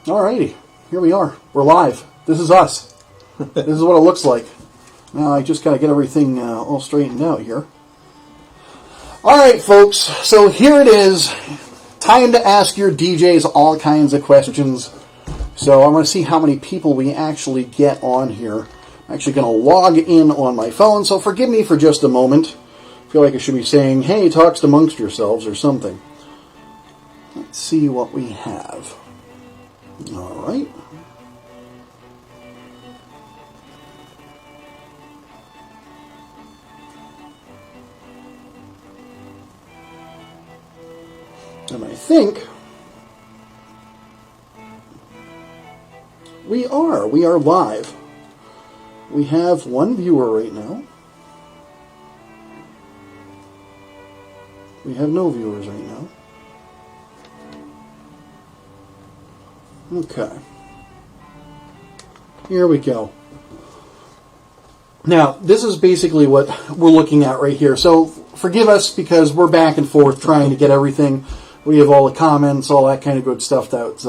Alrighty, here we are. We're live. This is us. This is what it looks like. Now I just gotta get everything all straightened out here. Alright, folks, so here it is. Time to ask your DJs all kinds of questions. So I'm going to see how many people we actually get on here. I'm actually going to log in on my phone, so forgive me for just a moment. I feel like I should be saying, hey, talks amongst yourselves or something. Let's see what we have. Alright. And I think we are live. We have one viewer right now. We have no viewers right now. Okay. Here we go. Now, this is basically what we're looking at right here. So, forgive us because we're back and forth trying to get everything. We have all the comments, all that kind of good stuff that's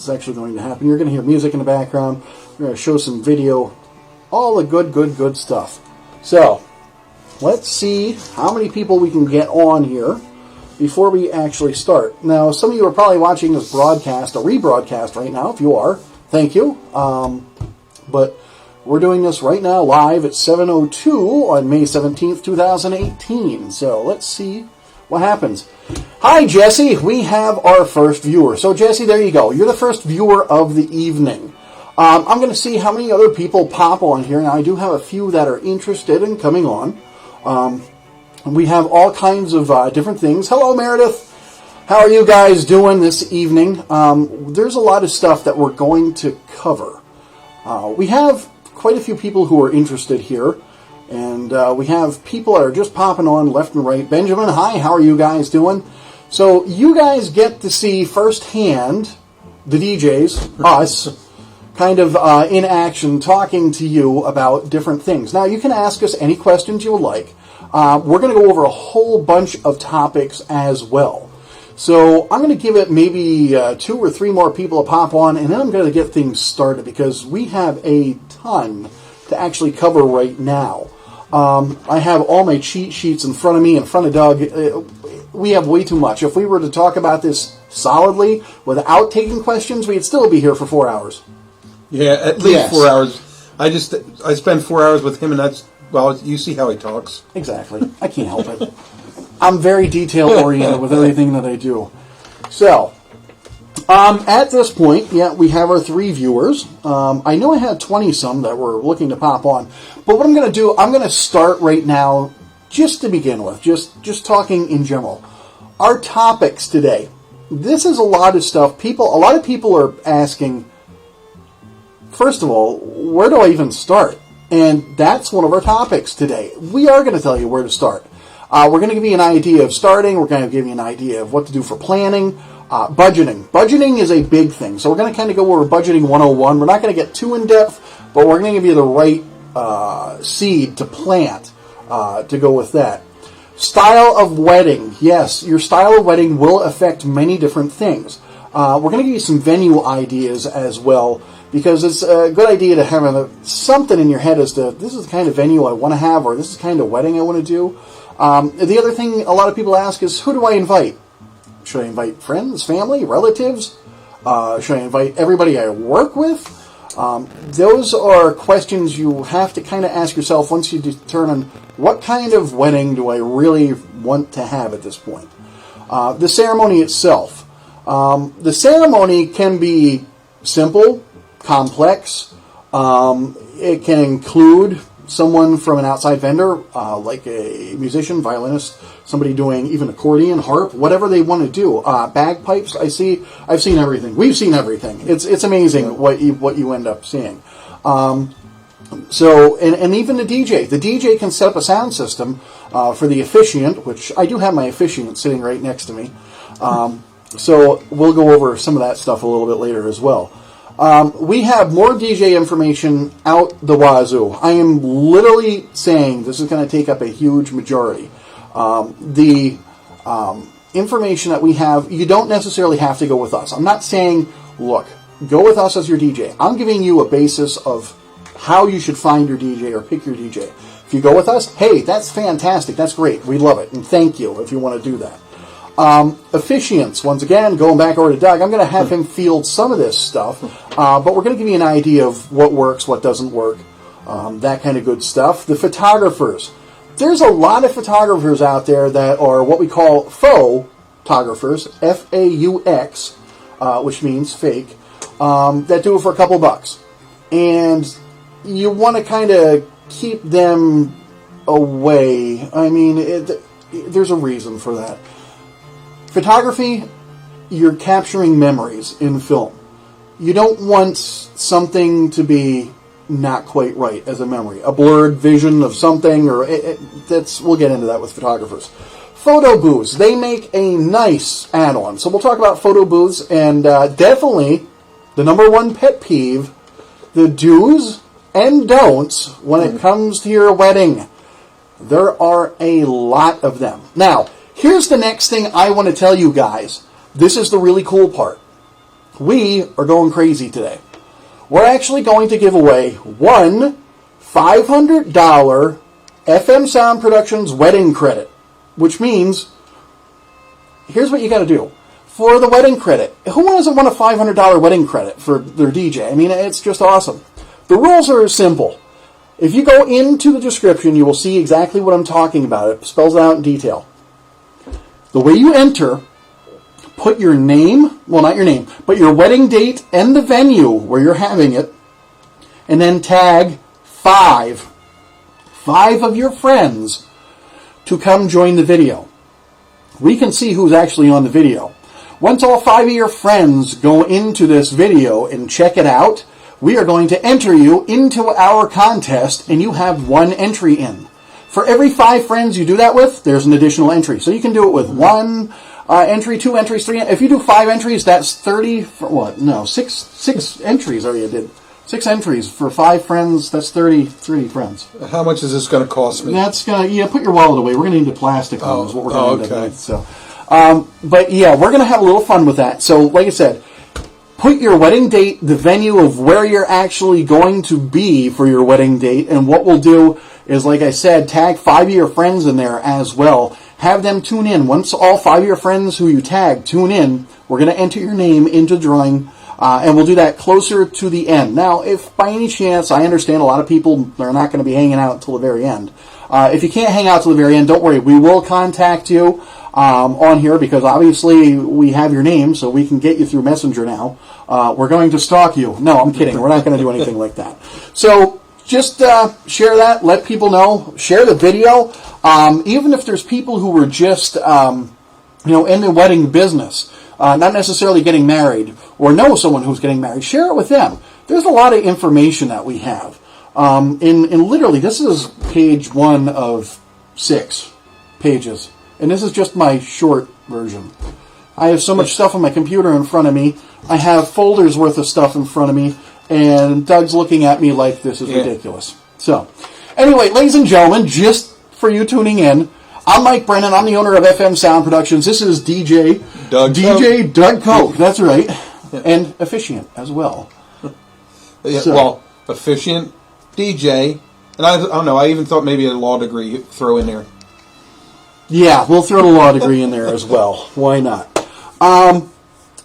actually going to happen. You're going to hear music in the background. We're going to show some video. All the good stuff. So, let's see how many people we can get on here before we actually start. Now, some of you are probably watching this broadcast, a rebroadcast right now. If you are, thank you. But we're doing this right now live at 7:02 on May 17th, 2018. So, let's see what happens. Hi, Jesse. We have our first viewer. So, Jesse, there you go. You're the first viewer of the evening. I'm going to see how many other people pop on here. Now, I do have a few that are interested in coming on. We have all kinds of different things. Hello, Meredith. How are you guys doing this evening? There's a lot of stuff that we're going to cover. We have quite a few people who are interested here. And we have people that are just popping on left and right. Benjamin, hi. How are you guys doing? So you guys get to see firsthand the DJs, us, kind of in action, talking to you about different things. Now, you can ask us any questions you would like. We're going to go over a whole bunch of topics as well. So I'm going to give it maybe 2 or 3 more people to pop on, and then I'm going to get things started because we have a ton to actually cover right now. I have all my cheat sheets in front of me, in front of Doug. We have way too much. If we were to talk about this solidly without taking questions, we'd still be here for 4 hours. Yeah, at least 4 hours. I spend 4 hours with him, and that's, well, you see how he talks. Exactly. I can't help it. I'm very detail-oriented with everything that I do. So, at this point, yeah, we have our 3 viewers. I know I had 20-some that were looking to pop on. But what I'm going to do, I'm going to start right now, just to begin with, just talking in general. Our topics today. This is a lot of stuff. A lot of people are asking, first of all, where do I even start? And that's one of our topics today. We are going to tell you where to start. We're going to give you an idea of starting. We're going to give you an idea of what to do for planning. Budgeting. Budgeting is a big thing. So we're going to kind of go over budgeting 101. We're not going to get too in-depth, but we're going to give you the right seed to plant to go with that. Style of wedding. Yes, your style of wedding will affect many different things. We're going to give you some venue ideas as well, because it's a good idea to have something in your head as to this is the kind of venue I want to have, or this is the kind of wedding I want to do. The other thing a lot of people ask is, who do I invite? Should I invite friends, family, relatives? Should I invite everybody I work with? Those are questions you have to kind of ask yourself once you determine what kind of wedding do I really want to have at this point. The ceremony itself. The ceremony can be simple, complex. It can include someone from an outside vendor, like a musician, violinist, somebody doing even accordion, harp, whatever they want to do. Bagpipes, I've seen everything. We've seen everything. It's amazing what you end up seeing. So, and even the DJ. The DJ can set up a sound system for the officiant, which I do have my officiant sitting right next to me. So we'll go over some of that stuff a little bit later as well. We have more DJ information out the wazoo. I am literally saying this is going to take up a huge majority. The information that we have, you don't necessarily have to go with us. I'm not saying, look, go with us as your DJ. I'm giving you a basis of how you should find your DJ or pick your DJ. If you go with us, hey, that's fantastic. That's great. We love it. And thank you if you want to do that. Officiants, once again, going back over to Doug, I'm going to have him field some of this stuff, but we're going to give you an idea of what works, what doesn't work, that kind of good stuff. The photographers. There's a lot of photographers out there that are what we call faux photographers, F-A-U-X, which means fake, that do it for a couple bucks. And you want to kind of keep them away. I mean, there's a reason for that. Photography, you're capturing memories in film. You don't want something to be not quite right as a memory. A blurred vision of something, or we'll get into that with photographers. Photo booths, they make a nice add-on. So we'll talk about photo booths, and definitely the number one pet peeve, the do's and don'ts when it comes to your wedding. There are a lot of them. Now, here's the next thing I want to tell you guys. This is the really cool part. We are going crazy today. We're actually going to give away one $500 FM Sound Productions wedding credit, which means, here's what you got to do. For the wedding credit, who doesn't want a $500 wedding credit for their DJ? I mean, it's just awesome. The rules are simple. If you go into the description, you will see exactly what I'm talking about. It spells it out in detail. The way you enter, put your name, well, not your name, but your wedding date and the venue where you're having it, and then tag five of your friends to come join the video. We can see who's actually on the video. Once all 5 of your friends go into this video and check it out, we are going to enter you into our contest, and you have one entry in. For every 5 friends you do that with, there's an additional entry. So you can do it with one entry, 2 entries, 3. If you do 5 entries, that's 30. For what? No, six entries. Or you did 6 entries for 5 friends. That's 30 friends. How much is this going to cost me? That's gonna put your wallet away. We're gonna need the plastic on. Is what we're gonna okay. need. So, but yeah, we're gonna have a little fun with that. So, like I said, put your wedding date, the venue of where you're actually going to be for your wedding date, and what we'll do is, like I said, tag 5 of your friends in there as well. Have them tune in. Once all 5 of your friends who you tag tune in, we're going to enter your name into the drawing, and we'll do that closer to the end. Now, if by any chance, I understand a lot of people are not going to be hanging out until the very end. If you can't hang out till the very end, don't worry. We will contact you on here, because obviously we have your name, so we can get you through Messenger now. We're going to stalk you. No, I'm kidding. We're not going to do anything like that. So just share that. Let people know. Share the video. Even if there's people who were just in the wedding business, not necessarily getting married, or know someone who's getting married, share it with them. There's a lot of information that we have. In literally, this is page 1 of 6 pages. And this is just my short version. I have so much stuff on my computer in front of me. I have folders worth of stuff in front of me. And Doug's looking at me like this is ridiculous. So, anyway, ladies and gentlemen, just for you tuning in, I'm Mike Brennan. I'm the owner of FM Sound Productions. This is DJ Doug Koch. That's right. Yeah. And officiant as well. Yeah, so. Well, officiant, DJ, and I don't know, I even thought maybe a law degree throw in there. Yeah, we'll throw the law degree in there as well. Why not?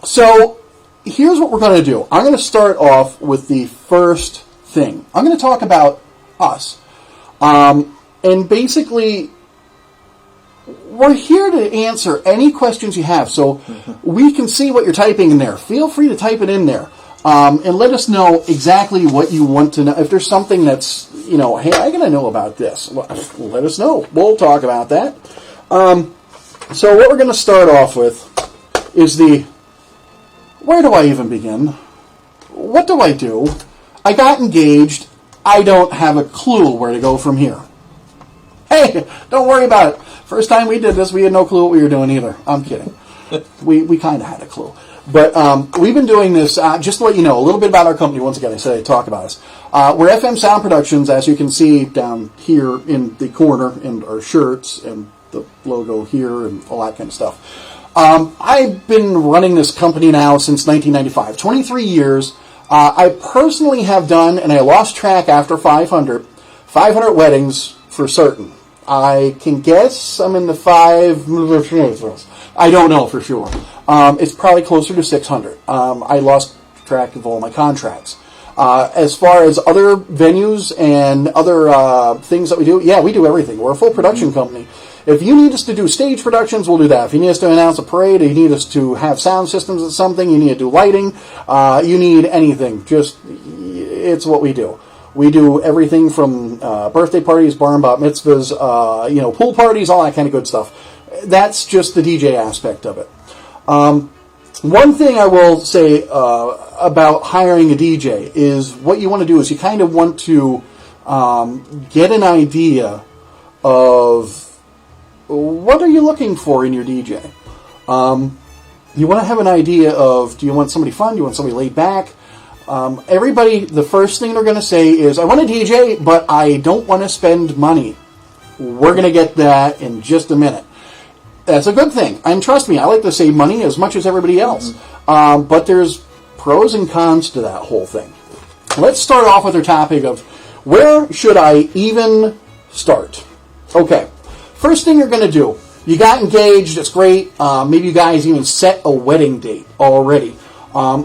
So, here's what we're going to do. I'm going to start off with the first thing. I'm going to talk about us. And basically, we're here to answer any questions you have. So, we can see what you're typing in there. Feel free to type it in there. And let us know exactly what you want to know. If there's something that's, hey, I got to know about this, well, let us know. We'll talk about that. So what we're going to start off with is where do I even begin? What do I do? I got engaged. I don't have a clue where to go from here. Hey, don't worry about it. First time we did this, we had no clue what we were doing either. I'm kidding. We kind of had a clue. But we've been doing this, just to let you know, a little bit about our company. Once again, I said I'd talk about us. We're FM Sound Productions, as you can see down here in the corner, in our shirts and the logo here and all that kind of stuff. I've been running this company now since 1995, 23 years. I personally have done, and I lost track after 500 weddings for certain. I can guess I'm in the I don't know for sure. It's probably closer to 600. I lost track of all my contracts. As far as other venues and other things that we do, yeah, we do everything. We're a full production company. If you need us to do stage productions, we'll do that. If you need us to announce a parade, or you need us to have sound systems at something, you need to do lighting, you need anything, it's what we do. We do everything from birthday parties, bar and bat mitzvahs, pool parties, all that kind of good stuff. That's just the DJ aspect of it. One thing I will say about hiring a DJ is what you want to do is you kind of want to get an idea of what are you looking for in your DJ. You want to have an idea of, do you want somebody fun? Do you want somebody laid back? Everybody, the first thing they're going to say is, I want a DJ, but I don't want to spend money. We're going to get that in just a minute. That's a good thing. And trust me, I like to save money as much as everybody else. But there's pros and cons to that whole thing. Let's start off with our topic of where should I even start? Okay, first thing you're going to do, you got engaged, it's great. Maybe you guys even set a wedding date already,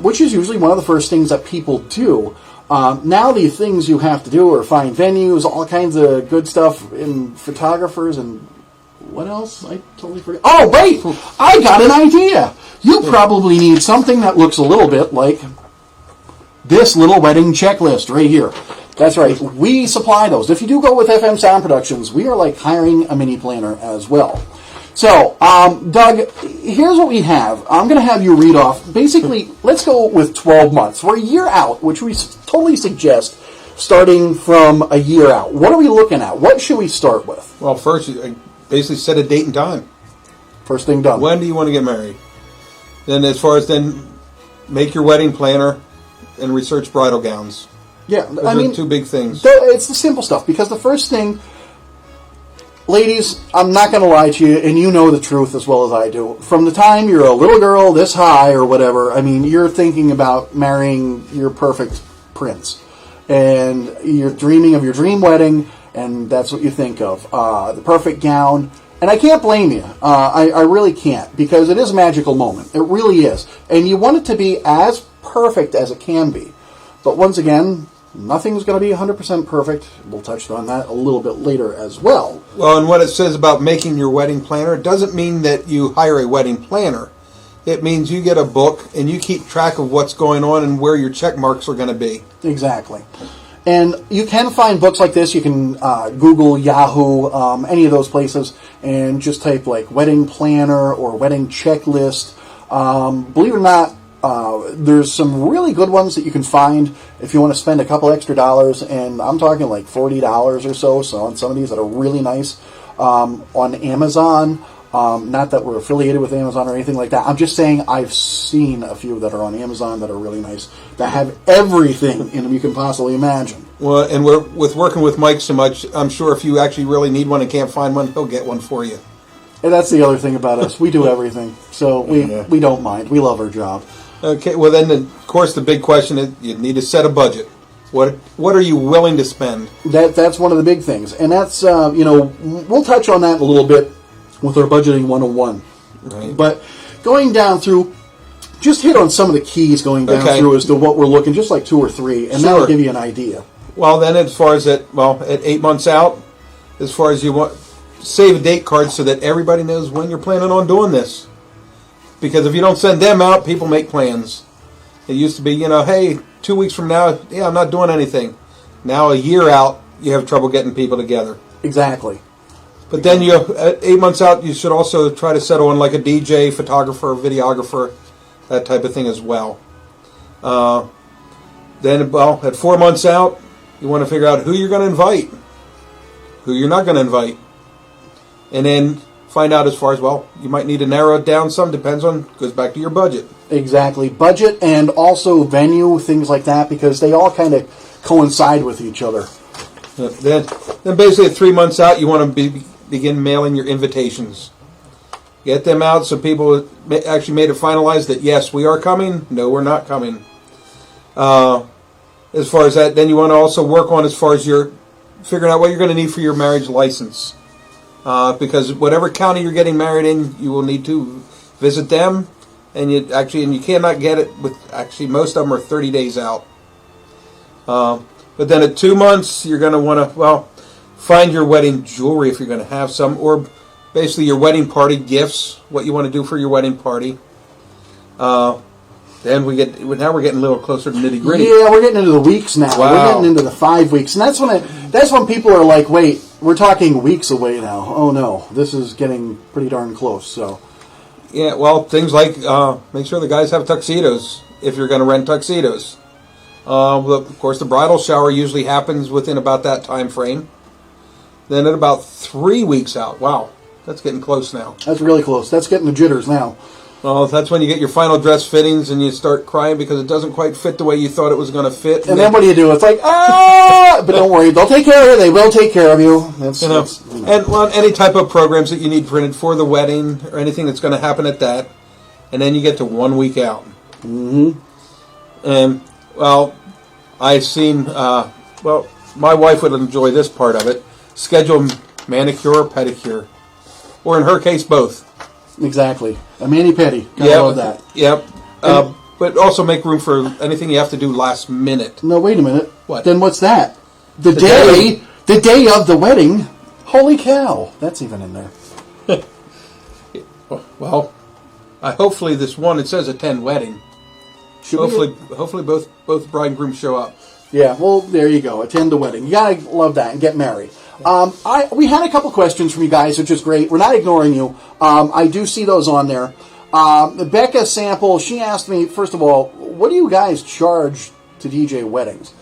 which is usually one of the first things that people do. Now the things you have to do are find venues, all kinds of good stuff in photographers and what else? I totally forgot. Oh, wait! I got an idea! You probably need something that looks a little bit like this little wedding checklist right here. That's right. We supply those. If you do go with FM Sound Productions, we are like hiring a mini planner as well. So, Doug, here's what we have. I'm going to have you read off. Basically, let's go with 12 months. We're a year out, which we totally suggest starting from a year out. What are we looking at? What should we start with? Well, first, basically set a date and time. First thing done. When do you want to get married? Then as far as then, make your wedding planner and research bridal gowns. Yeah, Those are two big things. It's the simple stuff, because the first thing, ladies, I'm not going to lie to you, and you know the truth as well as I do. From the time you're a little girl this high or whatever, I mean, you're thinking about marrying your perfect prince. And you're dreaming of your dream wedding, and that's what you think of. The perfect gown. And I can't blame you. I really can't, because it is a magical moment. It really is. And you want it to be as perfect as it can be. But once again, nothing's going to be 100% perfect. We'll touch on that a little bit later as well. Well, and what it says about making your wedding planner, it doesn't mean that you hire a wedding planner. It means you get a book and you keep track of what's going on and where your check marks are going to be. Exactly. And you can find books like this. You can Google, Yahoo, any of those places, and just type like wedding planner or wedding checklist. Believe it or not, there's some really good ones that you can find if you want to spend a couple extra dollars, and I'm talking like $40 or so on some of these that are really nice on Amazon. Not that we're affiliated with Amazon or anything like that. I'm just saying I've seen a few that are on Amazon that are really nice, that have everything in them you can possibly imagine. Well, and with working with Mike so much, I'm sure if you actually really need one and can't find one, he'll get one for you. And that's the other thing about us. We do everything, so we don't mind. We love our job. Okay, well then, of course, the big question is you need to set a budget. What are you willing to spend? That's one of the big things, and that's we'll touch on that in a little bit with our budgeting 101. Right. But going down through, just hit on some of the keys going down through as to what we're looking, just like 2 or 3, and that'll give you an idea. Well, then as far as at 8 months out, as far as you want, save a date card so that everybody knows when you're planning on doing this. Because if you don't send them out, people make plans. It used to be, hey, 2 weeks from now, I'm not doing anything. Now a year out, you have trouble getting people together. Exactly. But then at 8 months out, you should also try to settle on like a DJ, photographer, videographer, that type of thing as well. Then, at 4 months out, you want to figure out who you're going to invite, who you're not going to invite. And then find out as far as, you might need to narrow it down some, goes back to your budget. Exactly. Budget and also venue, things like that, because they all kind of coincide with each other. Then basically at 3 months out, you want to begin mailing your invitations. Get them out so people actually made it finalized that yes, we are coming. No, we're not coming. As far as that, then you want to also work on as far as your figuring out what you're going to need for your marriage license. Because whatever county you're getting married in, you will need to visit them, and you cannot get it with most of them are 30 days out. But then at 2 months, you're going to want to find your wedding jewelry if you're going to have some, or basically your wedding party gifts, what you want to do for your wedding party. Then we're getting a little closer to nitty gritty. Yeah, we're getting into the weeks now. Wow. We're getting into the 5 weeks, and that's when people are like, "Wait, we're talking weeks away now." Oh no, this is getting pretty darn close. So, yeah, well, things like make sure the guys have tuxedos if you're going to rent tuxedos. Of course, the bridal shower usually happens within about that time frame. Then at about 3 weeks out, wow, that's getting close now. that's really close. That's getting the jitters now. Well, that's when you get your final dress fittings and you start crying because it doesn't quite fit the way you thought it was going to fit. And then what do you do? It's like, but don't worry, they'll take care of you. They will take care of you. And any type of programs that you need printed for the wedding or anything that's going to happen at that. And then you get to 1 week out. Mm-hmm. And, I've seen, my wife would enjoy this part of it. Schedule manicure or pedicure. Or in her case, both. Exactly. A mani-pedi. I love that. Yep. But also make room for anything you have to do last minute. No, wait a minute. What? Then what's that? The day of the wedding. Holy cow. That's even in there. Well, hopefully this one, it says attend wedding. Hopefully both bride and groom show up. Yeah, well, there you go. Attend the wedding. You gotta love that and get married. We had a couple questions from you guys, which is great. We're not ignoring you. I do see those on there. Becca Sample, she asked me, first of all, what do you guys charge to DJ weddings?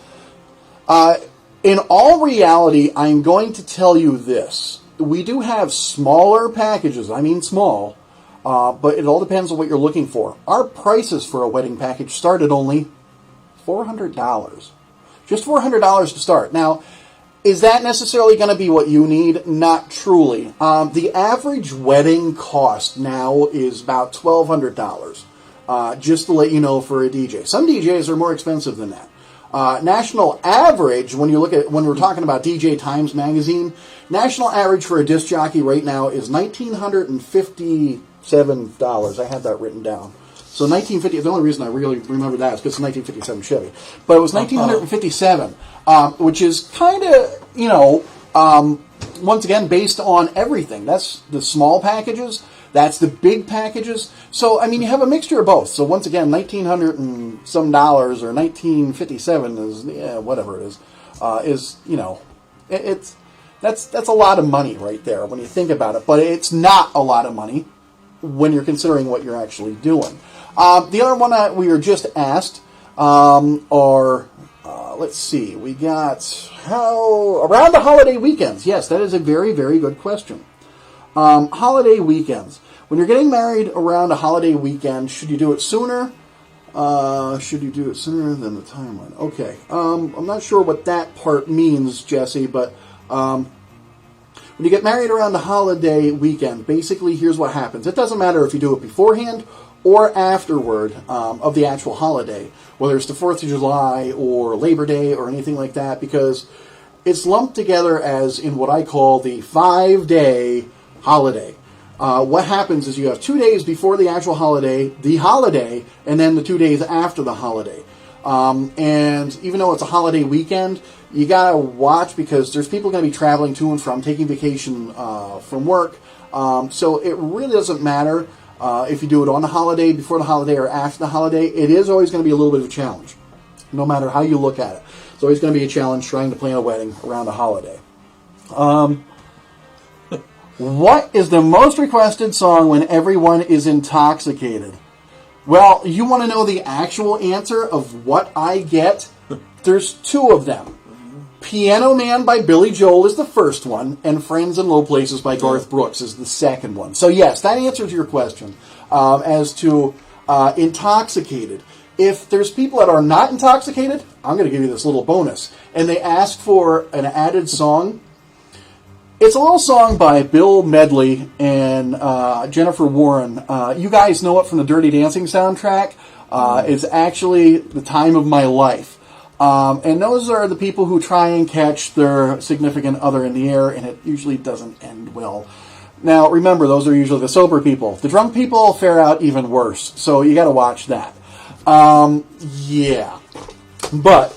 In all reality, I'm going to tell you this. We do have smaller packages. I mean small. But it all depends on what you're looking for. Our prices for a wedding package start at only $400. Just $400 to start. Now, is that necessarily going to be what you need? Not truly. The average wedding cost now is about $1,200. Just to let you know, for a DJ. Some DJs are more expensive than that. National average, when we're talking about DJ Times magazine, national average for a disc jockey right now is $1,957. I had that written down. So 1950. The only reason I really remember that is because it's 1957 Chevy, but it was 1957, which is kind of once again based on everything. That's the small packages. That's the big packages. So I mean, you have a mixture of both. So once again, $1,900 and some dollars, or 1957 is whatever it is that's a lot of money right there when you think about it. But it's not a lot of money when you're considering what you're actually doing. The other one that we were just asked, let's see, we got how around the holiday weekends. Yes, that is a very, very good question. Holiday weekends. When you're getting married around a holiday weekend, should you do it sooner? Should you do it sooner than the timeline? Okay. I'm not sure what that part means, Jesse, but when you get married around the holiday weekend, basically here's what happens. It doesn't matter if you do it beforehand or afterward of the actual holiday, whether it's the 4th of July or Labor Day or anything like that, because it's lumped together as in what I call the 5-day holiday. What happens is you have 2 days before the actual holiday, and then the 2 days after the holiday. And even though it's a holiday weekend, you gotta watch because there's people going to be traveling to and from, taking vacation from work. So it really doesn't matter if you do it on the holiday, before the holiday, or after the holiday. It is always going to be a little bit of a challenge, no matter how you look at it. It's always going to be a challenge trying to plan a wedding around a holiday. What is the most requested song when everyone is intoxicated? Well, you want to know the actual answer of what I get? There's two of them. Piano Man by Billy Joel is the first one, and Friends in Low Places by Garth Brooks is the second one. So yes, that answers your question as to intoxicated. If there's people that are not intoxicated, I'm going to give you this little bonus, and they ask for an added song, It's a little song by Bill Medley and Jennifer Warren. You guys know it from the Dirty Dancing soundtrack. It's actually The Time of My Life. And those are the people who try and catch their significant other in the air, and it usually doesn't end well. Now, remember, those are usually the sober people. The drunk people fare out even worse, so you got to watch that. Yeah. But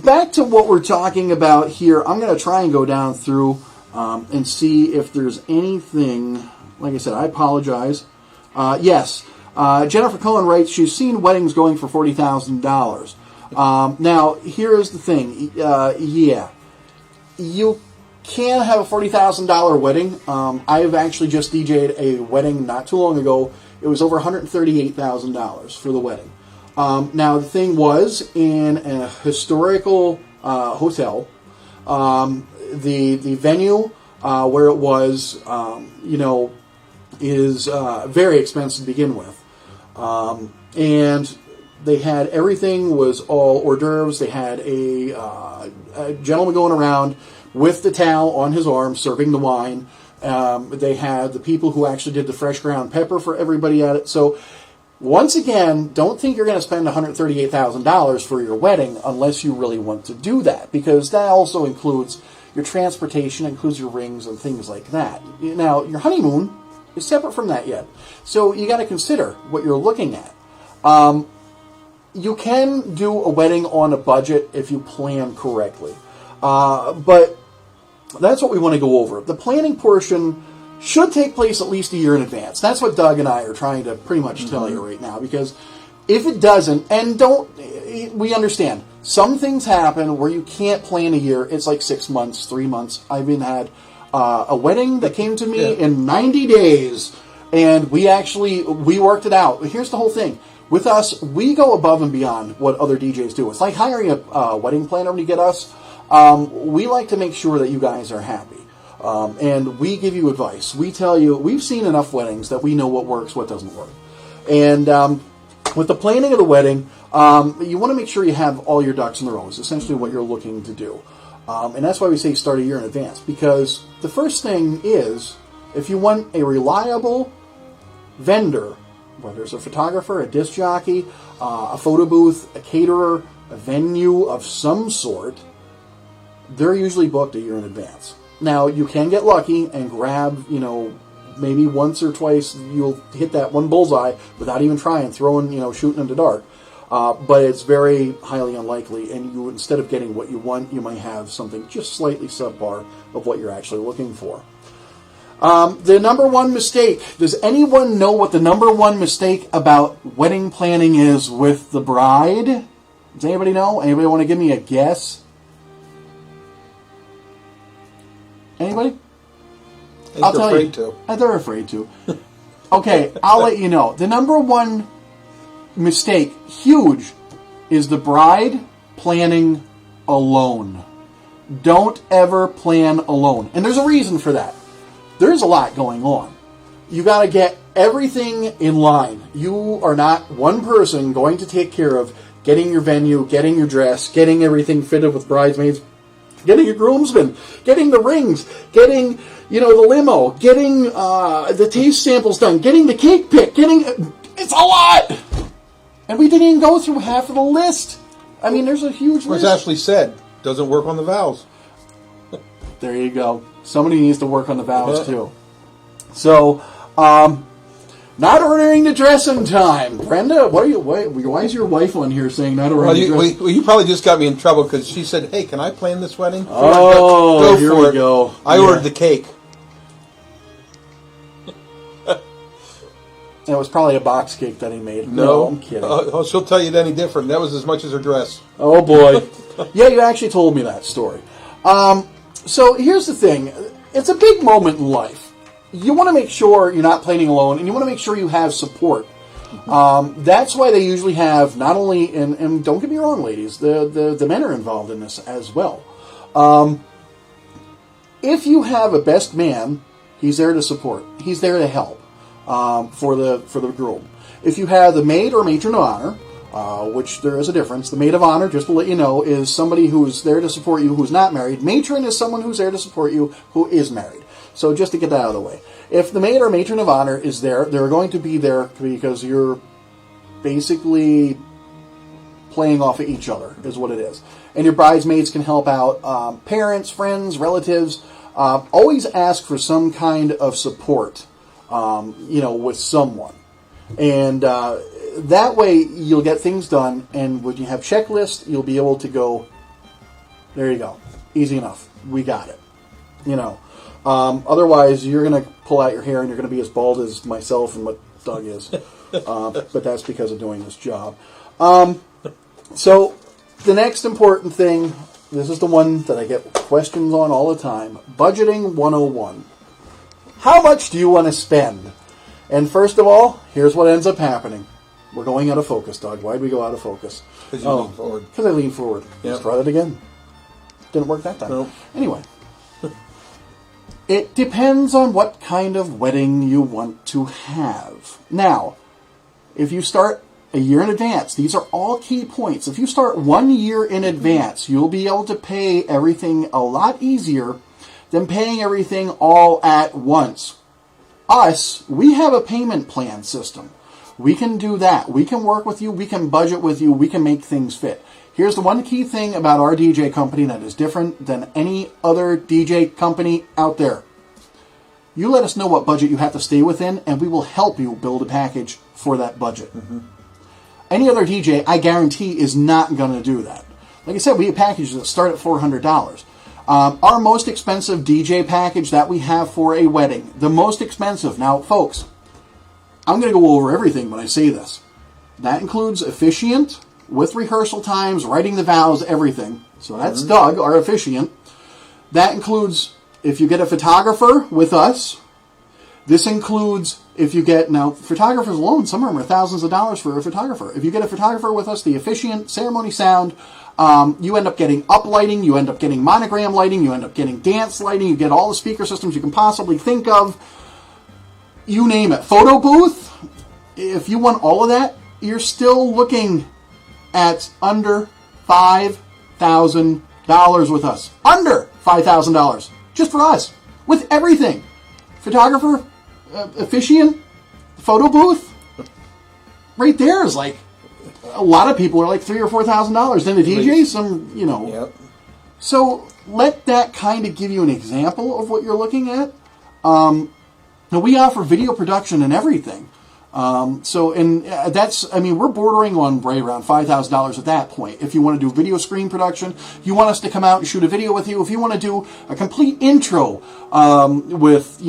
back to what we're talking about here, I'm going to try and go down through and see if there's anything. Like I said, I apologize. Yes, Jennifer Cohen writes she's seen weddings going for $40,000. Now, here's the thing. Yeah, you can have a $40,000 wedding. I've actually just DJ'd a wedding not too long ago. It was over $138,000 for the wedding. Now, the thing was in a historical hotel. The venue where it was, is very expensive to begin with. And they had everything was all hors d'oeuvres. They had a gentleman going around with the towel on his arm serving the wine. They had the people who actually did the fresh ground pepper for everybody at it. So once again, don't think you're going to spend $138,000 for your wedding unless you really want to do that, because that also includes your transportation, includes your rings and things like that. Now, your honeymoon is separate from that yet. So you got to consider what you're looking at. You can do a wedding on a budget if you plan correctly. But that's what we want to go over. The planning portion should take place at least a year in advance. That's what Doug and I are trying to pretty much tell you right now, because if it doesn't, and we understand, some things happen where you can't plan a year. It's like 6 months, 3 months. I've even had a wedding that came to me in 90 days, and we worked it out. Here's the whole thing. With us, we go above and beyond what other DJs do. It's like hiring a wedding planner when you get us. We like to make sure that you guys are happy. And we give you advice. We tell you, we've seen enough weddings that we know what works, what doesn't work. And with the planning of the wedding, you want to make sure you have all your ducks in a row. Is essentially what you're looking to do. And that's why we say start a year in advance. Because the first thing is, if you want a reliable vendor, whether it's a photographer, a disc jockey, a photo booth, a caterer, a venue of some sort, they're usually booked a year in advance. Now, you can get lucky and grab, maybe once or twice you'll hit that one bullseye without even trying, shooting in the dark. But it's very highly unlikely, and you, instead of getting what you want, you might have something just slightly subpar of what you're actually looking for. The number one mistake. Does anyone know what the number one mistake about wedding planning is with the bride? Does anybody know? Anybody want to give me a guess? Anybody? I'll tell you. They're afraid to. Okay, I'll let you know. The number one mistake, huge, is the bride planning alone. Don't ever plan alone. And there's a reason for that. There's a lot going on. You got to get everything in line. You are not one person going to take care of getting your venue, getting your dress, getting everything fitted with bridesmaids, getting your groomsmen, getting the rings, getting, the limo, getting the taste samples done, getting the cake picked, it's a lot! And we didn't even go through half of the list. I mean, there's a huge list. As Ashley said, doesn't work on the vows. There you go. Somebody needs to work on the vows, too. So, not ordering the dress in time. Brenda, why is your wife on here saying not ordering the dress? Well, you probably just got me in trouble because she said, hey, can I plan this wedding? Oh, here we go. I ordered the cake. It was probably a box cake that he made. No, I'm kidding. She'll tell you any different. That was as much as her dress. Oh, boy. Yeah, you actually told me that story. So here's the thing. It's a big moment in life. You want to make sure you're not planning alone, and you want to make sure you have support. That's why they usually have not only, and don't get me wrong, ladies, the men are involved in this as well. If you have a best man, he's there to support. He's there to help for the groom. If you have the maid or matron of honor, which there is a difference. The maid of honor, just to let you know, is somebody who's there to support you who's not married. Matron is someone who's there to support you who is married. So just to get that out of the way. If the maid or matron of honor is there, they're going to be there because you're basically playing off of each other, is what it is. And your bridesmaids can help out. Parents, friends, relatives, always ask for some kind of support, with someone. And that way you'll get things done, and when you have checklists, you'll be able to go, there you go, easy enough, we got it. Otherwise, you're going to pull out your hair and you're going to be as bald as myself and what Doug is. But that's because of doing this job. So the next important thing, this is the one that I get questions on all the time, budgeting 101. How much do you want to spend? And first of all, here's what ends up happening. We're going out of focus, Doug. Why'd we go out of focus? Because you lean forward. Because I lean forward. Yep. Let's try that again. Didn't work that time. Nope. Anyway. It depends on what kind of wedding you want to have. Now, if you start a year in advance, these are all key points. If you start 1 year in advance, you'll be able to pay everything a lot easier than paying everything all at once. Us, we have a payment plan system. We can do that. We can work with you. We can budget with you. We can make things fit. Here's the one key thing about our DJ company that is different than any other DJ company out there. You let us know what budget you have to stay within, and we will help you build a package for that budget. Mm-hmm. Any other DJ, I guarantee, is not going to do that. Like I said, we have packages that start at $400. Our most expensive DJ package that we have for a wedding, the most expensive. Now, folks, I'm going to go over everything when I say this. That includes officiant, with rehearsal times, writing the vows, everything. So that's Doug, our officiant. That includes if you get a photographer with us. This includes if you get, now photographers alone, some of them are thousands of dollars for a photographer. If you get a photographer with us, the officiant, ceremony sound, you end up getting up lighting, you end up getting monogram lighting, you end up getting dance lighting, you get all the speaker systems you can possibly think of. You name it. Photo booth, if you want all of that, you're still looking at under $5,000 with us. Under $5,000. Just for us. With everything. Photographer, officiant, photo booth. Right there is like, a lot of people are like $3,000 or $4,000. Then the DJ, some, Yep. So let that kind of give you an example of what you're looking at. Now we offer video production and everything. We're bordering on right around $5,000 at that point. If you want to do video screen production, you want us to come out and shoot a video with you. If you want to do a complete intro, with,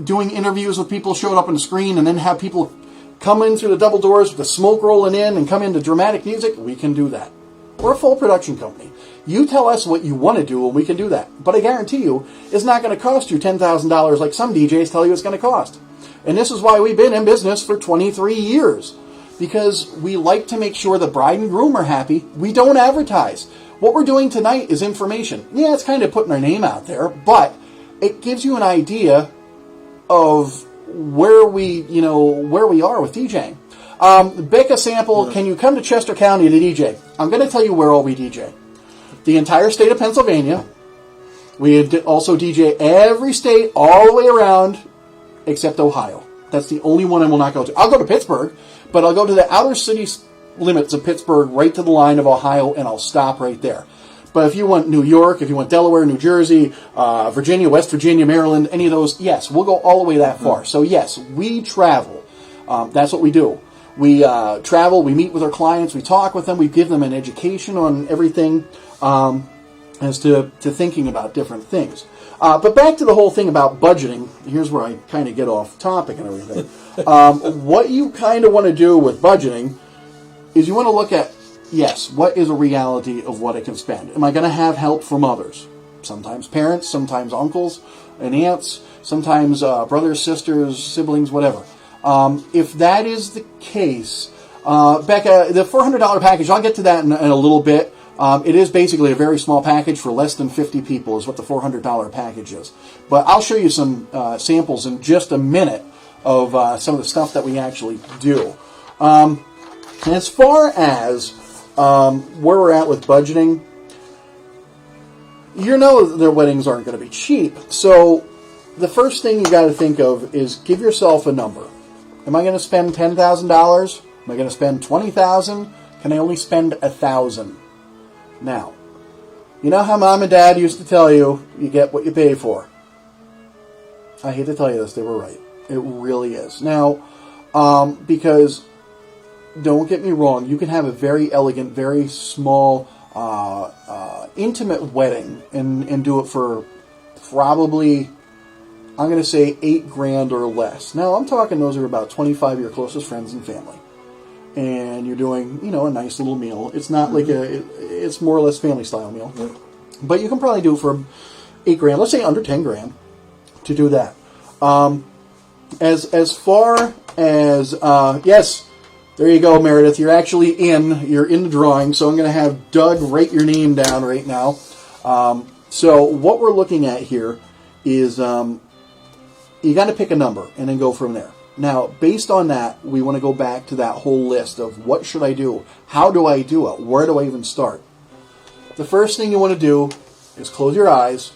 doing interviews with people showing up on the screen and then have people come in through the double doors with the smoke rolling in and come into dramatic music, we can do that. We're a full production company. You tell us what you want to do and we can do that. But I guarantee you, it's not going to cost you $10,000 like some DJs tell you it's going to cost. And this is why we've been in business for 23 years. Because we like to make sure the bride and groom are happy. We don't advertise. What we're doing tonight is information. Yeah, it's kind of putting our name out there, but it gives you an idea of where we are with DJing. Becca Sample, can you come to Chester County to DJ? I'm going to tell you where all we DJ. The entire state of Pennsylvania. We also DJ every state all the way around except Ohio. That's the only one I will not go to. I'll go to Pittsburgh, but I'll go to the outer city limits of Pittsburgh right to the line of Ohio, and I'll stop right there. But if you want New York, if you want Delaware, New Jersey, Virginia, West Virginia, Maryland, any of those, yes, we'll go all the way that far. So yes, we travel. That's what we do. We travel, we meet with our clients, we talk with them, we give them an education on everything as to thinking about different things. But back to the whole thing about budgeting. Here's where I kind of get off topic and everything. What you kind of want to do with budgeting is you want to look at, yes, what is a reality of what I can spend? Am I going to have help from others? Sometimes parents, sometimes uncles and aunts, sometimes brothers, sisters, siblings, whatever. If that is the case, Becca, the $400 package, I'll get to that in a little bit. It is basically a very small package for less than 50 people is what the $400 package is. But I'll show you some samples in just a minute of some of the stuff that we actually do. As far as where we're at with budgeting, you know that their weddings aren't going to be cheap. So the first thing you got to think of is give yourself a number. Am I going to spend $10,000? Am I going to spend $20,000? Can I only spend $1,000? Now, you know how mom and dad used to tell you, you get what you pay for. I hate to tell you this, they were right. It really is. Now, because, don't get me wrong, you can have a very elegant, very small, intimate wedding and do it for probably, I'm going to say $8,000 or less. Now, I'm talking those are about 25 of your closest friends and family. And you're doing, a nice little meal. It's not like it's more or less family style meal. Yep. But you can probably do it for $8,000, let's say under $10,000 to do that. As far as, yes, there you go, Meredith. You're in the drawing. So I'm going to have Doug write your name down right now. So what we're looking at here is you got to pick a number and then go from there. Now, based on that, we want to go back to that whole list of what should I do? How do I do it? Where do I even start? The first thing you want to do is close your eyes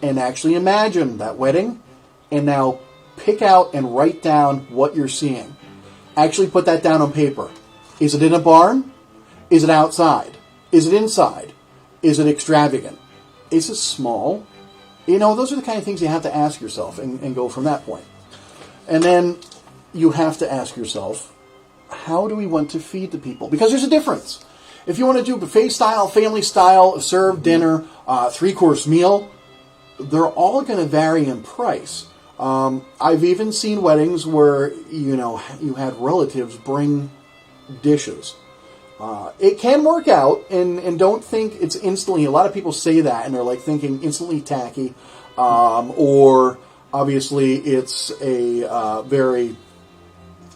and actually imagine that wedding, and now pick out and write down what you're seeing. Actually put that down on paper. Is it in a barn? Is it outside? Is it inside? Is it extravagant? Is it small? Those are the kind of things you have to ask yourself and go from that point. And then you have to ask yourself, how do we want to feed the people? Because there's a difference. If you want to do buffet style, family style, a served dinner, 3-course meal, they're all going to vary in price. I've even seen weddings where, you had relatives bring dishes. It can work out, and don't think it's instantly, a lot of people say that, and they're like thinking instantly tacky, or obviously it's a very,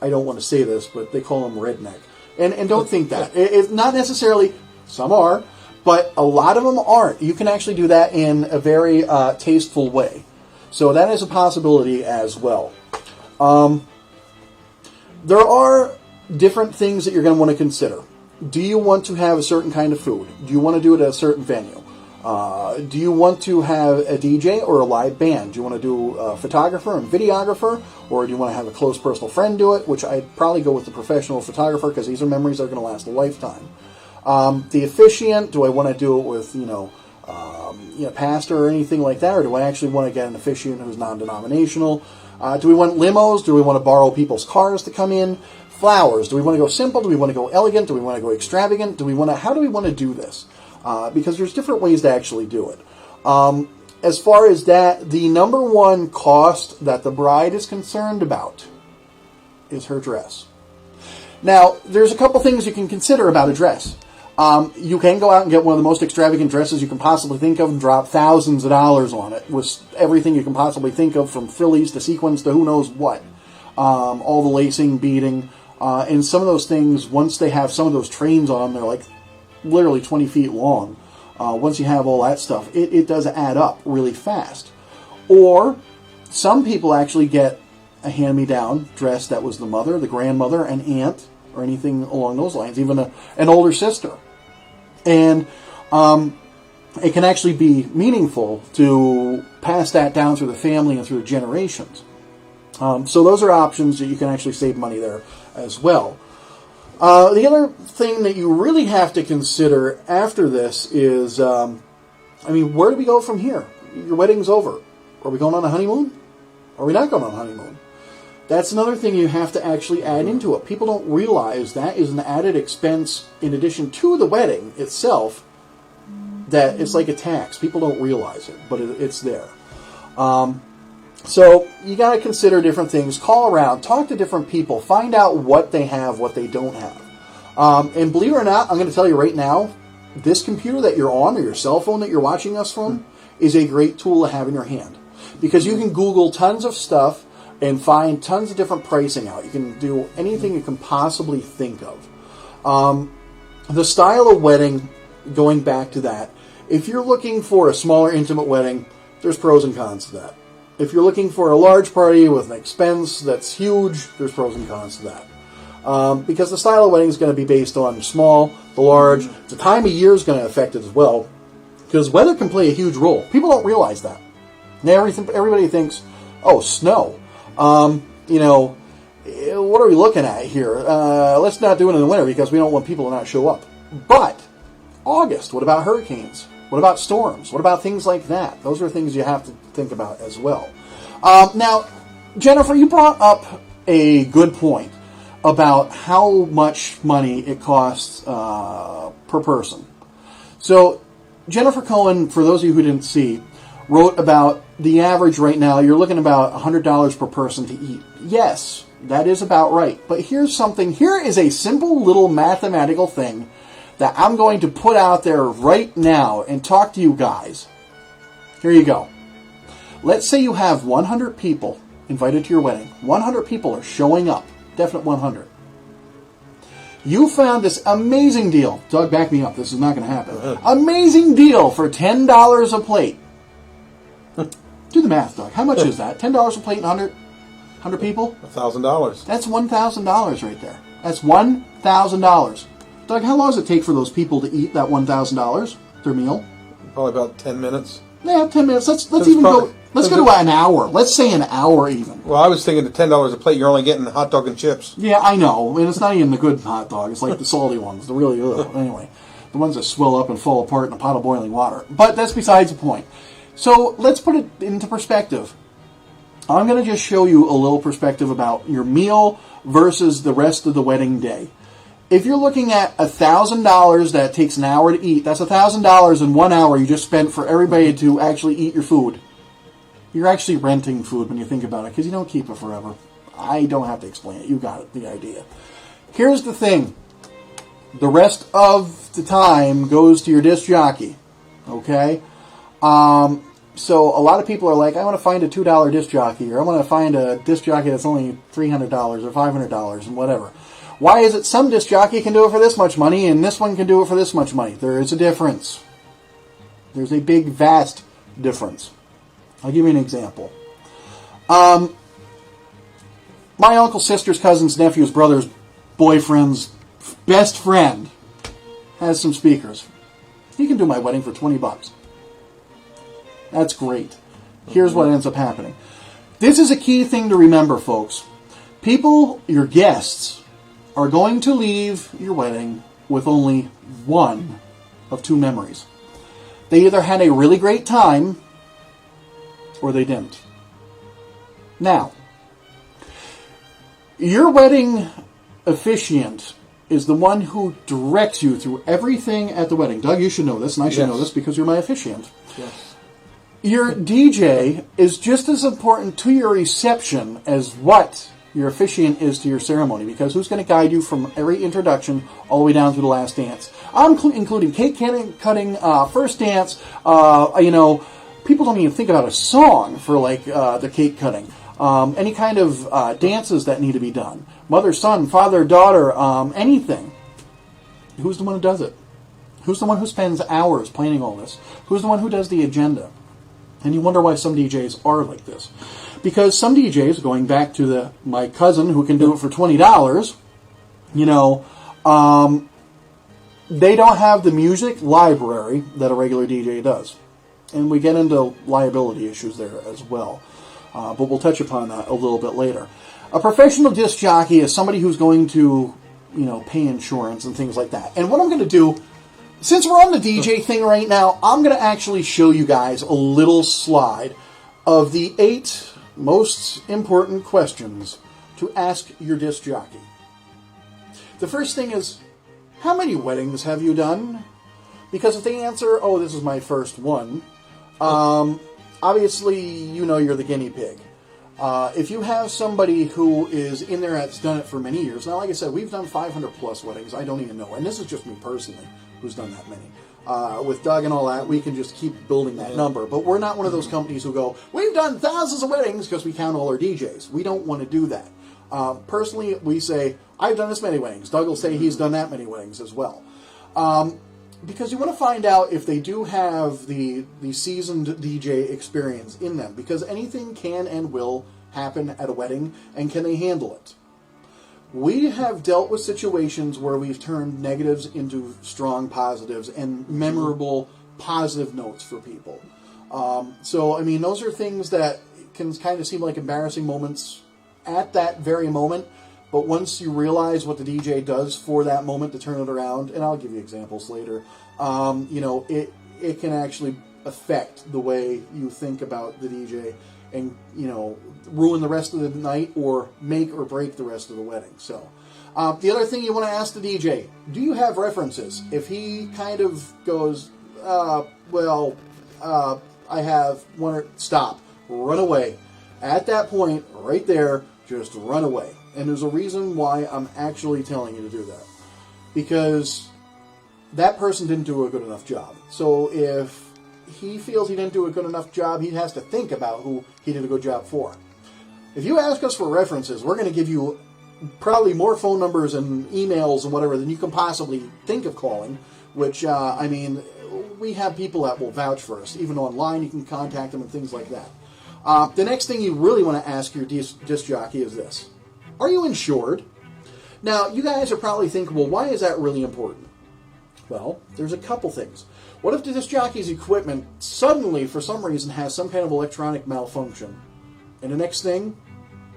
I don't want to say this, but they call them redneck. And don't think that. It's not necessarily, some are, but a lot of them aren't. You can actually do that in a very tasteful way. So that is a possibility as well. There are different things that you're going to want to consider. Do you want to have a certain kind of food? Do you want to do it at a certain venue? Do you want to have a DJ or a live band? Do you want to do a photographer and videographer? Or do you want to have a close personal friend do it? Which I'd probably go with the professional photographer, because these are memories that are going to last a lifetime. The officiant, do I want to do it with, pastor or anything like that? Or do I actually want to get an officiant who's non-denominational? Do we want limos? Do we want to borrow people's cars to come in? Flowers. Do we want to go simple? Do we want to go elegant? Do we want to go extravagant? How do we want to do this? Because there's different ways to actually do it. As far as that, the number one cost that the bride is concerned about is her dress. Now, there's a couple things you can consider about a dress. You can go out and get one of the most extravagant dresses you can possibly think of and drop thousands of dollars on it with everything you can possibly think of, from frillies to sequins to who knows what. All the lacing, beading, and some of those things, once they have some of those trains on them, they're like literally 20 feet long. Once you have all that stuff, it does add up really fast. Or some people actually get a hand-me-down dress that was the mother, the grandmother, an aunt, or anything along those lines, even an older sister. And it can actually be meaningful to pass that down through the family and through the generations. So those are options that you can actually save money there as well. The other thing that you really have to consider after this is, where do we go from here? Your wedding's over. Are we going on a honeymoon? Are we not going on a honeymoon? That's another thing you have to actually add into it. People don't realize that is an added expense in addition to the wedding itself, that it's like a tax. People don't realize it, but it's there. So you got to consider different things. Call around, talk to different people, find out what they have, what they don't have. And believe it or not, I'm going to tell you right now, this computer that you're on, or your cell phone that you're watching us from, is a great tool to have in your hand. Because you can Google tons of stuff and find tons of different pricing out. You can do anything you can possibly think of. The style of wedding, going back to that, if you're looking for a smaller, intimate wedding, there's pros and cons to that. If you're looking for a large party with an expense that's huge, there's pros and cons to that. Because the style of wedding is going to be based on small, the large. The time of year is going to affect it as well. Because weather can play a huge role. People don't realize that. Now everybody thinks, oh, snow. You know, what are we looking at here? Let's not do it in the winter because we don't want people to not show up. But August, what about hurricanes? What about storms? What about things like that? Those are things you have to think about as well. Now, Jennifer, you brought up a good point about how much money it costs per person. So, Jennifer Cohen, for those of you who didn't see, wrote about the average right now. You're looking about $100 per person to eat. Yes, that is about right. But here's something. Here is a simple little mathematical thing that I'm going to put out there right now and talk to you guys. Here you go. Let's say you have 100 people invited to your wedding. 100 people are showing up. Definite 100. You found this amazing deal. Doug, back me up. This is not going to happen. Amazing deal for $10 a plate. Do the math, Doug. How much is that? $10 a plate and 100 people? $1,000. That's $1,000 right there. That's $1,000. Doug, how long does it take for those people to eat that $1,000, their meal? Probably about 10 minutes. Yeah, 10 minutes. Let's even go. Let's go to an hour. Let's say an hour even. Well, I was thinking at $10 a plate, you're only getting the hot dog and chips. Yeah, I know. And it's not even the good hot dog. It's like the salty ones. The really, anyway, the ones that swell up and fall apart in a pot of boiling water. But that's besides the point. So let's put it into perspective. I'm going to just show you a little perspective about your meal versus the rest of the wedding day. If you're looking at $1,000 that takes an hour to eat, that's $1,000 in 1 hour you just spent for everybody to actually eat your food. You're actually renting food when you think about it, because you don't keep it forever. I don't have to explain it. You got it, the idea. Here's the thing. The rest of the time goes to your disc jockey. Okay? So a lot of people are like, I want to find a $2 disc jockey, or I want to find a disc jockey that's only $300 or $500 and whatever. Why is it some disc jockey can do it for this much money and this one can do it for this much money? There is a difference. There's a big, vast difference. I'll give you an example. My uncle's sister's cousin's nephew's brother's boyfriend's best friend has some speakers. He can do my wedding for $20. That's great. Here's what ends up happening. This is a key thing to remember, folks. People, your guests, are going to leave your wedding with only one of two memories. They either had a really great time or they didn't. Now, your wedding officiant is the one who directs you through everything at the wedding. Doug, you should know this, and I should know this because you're my officiant. Yes. Your DJ is just as important to your reception as what your officiant is to your ceremony, because who's going to guide you from every introduction all the way down to the last dance? I'm including cake cutting, first dance. People don't even think about a song for like the cake cutting. Any kind of dances that need to be done. Mother, son, father, daughter, anything. Who's the one who does it? Who's the one who spends hours planning all this? Who's the one who does the agenda? And you wonder why some DJs are like this. Because some DJs, going back to my cousin who can do it for $20, they don't have the music library that a regular DJ does. And we get into liability issues there as well. But we'll touch upon that a little bit later. A professional disc jockey is somebody who's going to, pay insurance and things like that. And what I'm going to do, since we're on the DJ thing right now, I'm going to actually show you guys a little slide of the 8 most important questions to ask your disc jockey. The first thing is, how many weddings have you done? Because if they answer, oh, this is my first one, obviously, you're the guinea pig. If you have somebody who is in there that's done it for many years, now, like I said, we've done 500 plus weddings. I don't even know. And this is just me personally who's done that many. With Doug and all that, we can just keep building that number. But we're not one of those companies who go, we've done thousands of weddings because we count all our DJs. We don't want to do that. Personally, we say, I've done this many weddings. Doug will say he's done that many weddings as well. Because you want to find out if they do have the seasoned DJ experience in them. Because anything can and will happen at a wedding, and can they handle it? We have dealt with situations where we've turned negatives into strong positives and memorable positive notes for people. So, I mean, those are things that can kind of seem like embarrassing moments at that very moment, but once you realize what the DJ does for that moment to turn it around, and I'll give you examples later, it can actually affect the way you think about the DJ and, ruin the rest of the night or make or break the rest of the wedding. So, the other thing you want to ask the DJ, do you have references? If he kind of goes, I have one, stop, run away. At that point, right there, just run away. And there's a reason why I'm actually telling you to do that. Because that person didn't do a good enough job. So if he feels he didn't do a good enough job, he has to think about who he did a good job for. If you ask us for references, we're going to give you probably more phone numbers and emails and whatever than you can possibly think of calling, which, we have people that will vouch for us. Even online, you can contact them and things like that. The next thing you really want to ask your disc jockey is this. Are you insured? Now, you guys are probably thinking, well, why is that really important? Well, there's a couple things. What if the disc jockey's equipment suddenly, for some reason, has some kind of electronic malfunction? And the next thing,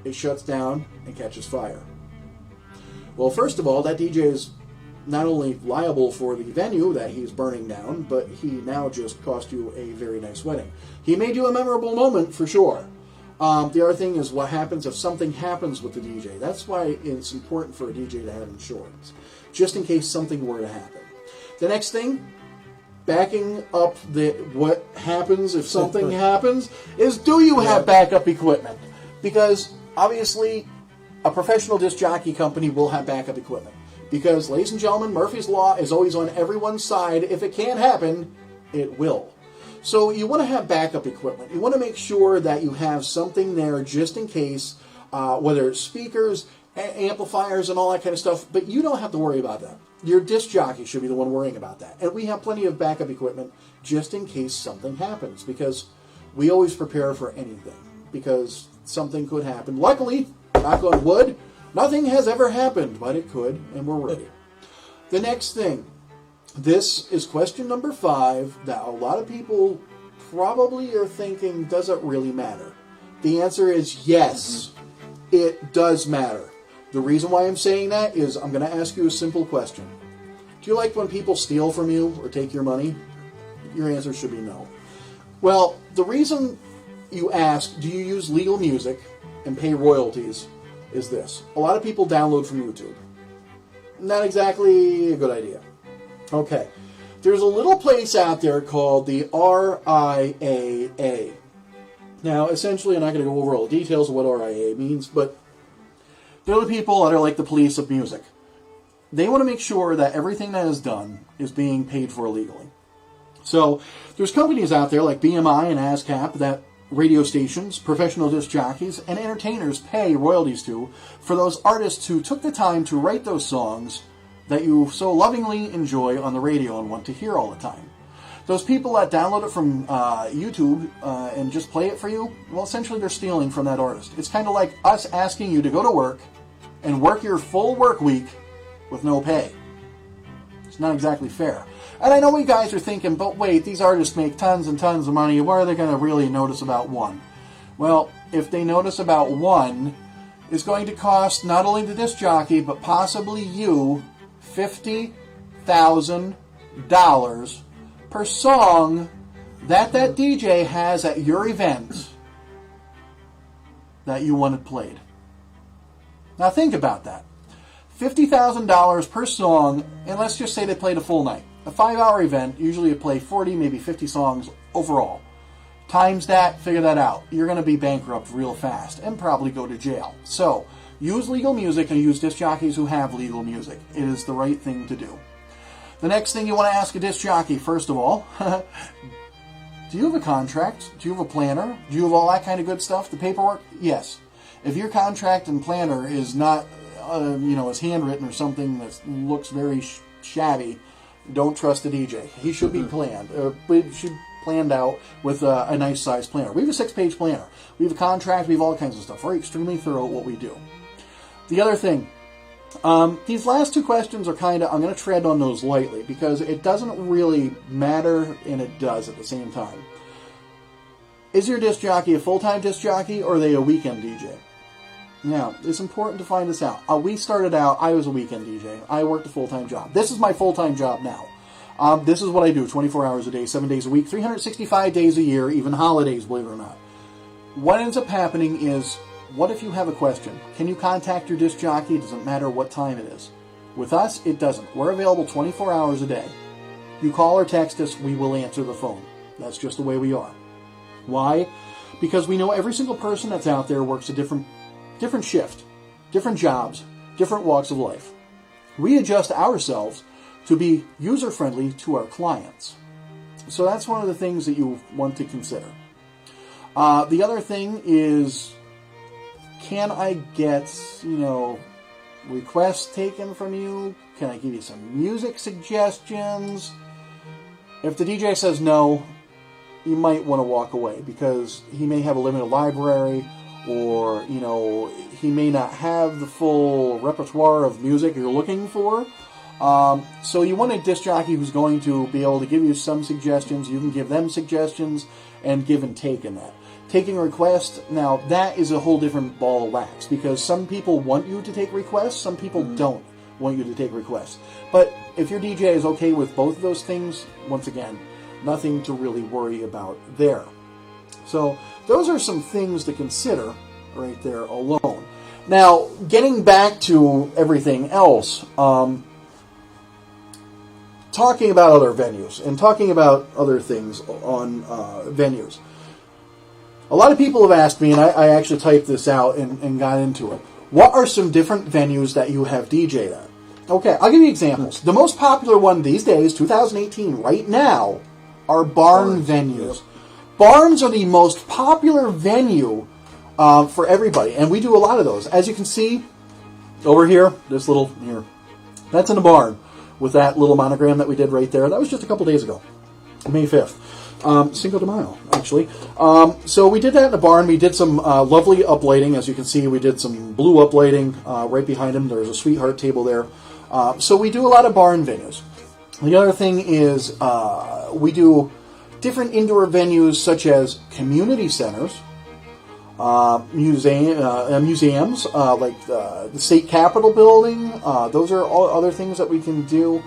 it shuts down and catches fire. Well, first of all, that DJ is not only liable for the venue that he's burning down, but he now just cost you a very nice wedding. He made you a memorable moment, for sure. The other thing is what happens if something happens with the DJ. That's why it's important for a DJ to have insurance, just in case something were to happen. The next thing, backing up what happens if something happens, is do you have backup equipment? Because, obviously, a professional disc jockey company will have backup equipment. Because, ladies and gentlemen, Murphy's Law is always on everyone's side. If it can't happen, it will. So you want to have backup equipment. You want to make sure that you have something there just in case, whether it's speakers, amplifiers, and all that kind of stuff. But you don't have to worry about that. Your disc jockey should be the one worrying about that. And we have plenty of backup equipment just in case something happens. Because we always prepare for anything. Because something could happen. Luckily, knock on wood, nothing has ever happened, but it could, and we're ready. The next thing. This is question number 5 that a lot of people probably are thinking, does it really matter? The answer is yes, it does matter. The reason why I'm saying that is I'm going to ask you a simple question. Do you like when people steal from you or take your money? Your answer should be no. Well, the reason you ask, do you use legal music and pay royalties, is this. A lot of people download from YouTube. Not exactly a good idea. Okay. There's a little place out there called the RIAA. Now, essentially, I'm not going to go over all the details of what RIAA means, but they're the people that are like the police of music. They want to make sure that everything that is done is being paid for legally. So, there's companies out there like BMI and ASCAP that radio stations, professional disc jockeys, and entertainers pay royalties to for those artists who took the time to write those songs that you so lovingly enjoy on the radio and want to hear all the time. Those people that download it from YouTube and just play it for you, well, essentially they're stealing from that artist. It's kind of like us asking you to go to work and work your full work week with no pay. It's not exactly fair. And I know you guys are thinking, but wait, these artists make tons and tons of money. Why are they going to really notice about one? Well, if they notice about one, it's going to cost not only the disc jockey, but possibly you $50,000 per song that DJ has at your event that you wanted played. Now think about that. $50,000 per song, and let's just say they played a full night. A 5-hour event, usually you play 40, maybe 50 songs overall. Times that, figure that out. You're going to be bankrupt real fast and probably go to jail. So, use legal music and use disc jockeys who have legal music. It is the right thing to do. The next thing you want to ask a disc jockey, first of all, do you have a contract? Do you have a planner? Do you have all that kind of good stuff? The paperwork? Yes. If your contract and planner is not, is handwritten or something that looks very shabby, don't trust the DJ. He should be planned. It should planned out with a nice size planner. We have a 6-page planner. We have a contract. We have all kinds of stuff. We're extremely thorough at what we do. The other thing, These last two questions are I'm going to tread on those lightly because it doesn't really matter and it does at the same time. Is your disc jockey a full-time disc jockey or are they a weekend DJ? Now, it's important to find this out. We started out, I was a weekend DJ. I worked a full-time job. This is my full-time job now. This is what I do, 24 hours a day, 7 days a week, 365 days a year, even holidays, believe it or not. What ends up happening is, what if you have a question? Can you contact your disc jockey? It doesn't matter what time it is. With us, it doesn't. We're available 24 hours a day. You call or text us, we will answer the phone. That's just the way we are. Why? Because we know every single person that's out there works a different shift, different jobs, different walks of life. We adjust ourselves to be user-friendly to our clients. So that's one of the things that you want to consider. The other thing is, can I get, requests taken from you? Can I give you some music suggestions? If the DJ says no, you might want to walk away because he may have a limited library or, he may not have the full repertoire of music you're looking for. So you want a disc jockey who's going to be able to give you some suggestions. You can give them suggestions and give and take in that. Taking requests, now that is a whole different ball of wax because some people want you to take requests, some people don't want you to take requests. But if your DJ is okay with both of those things, once again, nothing to really worry about there. So those are some things to consider right there alone. Now, getting back to everything else, talking about other venues and talking about other things on venues. A lot of people have asked me, and I actually typed this out and got into it. What are some different venues that you have DJ'd at? Okay, I'll give you examples. The most popular one these days, 2018, right now, are barn venues. Yep. Barns are the most popular venue for everybody, and we do a lot of those. As you can see over here, that's in a barn with that little monogram that we did right there. That was just a couple days ago, May 5th. Cinco de Mayo, actually. So we did that in the barn. We did some lovely uplighting. As you can see, we did some blue uplighting right behind him. There's a sweetheart table there. So we do a lot of barn venues. The other thing is we do different indoor venues such as community centers, museums like the State Capitol building. Those are all other things that we can do.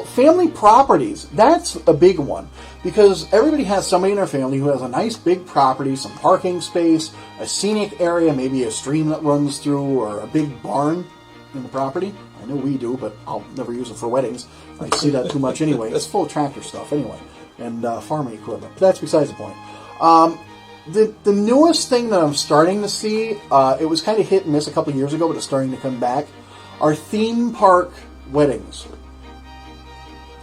Family properties, that's a big one because everybody has somebody in their family who has a nice big property, some parking space, a scenic area, maybe a stream that runs through, or a big barn in the property. I know we do, but I'll never use it for weddings. I see that too much anyway. It's full of tractor stuff anyway, and farming equipment. But that's besides the point. The newest thing that I'm starting to see, it was kind of hit and miss a couple years ago, but it's starting to come back, are theme park weddings.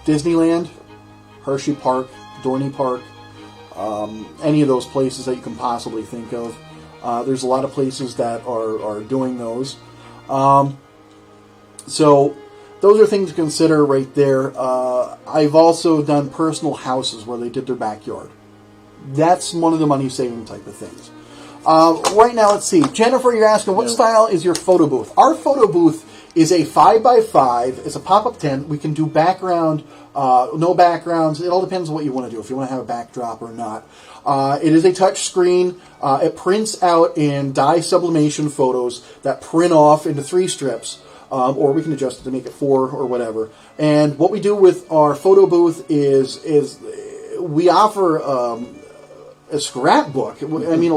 Disneyland, Hershey Park, Dorney Park, any of those places that you can possibly think of. There's a lot of places that are doing those. So those are things to consider right there. I've also done personal houses where they did their backyard. That's one of the money-saving type of things. Right now, let's see. Jennifer, you're asking, what style is your photo booth? Our photo booth is a 5x5. It's a pop-up tent. We can do background, no backgrounds. It all depends on what you want to do, if you want to have a backdrop or not. It is a touch screen. It prints out in dye sublimation photos that print off into 3 strips, or we can adjust it to make it 4 or whatever. And what we do with our photo booth is we offer a scrapbook. I mean,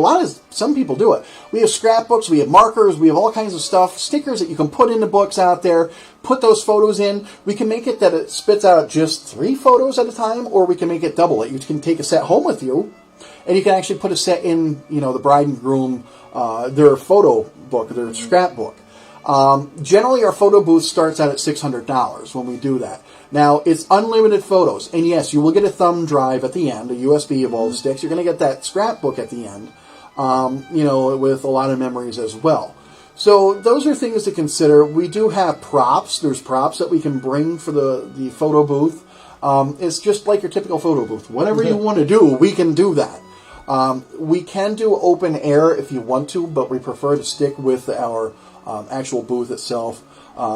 some people do it. We have scrapbooks, we have markers, we have all kinds of stuff, stickers that you can put into books out there, put those photos in. We can make it that it spits out just 3 photos at a time, or we can make it double it. You can take a set home with you, and you can actually put a set in, the bride and groom, their photo book, their scrapbook. Generally, our photo booth starts out at $600 when we do that. Now, it's unlimited photos. And yes, you will get a thumb drive at the end, a USB of all the sticks. You're going to get that scrapbook at the end, with a lot of memories as well. So those are things to consider. We do have props. There's props that we can bring for the photo booth. It's just like your typical photo booth. Whatever you want to do, we can do that. We can do open air if you want to, but we prefer to stick with our actual booth itself,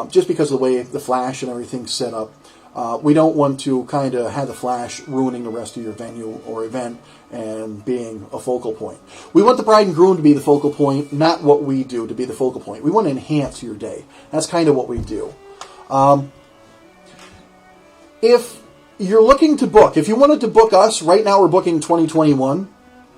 just because of the way the flash and everything's set up. We don't want to kind of have the flash ruining the rest of your venue or event and being a focal point. We want the bride and groom to be the focal point, not what we do to be the focal point. We want to enhance your day. That's kind of what we do. If you're looking to book, if you wanted to book us, right now we're booking 2021.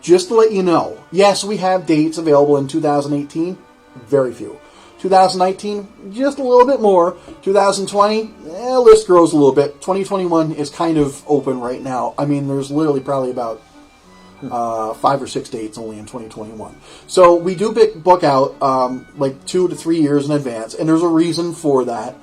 Just to let you know, yes, we have dates available in 2018, very few. 2019, just a little bit more. 2020, list grows a little bit. 2021 is kind of open right now. I mean, there's literally probably about 5 or 6 dates only in 2021. So we do book out like 2 to 3 years in advance, and there's a reason for that.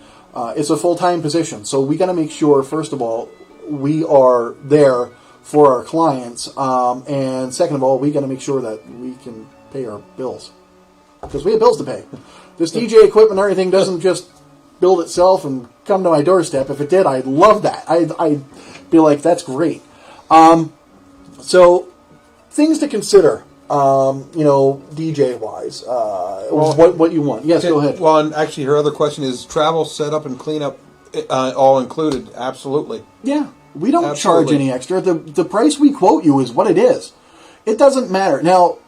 It's a full-time position, so we got to make sure, first of all, we are there for our clients, and second of all, we got to make sure that we can pay our bills, because we have bills to pay. This DJ equipment and everything doesn't just build itself and come to my doorstep. If it did, I'd love that. I'd be like, that's great. So things to consider, DJ wise, what you want. Yes, go ahead. Well, and actually, her other question is travel, setup, and cleanup, all included. Absolutely. Yeah, we don't charge any extra. The price we quote you is what it is. It doesn't matter. Now,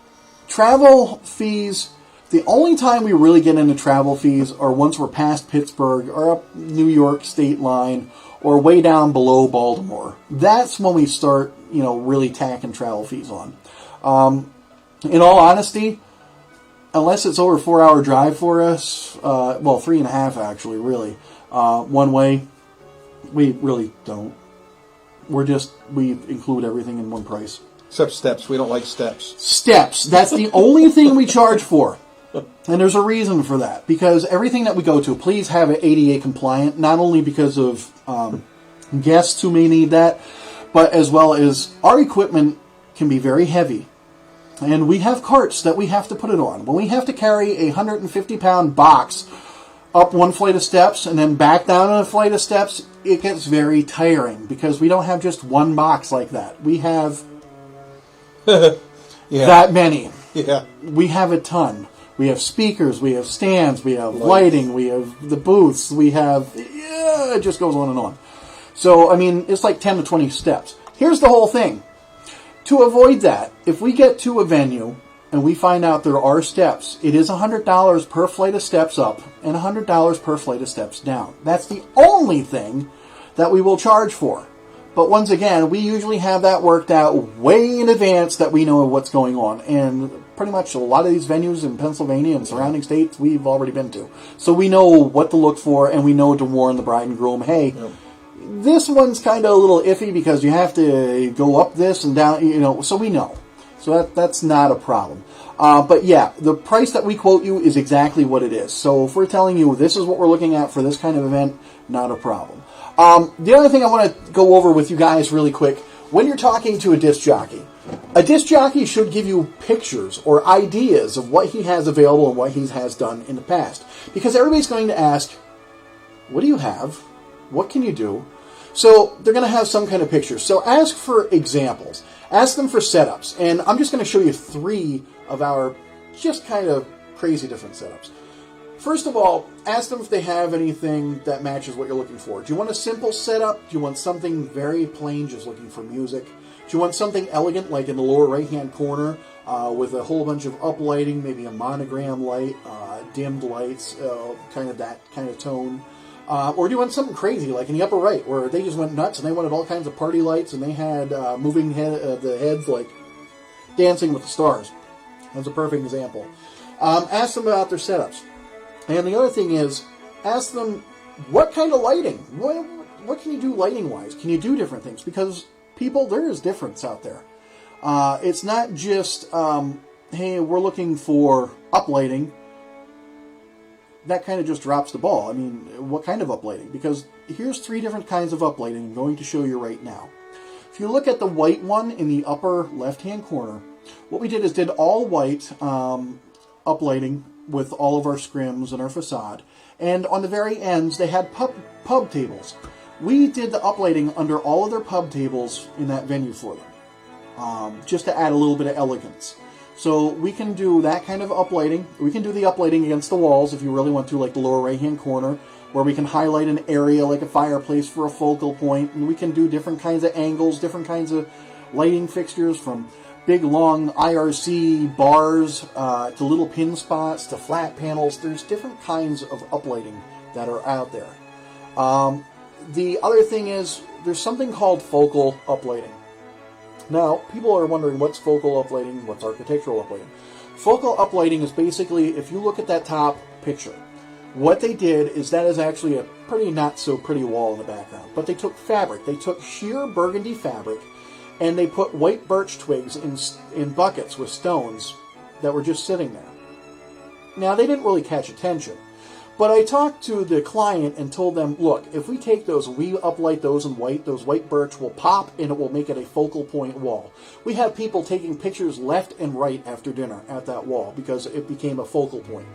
travel fees. The only time we really get into travel fees are once we're past Pittsburgh or up New York state line or way down below Baltimore. That's when we start, really tacking travel fees on. In all honesty, unless it's over a 4-hour drive for us, 3.5 actually, really, one way, we really don't. We include everything in one price. Except steps. We don't like steps. Steps. That's the only thing we charge for. And there's a reason for that. Because everything that we go to, please have it ADA compliant, not only because of guests who may need that, but as well as our equipment can be very heavy. And we have carts that we have to put it on. When we have to carry a 150-pound box up one flight of steps and then back down a flight of steps, it gets very tiring because we don't have just one box like that. We have that many. Yeah. We have a ton. We have speakers, we have stands, we have lighting, we have the booths, we have... it just goes on and on. So, I mean, it's like 10 to 20 steps. Here's the whole thing. To avoid that, if we get to a venue and we find out there are steps, it is $100 per flight of steps up and $100 per flight of steps down. That's the only thing that we will charge for. But once again, we usually have that worked out way in advance that we know what's going on. And pretty much a lot of these venues in Pennsylvania and surrounding states we've already been to. So we know what to look for, and we know to warn the bride and groom, hey, this one's kind of a little iffy because you have to go up this and down, so we know. So that's not a problem. But yeah, the price that we quote you is exactly what it is. So if we're telling you this is what we're looking at for this kind of event, not a problem. The other thing I want to go over with you guys really quick, when you're talking to a disc jockey should give you pictures or ideas of what he has available and what he has done in the past. Because everybody's going to ask, what do you have? What can you do? So they're going to have some kind of picture. So ask for examples. Ask them for setups. And I'm just going to show you 3 of our just kind of crazy different setups. First of all, ask them if they have anything that matches what you're looking for. Do you want a simple setup? Do you want something very plain, just looking for music? Do you want something elegant, like in the lower right-hand corner, with a whole bunch of uplighting, maybe a monogram light, dimmed lights, kind of that kind of tone? Or do you want something crazy, like in the upper right, where they just went nuts and they wanted all kinds of party lights and they had moving the heads like Dancing with the Stars? That's a perfect example. Ask them about their setups. And the other thing is, ask them what kind of lighting. What can you do lighting-wise? Can you do different things? Because people, there is difference out there. It's not just, hey, we're looking for uplighting. That kind of just drops the ball. I mean, what kind of uplighting? Because here's 3 different kinds of uplighting I'm going to show you right now. If you look at the white one in the upper left-hand corner, what we did is did all white uplighting with all of our scrims and our facade. And on the very ends, they had pub tables. We did the uplighting under all of their pub tables in that venue for them, just to add a little bit of elegance. So we can do that kind of uplighting. We can do the uplighting against the walls if you really want to, like the lower right-hand corner, where we can highlight an area like a fireplace for a focal point, and we can do different kinds of angles, different kinds of lighting fixtures, from big long IRC bars to little pin spots to flat panels. There's different kinds of uplighting that are out there. The other thing is there's something called focal uplighting. Now, people are wondering what's focal uplighting, what's architectural uplighting. Focal uplighting is basically, if you look at that top picture, what they did is that is actually a pretty not so pretty wall in the background. But they took fabric. They took sheer burgundy fabric and they put white birch twigs in buckets with stones that were just sitting there. Now, they didn't really catch attention. But I talked to the client and told them, look, if we take those, we uplight those in white, those white birch will pop and it will make it a focal point wall. We have people taking pictures left and right after dinner at that wall because it became a focal point.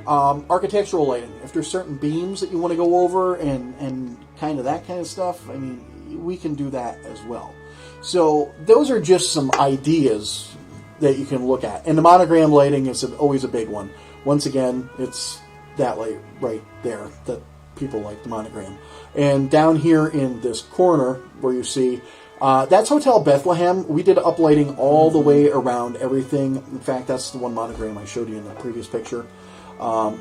Architectural lighting, if there's certain beams that you want to go over and kind of that kind of stuff, I mean, we can do that as well. So those are just some ideas that you can look at. And the monogram lighting is always a big one. Once again, it's that light right there that people like, the monogram. And down here in this corner where you see, that's Hotel Bethlehem. We did uplighting all the way around everything. In fact, that's the one monogram I showed you in the previous picture.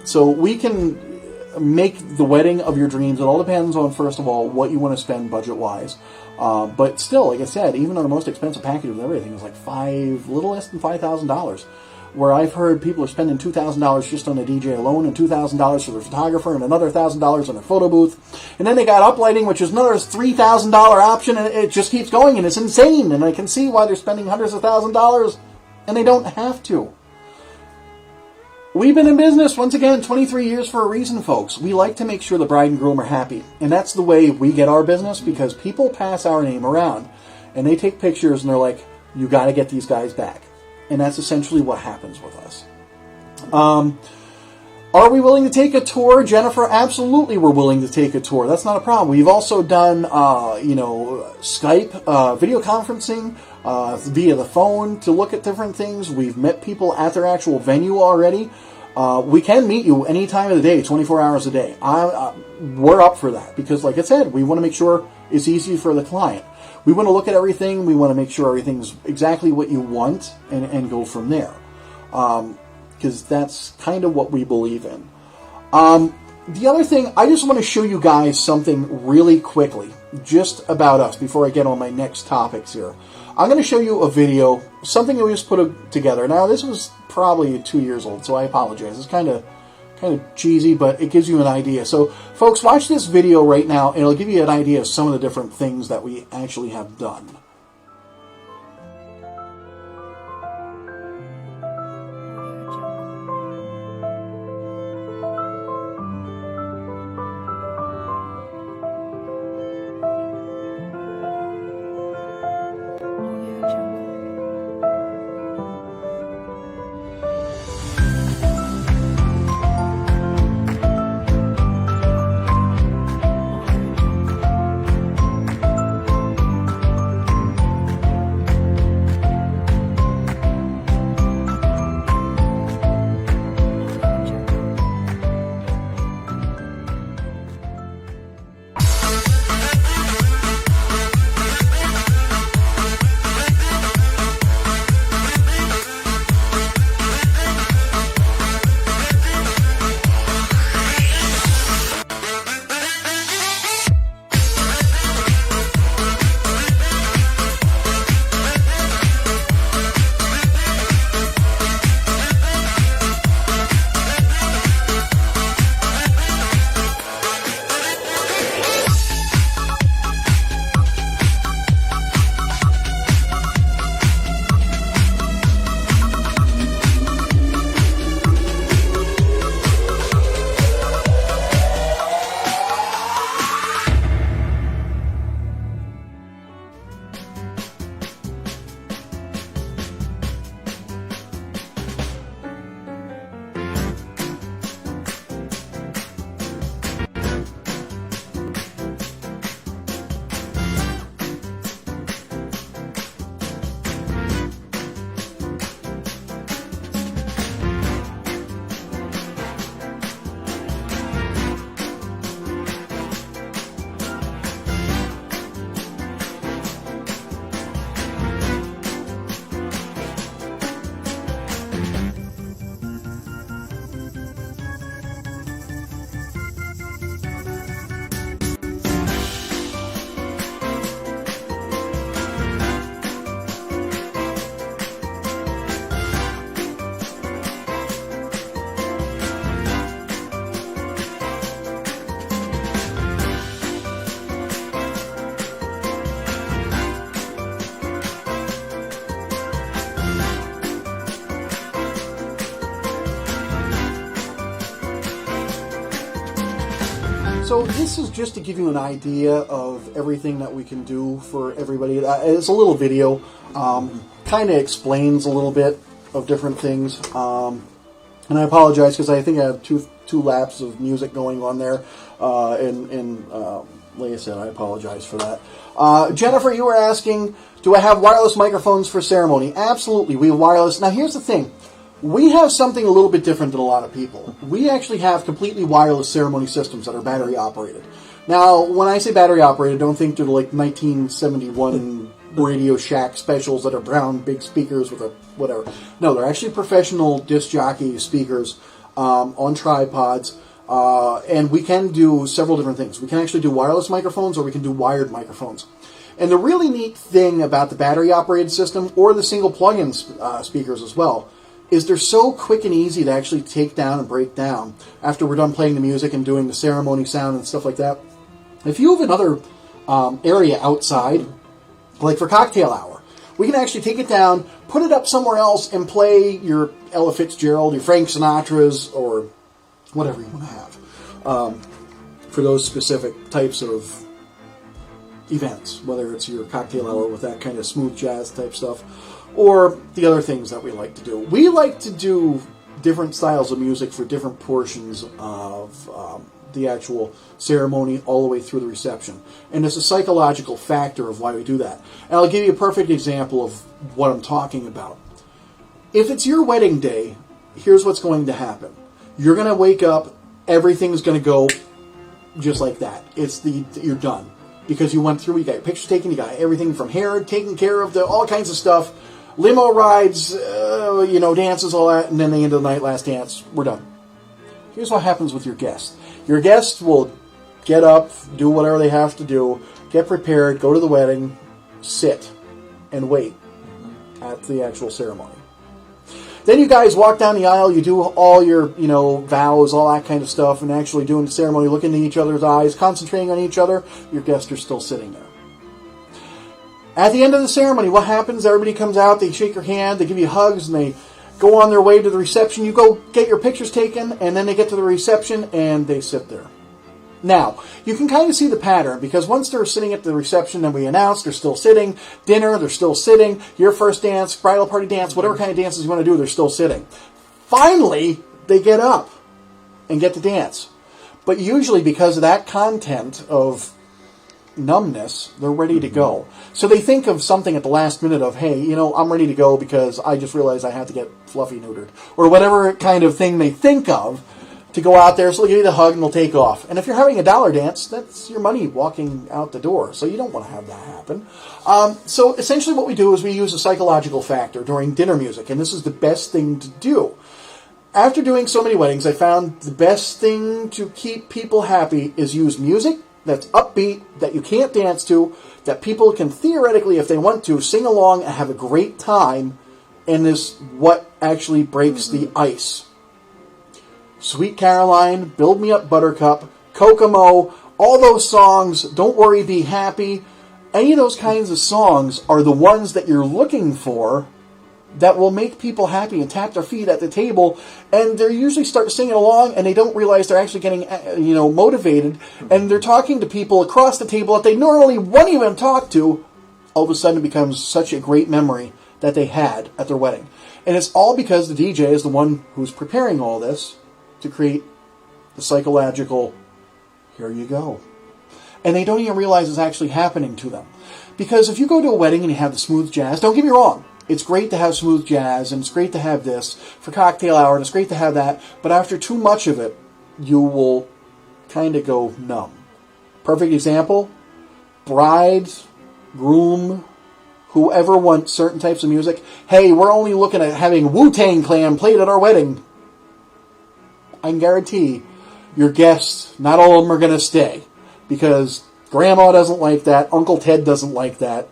So we can make the wedding of your dreams. It all depends on, first of all, what you want to spend budget-wise. But still, like I said, even our most expensive package with everything is like little less than $5,000. Where I've heard people are spending $2,000 just on a DJ alone, and $2,000 for their photographer, and another $1,000 on their photo booth. And then they got uplighting, which is another $3,000 option, and it just keeps going, and it's insane. And I can see why they're spending hundreds of thousands of dollars, and they don't have to. We've been in business, once again, 23 years for a reason, folks. We like to make sure the bride and groom are happy. And that's the way we get our business, because people pass our name around. And they take pictures, and they're like, you got to get these guys back. And that's essentially what happens with us. Are we willing to take a tour, Jennifer? Absolutely, we're willing to take a tour. That's not a problem. We've also done, Skype, video conferencing, via the phone to look at different things. We've met people at their actual venue already. We can meet you any time of the day, 24 hours a day. We're up for that because, like I said, we want to make sure it's easy for the client. We want to look at everything. We want to make sure everything's exactly what you want and go from there. Because that's kind of what we believe in. The other thing, I just want to show you guys something really quickly, just about us, before I get on my next topics here. I'm going to show you a video, something that we just put together. Now, this was probably 2 years old, so I apologize. It's kind of cheesy, but it gives you an idea. So, folks, watch this video right now, and it'll give you an idea of some of the different things that we actually have done. So this is just to give you an idea of everything that we can do for everybody. It's a little video, kind of explains a little bit of different things. And I apologize because I think I have two laps of music going on there. Like I said, I apologize for that. Jennifer, you were asking, do I have wireless microphones for ceremony? Absolutely, we have wireless. Now here's the thing. We have something a little bit different than a lot of people. We actually have completely wireless ceremony systems that are battery operated. Now, when I say battery operated, don't think they're like 1971 Radio Shack specials that are brown big speakers with a whatever. No, they're actually professional disc jockey speakers on tripods. And we can do several different things. We can actually do wireless microphones, or we can do wired microphones. And the really neat thing about the battery operated system, or the single plug-in speakers as well, is they're so quick and easy to actually take down and break down after we're done playing the music and doing the ceremony sound and stuff like that. If you have another area outside, like for cocktail hour, we can actually take it down, put it up somewhere else, and play your Ella Fitzgerald, your Frank Sinatra's, or whatever you want to have for those specific types of events, whether it's your cocktail hour with that kind of smooth jazz type stuff, or the other things that we like to do. We like to do different styles of music for different portions of the actual ceremony all the way through the reception. And it's a psychological factor of why we do that. And I'll give you a perfect example of what I'm talking about. If it's your wedding day, here's what's going to happen. You're going to wake up, everything's going to go just like that. You're done. Because you went through, you got your pictures taken, you got everything from hair taken care of, all kinds of stuff. Limo rides, dances, all that, and then the end of the night, last dance, we're done. Here's what happens with your guests. Your guests will get up, do whatever they have to do, get prepared, go to the wedding, sit, and wait at the actual ceremony. Then you guys walk down the aisle, you do all your, vows, all that kind of stuff, and actually doing the ceremony, looking into each other's eyes, concentrating on each other. Your guests are still sitting there. At the end of the ceremony, what happens? Everybody comes out, they shake your hand, they give you hugs, and they go on their way to the reception. You go get your pictures taken, and then they get to the reception, and they sit there. Now, you can kind of see the pattern, because once they're sitting at the reception and we announce, they're still sitting. Dinner, they're still sitting. Your first dance, bridal party dance, whatever kind of dances you want to do, they're still sitting. Finally, they get up and get to dance. But usually, because of that content of numbness, they're ready to go. So they think of something at the last minute of, hey, I'm ready to go because I just realized I have to get fluffy neutered. Or whatever kind of thing they think of to go out there, so they'll give you the hug and they'll take off. And if you're having a dollar dance, that's your money walking out the door. So you don't want to have that happen. So essentially what we do is we use a psychological factor during dinner music, and this is the best thing to do. After doing so many weddings, I found the best thing to keep people happy is use music that's upbeat, that you can't dance to, that people can theoretically, if they want to, sing along and have a great time, and is what actually breaks the ice. Sweet Caroline, Build Me Up Buttercup, Kokomo, all those songs, Don't Worry, Be Happy, any of those kinds of songs are the ones that you're looking for that will make people happy and tap their feet at the table, and they usually start singing along and they don't realize they're actually getting motivated, and they're talking to people across the table that they normally wouldn't even talk to. All of a sudden it becomes such a great memory that they had at their wedding. And it's all because the DJ is the one who's preparing all this to create the psychological, here you go. And they don't even realize it's actually happening to them. Because if you go to a wedding and you have the smooth jazz, don't get me wrong, it's great to have smooth jazz, and it's great to have this for cocktail hour, and it's great to have that, but after too much of it, you will kind of go numb. Perfect example, brides, groom, whoever wants certain types of music. Hey, we're only looking at having Wu-Tang Clan played at our wedding. I can guarantee your guests, not all of them are going to stay, because Grandma doesn't like that, Uncle Ted doesn't like that.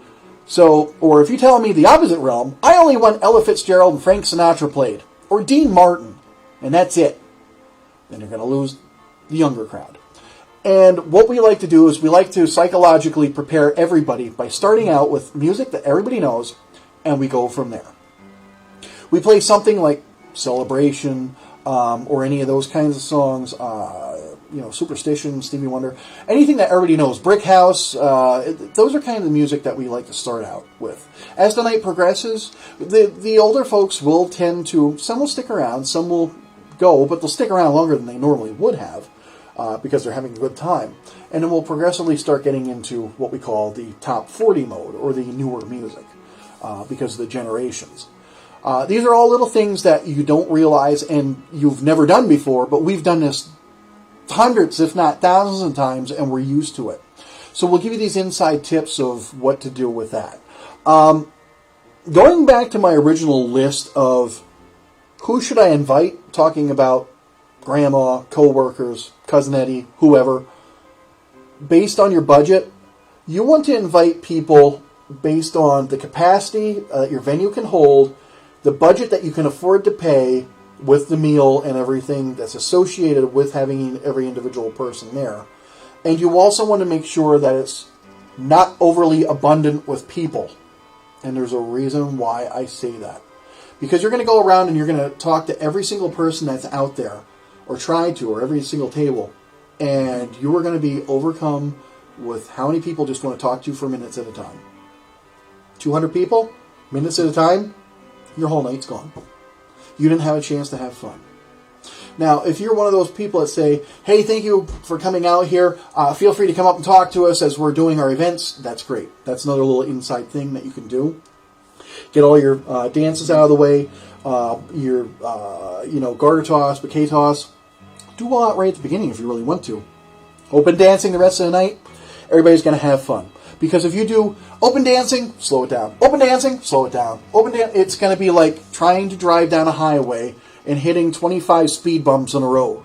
So, or if you tell me the opposite realm, I only want Ella Fitzgerald and Frank Sinatra played, or Dean Martin, and that's it. Then you're going to lose the younger crowd. And what we like to do is we like to psychologically prepare everybody by starting out with music that everybody knows, and we go from there. We play something like Celebration, or any of those kinds of songs, Superstition, Stevie Wonder, anything that everybody knows, Brick House, those are kind of the music that we like to start out with. As the night progresses, the older folks will tend to, some will stick around, some will go, but they'll stick around longer than they normally would have because they're having a good time. And then we'll progressively start getting into what we call the top 40 mode, or the newer music, because of the generations. These are all little things that you don't realize and you've never done before, but we've done this hundreds, if not thousands of times, and we're used to it. So we'll give you these inside tips of what to do with that. Going back to my original list of who should I invite, talking about grandma, co-workers, Cousin Eddie, whoever, based on your budget, you want to invite people based on the capacity that your venue can hold, the budget that you can afford to pay with the meal and everything that's associated with having every individual person there. And you also want to make sure that it's not overly abundant with people. And there's a reason why I say that. Because you're going to go around and you're going to talk to every single person that's out there, or try to, or every single table. And you are going to be overcome with how many people just want to talk to you for minutes at a time. 200 people, minutes at a time, your whole night's gone. You didn't have a chance to have fun. Now, if you're one of those people that say, hey, thank you for coming out here, feel free to come up and talk to us as we're doing our events, that's great. That's another little inside thing that you can do. Get all your dances out of the way, your garter toss, bouquet toss. Do all that right at the beginning if you really want to. Open dancing the rest of the night, everybody's going to have fun. Because if you do open dancing, slow it down. Open dancing, slow it down. It's going to be like trying to drive down a highway and hitting 25 speed bumps in a row.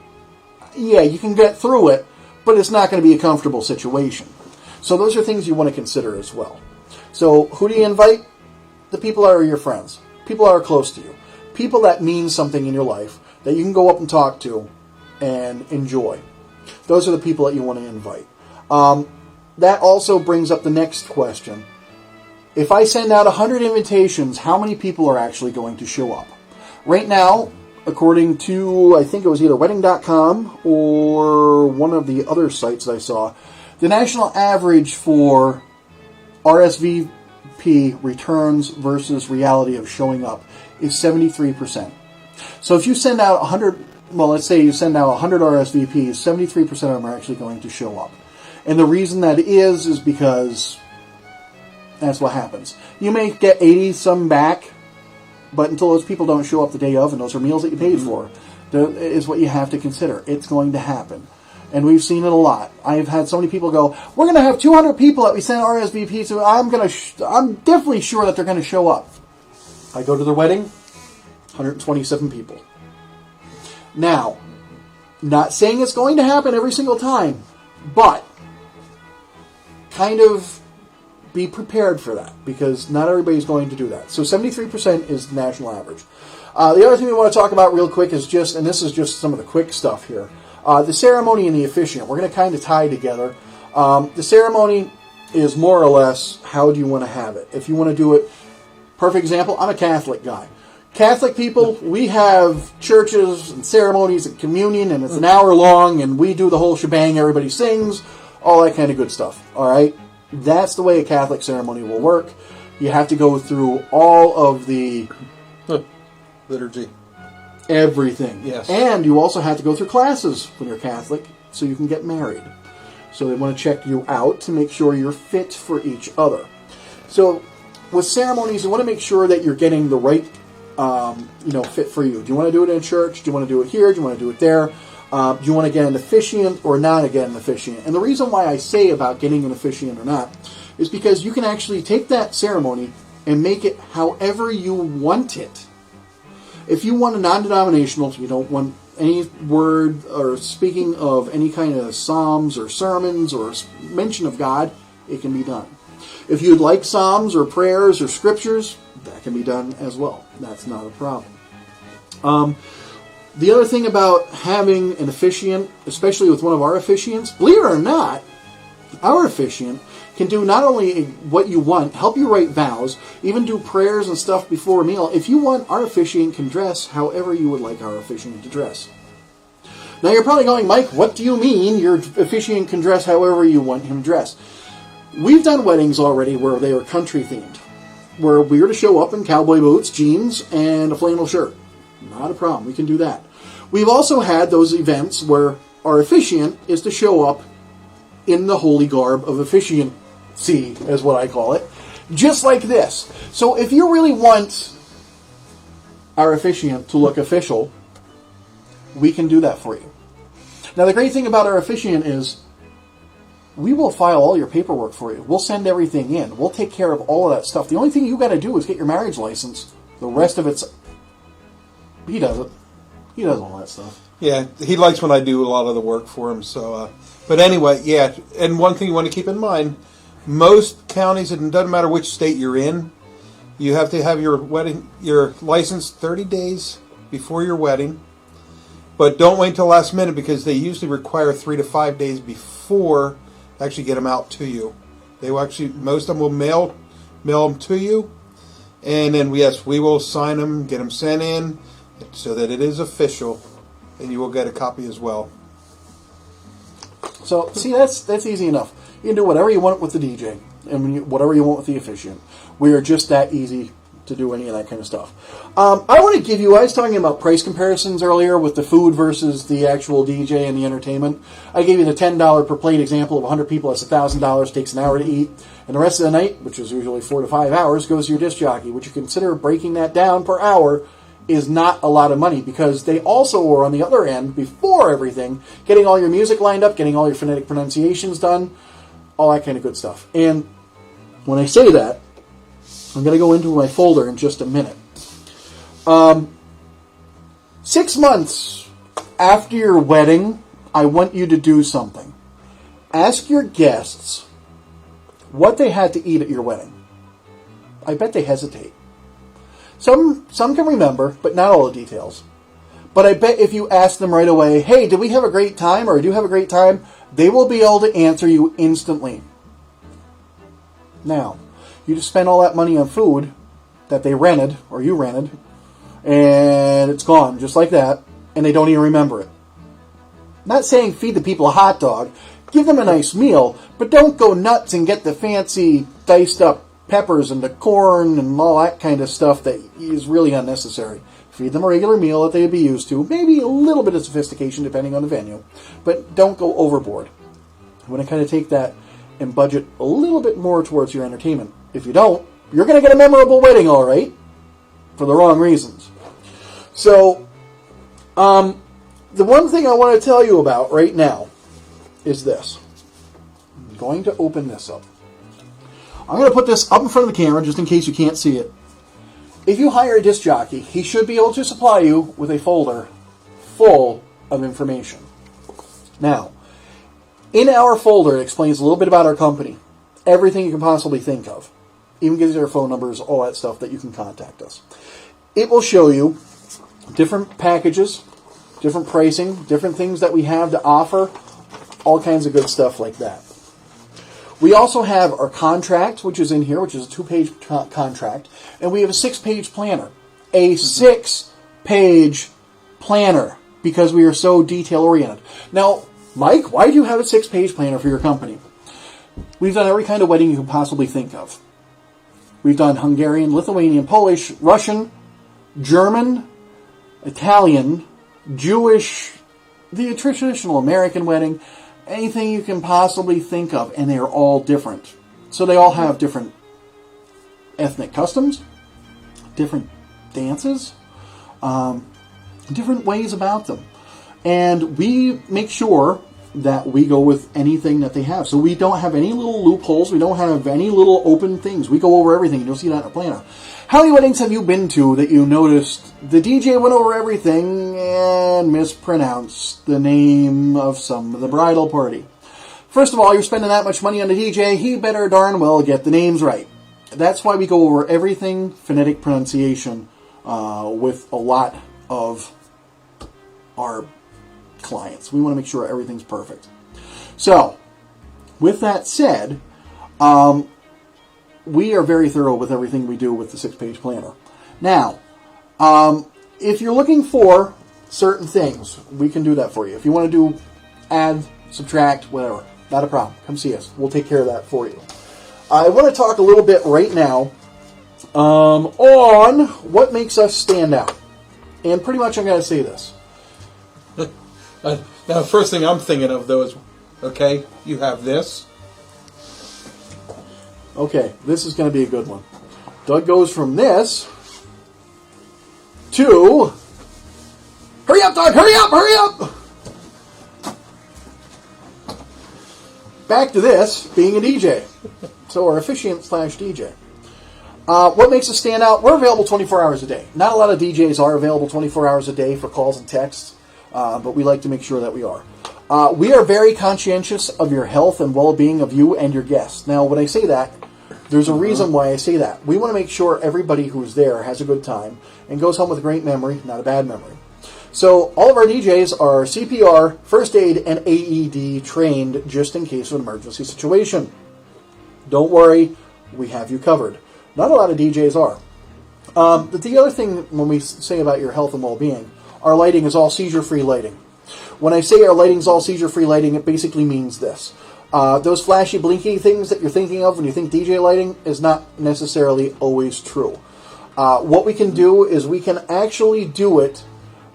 Yeah, you can get through it, but it's not going to be a comfortable situation. So those are things you want to consider as well. So who do you invite? The people that are your friends. People that are close to you. People that mean something in your life that you can go up and talk to and enjoy. Those are the people that you want to invite. That also brings up the next question. If I send out 100 invitations, how many people are actually going to show up? Right now, according to, I think it was either wedding.com or one of the other sites that I saw, the national average for RSVP returns versus reality of showing up is 73%. So if you send out 100, let's say you send out 100 RSVPs, 73% of them are actually going to show up. And the reason that is because that's what happens. You may get 80-some back, but until those people don't show up the day of, and those are meals that you paid for, that is what you have to consider. It's going to happen. And we've seen it a lot. I've had so many people go, we're going to have 200 people that we send RSVP to. I'm definitely sure that they're going to show up. I go to their wedding, 127 people. Now, not saying it's going to happen every single time, but kind of be prepared for that, because not everybody's going to do that. So 73% is the national average. The other thing we want to talk about real quick is just, and this is just some of the quick stuff here, the ceremony and the officiant. We're going to kind of tie together. The ceremony is more or less, how do you want to have it? If you want to do it, perfect example, I'm a Catholic guy. Catholic people, we have churches and ceremonies and communion, and it's an hour long, and we do the whole shebang, everybody sings, all that kind of good stuff, all right? That's the way a Catholic ceremony will work. You have to go through all of the liturgy. Everything. Yes. And you also have to go through classes when you're Catholic so you can get married. So they want to check you out to make sure you're fit for each other. So with ceremonies, you want to make sure that you're getting the right fit for you. Do you want to do it in church? Do you want to do it here? Do you want to do it there? Do you want to get an officiant or not get an officiant? And the reason why I say about getting an officiant or not is because you can actually take that ceremony and make it however you want it. If you want a non-denominational, if you don't want any word or speaking of any kind of psalms or sermons or mention of God, it can be done. If you'd like psalms or prayers or scriptures, that can be done as well. That's not a problem. The other thing about having an officiant, especially with one of our officiants, believe it or not, our officiant can do not only what you want, help you write vows, even do prayers and stuff before a meal. If you want, our officiant can dress however you would like our officiant to dress. Now you're probably going, Mike, what do you mean your officiant can dress however you want him dressed? We've done weddings already where they were country themed, where we were to show up in cowboy boots, jeans, and a flannel shirt. Not a problem. We can do that. We've also had those events where our officiant is to show up in the holy garb of officiancy, is what I call it, just like this. So if you really want our officiant to look official, we can do that for you. Now, the great thing about our officiant is we will file all your paperwork for you. We'll send everything in. We'll take care of all of that stuff. The only thing you got to do is get your marriage license. The rest of it's... He does it. He does all that stuff. Yeah, he likes when I do a lot of the work for him. So, but anyway, yeah. And one thing you want to keep in mind, most counties, it doesn't matter which state you're in, you have to have your license 30 days before your wedding. But don't wait until last minute because they usually require 3 to 5 days before to actually get them out to you. They will actually, most of them will mail them to you, and then yes, we will sign them, get them sent in, so that it is official, and you will get a copy as well. So see, that's easy enough. You can do whatever you want with the DJ and whatever you want with the officiant. We are just that easy to do any of that kind of stuff. I want to give you, I was talking about price comparisons earlier with the food versus the actual DJ and the entertainment. I gave you the $10 per plate example of 100 people. That's $1,000, takes an hour to eat. And the rest of the night, which is usually 4 to 5 hours, goes to your disc jockey. Would you consider breaking that down per hour is not a lot of money because they also were on the other end, before everything, getting all your music lined up, getting all your phonetic pronunciations done, all that kind of good stuff. And when I say that, I'm going to go into my folder in just a minute. 6 months after your wedding, I want you to do something. Ask your guests what they had to eat at your wedding. I bet they hesitate. Some can remember, but not all the details. But I bet if you ask them right away, hey, did we have a great time or do you have a great time? They will be able to answer you instantly. Now, you just spend all that money on food that they rented, or you rented, and it's gone, just like that, and they don't even remember it. I'm not saying feed the people a hot dog. Give them a nice meal, but don't go nuts and get the fancy diced up peppers and the corn and all that kind of stuff that is really unnecessary. Feed them a regular meal that they'd be used to, maybe a little bit of sophistication depending on the venue, but don't go overboard. You want to kind of take that and budget a little bit more towards your entertainment. If you don't, you're going to get a memorable wedding, all right, for the wrong reasons. So, the one thing I want to tell you about right now is this. I'm going to open this up. I'm going to put this up in front of the camera just in case you can't see it. If you hire a disc jockey, he should be able to supply you with a folder full of information. Now, in our folder, it explains a little bit about our company, everything you can possibly think of. Even gives you our phone numbers, all that stuff that you can contact us. It will show you different packages, different pricing, different things that we have to offer, all kinds of good stuff like that. We also have our contract, which is in here, which is a 2-page contract, and we have a 6-page planner. A 6-page planner, because we are so detail-oriented. Now, Mike, why do you have a 6-page planner for your company? We've done every kind of wedding you can possibly think of. We've done Hungarian, Lithuanian, Polish, Russian, German, Italian, Jewish, the traditional American wedding, anything you can possibly think of, and they're all different. So they all have different ethnic customs, different dances, different ways about them. And we make sure that we go with anything that they have. So we don't have any little loopholes. We don't have any little open things. We go over everything, and you'll see that in our planner. How many weddings have you been to that you noticed the DJ went over everything and mispronounced the name of some of the bridal party? First of all, you're spending that much money on the DJ, he better darn well get the names right. That's why we go over everything phonetic pronunciation with a lot of our clients. We want to make sure everything's perfect. So, with that said, we are very thorough with everything we do with the 6-page planner. Now, if you're looking for certain things, we can do that for you. If you want to do add, subtract, whatever, not a problem. Come see us. We'll take care of that for you. I want to talk a little bit right now on what makes us stand out. And pretty much I'm going to say this. Now, the first thing I'm thinking of, though, is, okay, you have this. Okay, this is going to be a good one. Doug goes from this to... Hurry up, Doug! Hurry up! Hurry up! Back to this, being a DJ. So, our officiant/DJ. What makes us stand out? We're available 24 hours a day. Not a lot of DJs are available 24 hours a day for calls and texts, but we like to make sure that we are. We are very conscientious of your health and well-being of you and your guests. Now, when I say that, there's a reason why I say that. We want to make sure everybody who's there has a good time and goes home with a great memory, not a bad memory. So all of our DJs are CPR, first aid, and AED trained just in case of an emergency situation. Don't worry, we have you covered. Not a lot of DJs are. The other thing when we say about your health and well-being, our lighting is all seizure-free lighting. When I say our lighting is all seizure-free lighting, it basically means this. Those flashy, blinky things that you're thinking of when you think DJ lighting is not necessarily always true. What we can do is we can actually do it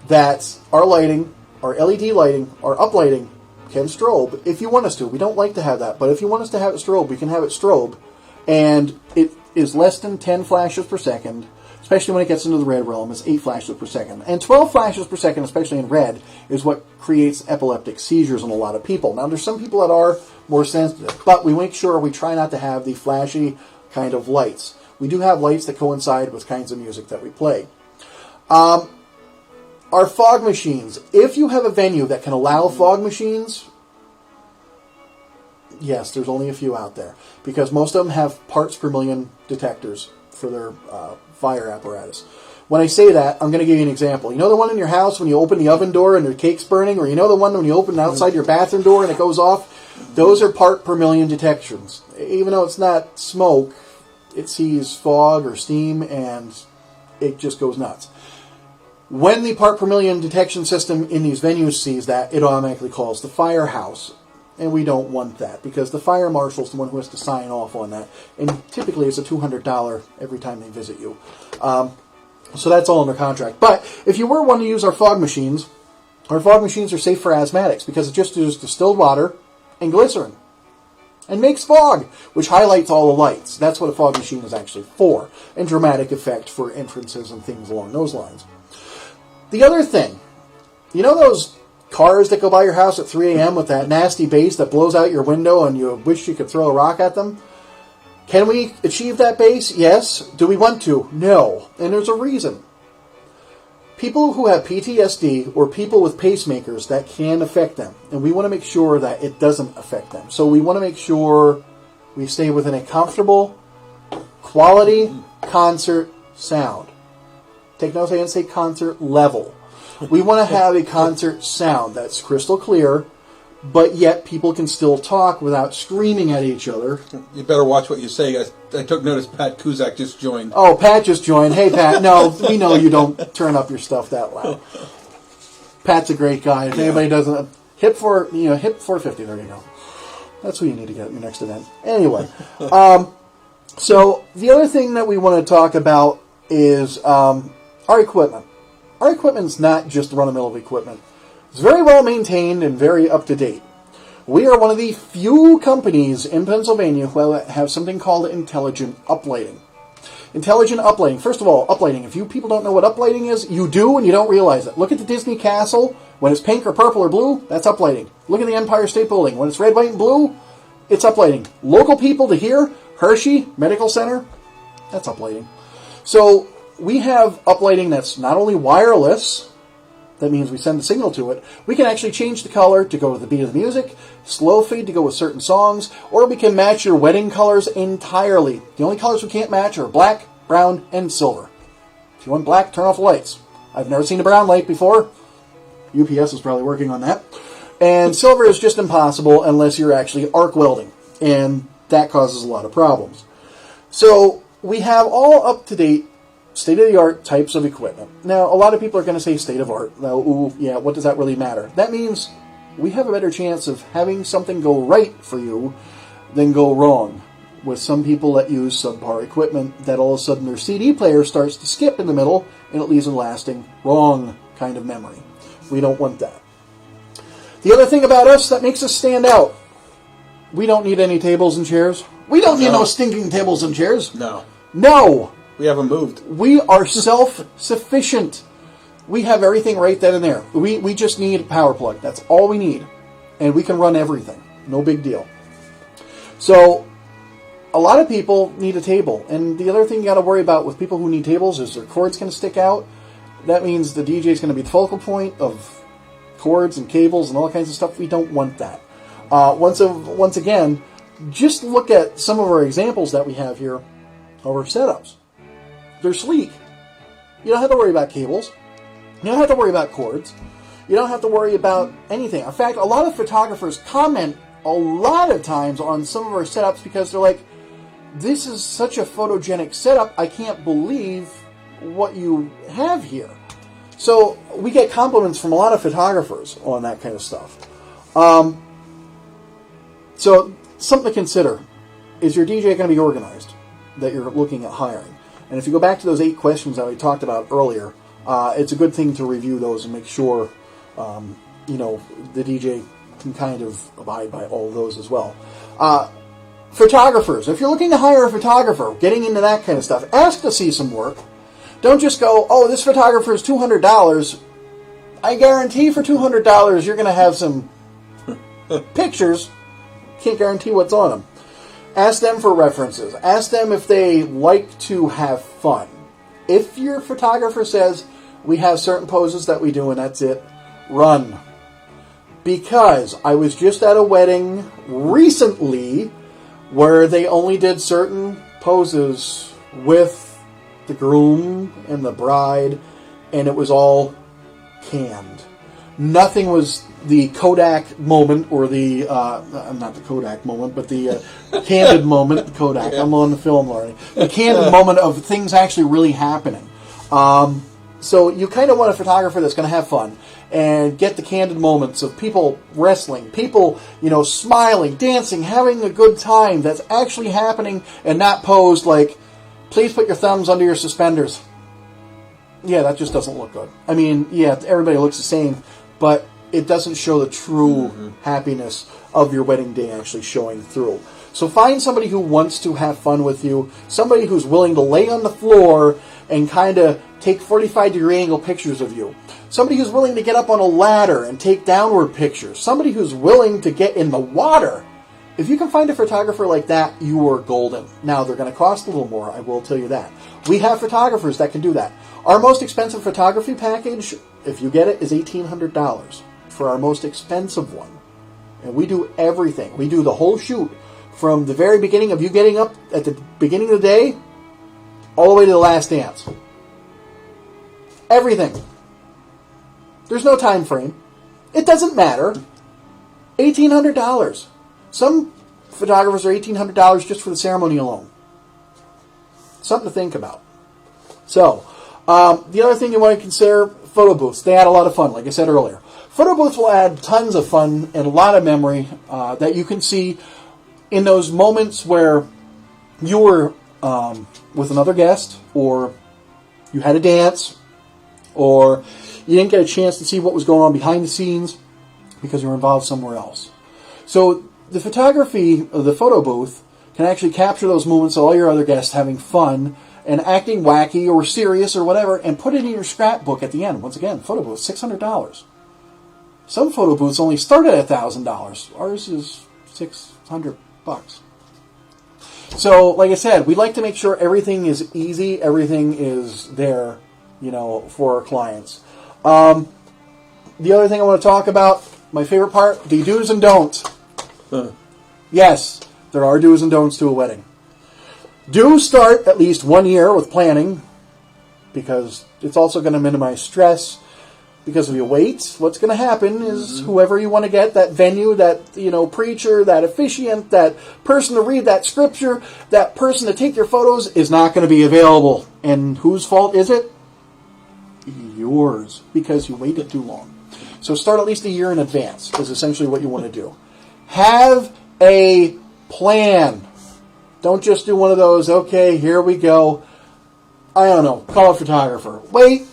that our lighting, our LED lighting, our uplighting can strobe if you want us to. We don't like to have that, but if you want us to have it strobe, we can have it strobe. And it is less than 10 flashes per second, especially when it gets into the red realm. It's 8 flashes per second. And 12 flashes per second, especially in red, is what creates epileptic seizures in a lot of people. Now, there's some people that are more sensitive, but we make sure we try not to have the flashy kind of lights. We do have lights that coincide with kinds of music that we play. Our fog machines. If you have a venue that can allow fog machines, yes, there's only a few out there. Because most of them have parts per million detectors for their fire apparatus. When I say that, I'm going to give you an example. You know the one in your house when you open the oven door and your cake's burning? Or you know the one when you open outside your bathroom door and it goes off? Those are part per million detections. Even though it's not smoke, it sees fog or steam and it just goes nuts. When the part per million detection system in these venues sees that, it automatically calls the firehouse. And we don't want that because the fire marshal's the one who has to sign off on that. And typically it's a $200 every time they visit you. So that's all under contract. But if you were wanting to use our fog machines are safe for asthmatics because it just uses distilled water and glycerin. And makes fog, which highlights all the lights. That's what a fog machine is actually for. And dramatic effect for entrances and things along those lines. The other thing, you know those cars that go by your house at 3 a.m. with that nasty bass that blows out your window and you wish you could throw a rock at them? Can we achieve that bass? Yes. Do we want to? No. And there's a reason. People who have PTSD or people with pacemakers, that can affect them. And we want to make sure that it doesn't affect them. So we want to make sure we stay within a comfortable, quality concert sound. Take note, I didn't say concert level. We want to have a concert sound that's crystal clear, but yet people can still talk without screaming at each other. You better watch what you say. I took notice Pat Kuzak just joined. Oh, Pat just joined. Hey, Pat. No, we know you don't turn up your stuff that loud. Pat's a great guy. If anybody doesn't... Hip 450, there you go. That's who you need to get at your next event. Anyway, so the other thing that we want to talk about is our equipment. Our equipment's not just run-of-the-mill equipment. It's very well maintained and very up-to-date. We are one of the few companies in Pennsylvania who have something called intelligent uplighting. Intelligent uplighting. First of all, uplighting. If you people don't know what uplighting is, you do and you don't realize it. Look at the Disney Castle. When it's pink or purple or blue, that's uplighting. Look at the Empire State Building. When it's red, white, and blue, it's uplighting. Local people to here, Hershey Medical Center, that's uplighting. So we have uplighting that's not only wireless, that means we send a signal to it, we can actually change the color to go with the beat of the music, slow fade to go with certain songs, or we can match your wedding colors entirely. The only colors we can't match are black, brown, and silver. If you want black, turn off the lights. I've never seen a brown light before. UPS is probably working on that. And silver is just impossible unless you're actually arc welding, and that causes a lot of problems. So we have all up-to-date state-of-the-art types of equipment. Now, a lot of people are going to say state-of-art. Now, ooh, yeah, what does that really matter? That means we have a better chance of having something go right for you than go wrong. With some people that use subpar equipment, that all of a sudden their CD player starts to skip in the middle, and it leaves a lasting wrong kind of memory. We don't want that. The other thing about us that makes us stand out, we don't need any tables and chairs. We don't need no stinking tables and chairs. No. No! We haven't moved. We are self-sufficient. We have everything right then and there. We just need a power plug. That's all we need. And we can run everything. No big deal. So, a lot of people need a table. And the other thing you got to worry about with people who need tables is their cord's going to stick out. That means the DJ is going to be the focal point of cords and cables and all kinds of stuff. We don't want that. Once again, just look at some of our examples that we have here of our setups. They're sleek. You don't have to worry about cables. You don't have to worry about cords. You don't have to worry about anything. In fact, a lot of photographers comment a lot of times on some of our setups because they're like, this is such a photogenic setup, I can't believe what you have here. So we get compliments from a lot of photographers on that kind of stuff. So something to consider. Is your DJ going to be organized that you're looking at hiring? And if you go back to those 8 questions that we talked about earlier, it's a good thing to review those and make sure, the DJ can kind of abide by all of those as well. Photographers. If you're looking to hire a photographer, getting into that kind of stuff, ask to see some work. Don't just go, oh, this photographer is $200. I guarantee for $200 you're going to have some pictures. Can't guarantee what's on them. Ask them for references. Ask them if they like to have fun. If your photographer says, we have certain poses that we do and that's it, run. Because I was just at a wedding recently where they only did certain poses with the groom and the bride, and it was all canned. Nothing was the Kodak moment, or the, not the Kodak moment, but the candid moment, Kodak, I'm on the film learning, the candid moment of things actually really happening. So you kind of want a photographer that's going to have fun and get the candid moments of people wrestling, people, smiling, dancing, having a good time that's actually happening, and not posed like, please put your thumbs under your suspenders. Yeah, that just doesn't look good. I mean, yeah, everybody looks the same, but it doesn't show the true happiness of your wedding day actually showing through. So find somebody who wants to have fun with you, somebody who's willing to lay on the floor and kind of take 45-degree angle pictures of you. Somebody who's willing to get up on a ladder and take downward pictures. Somebody who's willing to get in the water. If you can find a photographer like that, you are golden. Now, they're going to cost a little more, I will tell you that. We have photographers that can do that. Our most expensive photography package, if you get it, is $1,800 for our most expensive one. And we do everything. We do the whole shoot from the very beginning of you getting up at the beginning of the day all the way to the last dance. Everything. There's no time frame. It doesn't matter. $1,800. Some photographers are $1,800 just for the ceremony alone. Something to think about. So, the other thing you want to consider, photo booths. They add a lot of fun, like I said earlier. Photo booths will add tons of fun and a lot of memory that you can see in those moments where you were with another guest, or you had a dance, or you didn't get a chance to see what was going on behind the scenes because you were involved somewhere else. So the photography of the photo booth can actually capture those moments of all your other guests having fun and acting wacky or serious or whatever, and put it in your scrapbook at the end. Once again, photo booth, $600. Some photo booths only start at $1,000. Ours is $600. So, like I said, we like to make sure everything is easy, everything is there, for our clients. The other thing I want to talk about, my favorite part, the do's and don'ts. Yes, there are do's and don'ts to a wedding. Do start at least 1 year with planning, because it's also going to minimize stress. Because if you wait, what's going to happen is whoever you want to get, that venue, that preacher, that officiant, that person to read that scripture, that person to take your photos is not going to be available. And whose fault is it? Yours, because you waited too long. So start at least a year in advance is essentially what you want to do. Have a plan. Don't just do one of those, okay, here we go. I don't know, call a photographer. Wait.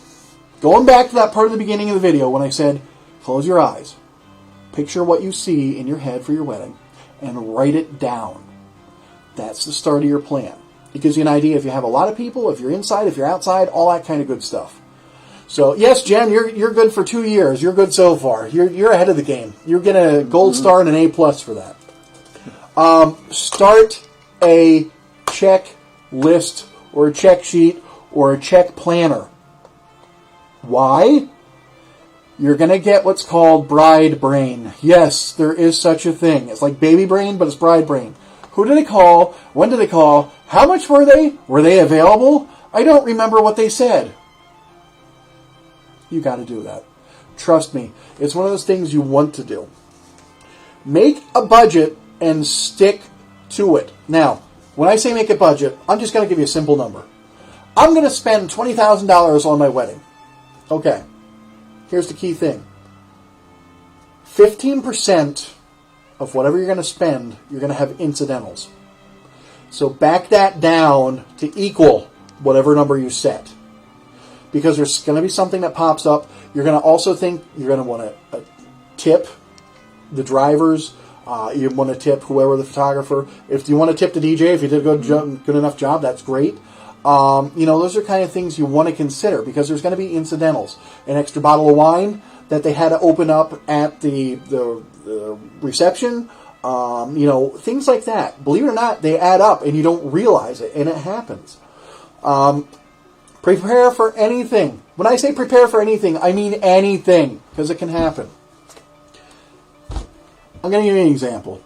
Going back to that part of the beginning of the video when I said, close your eyes. Picture what you see in your head for your wedding and write it down. That's the start of your plan. It gives you an idea if you have a lot of people, if you're inside, if you're outside, all that kind of good stuff. So, yes, Jen, you're good for 2 years. You're good so far. You're ahead of the game. You're getting a gold star and an A+ for that. Start a checklist or a check sheet or a check planner. Why? You're going to get what's called bride brain. Yes, there is such a thing. It's like baby brain, but it's bride brain. Who did they call? When did they call? How much were they? Were they available? I don't remember what they said. You got to do that. Trust me. It's one of those things you want to do. Make a budget and stick to it. Now, when I say make a budget, I'm just going to give you a simple number. I'm going to spend $20,000 on my wedding. Okay. Here's the key thing. 15% of whatever you're going to spend, you're going to have incidentals. So back that down to equal whatever number you set. Because there's going to be something that pops up. You're going to also think you're going to want to tip the drivers. You want to tip whoever the photographer. If you want to tip the DJ, if you did a good enough job, that's great. Those are kind of things you want to consider because there's going to be incidentals. An extra bottle of wine that they had to open up at the reception. Things like that. Believe it or not, they add up and you don't realize it, and it happens. Prepare for anything. When I say prepare for anything, I mean anything, because it can happen. I'm going to give you an example.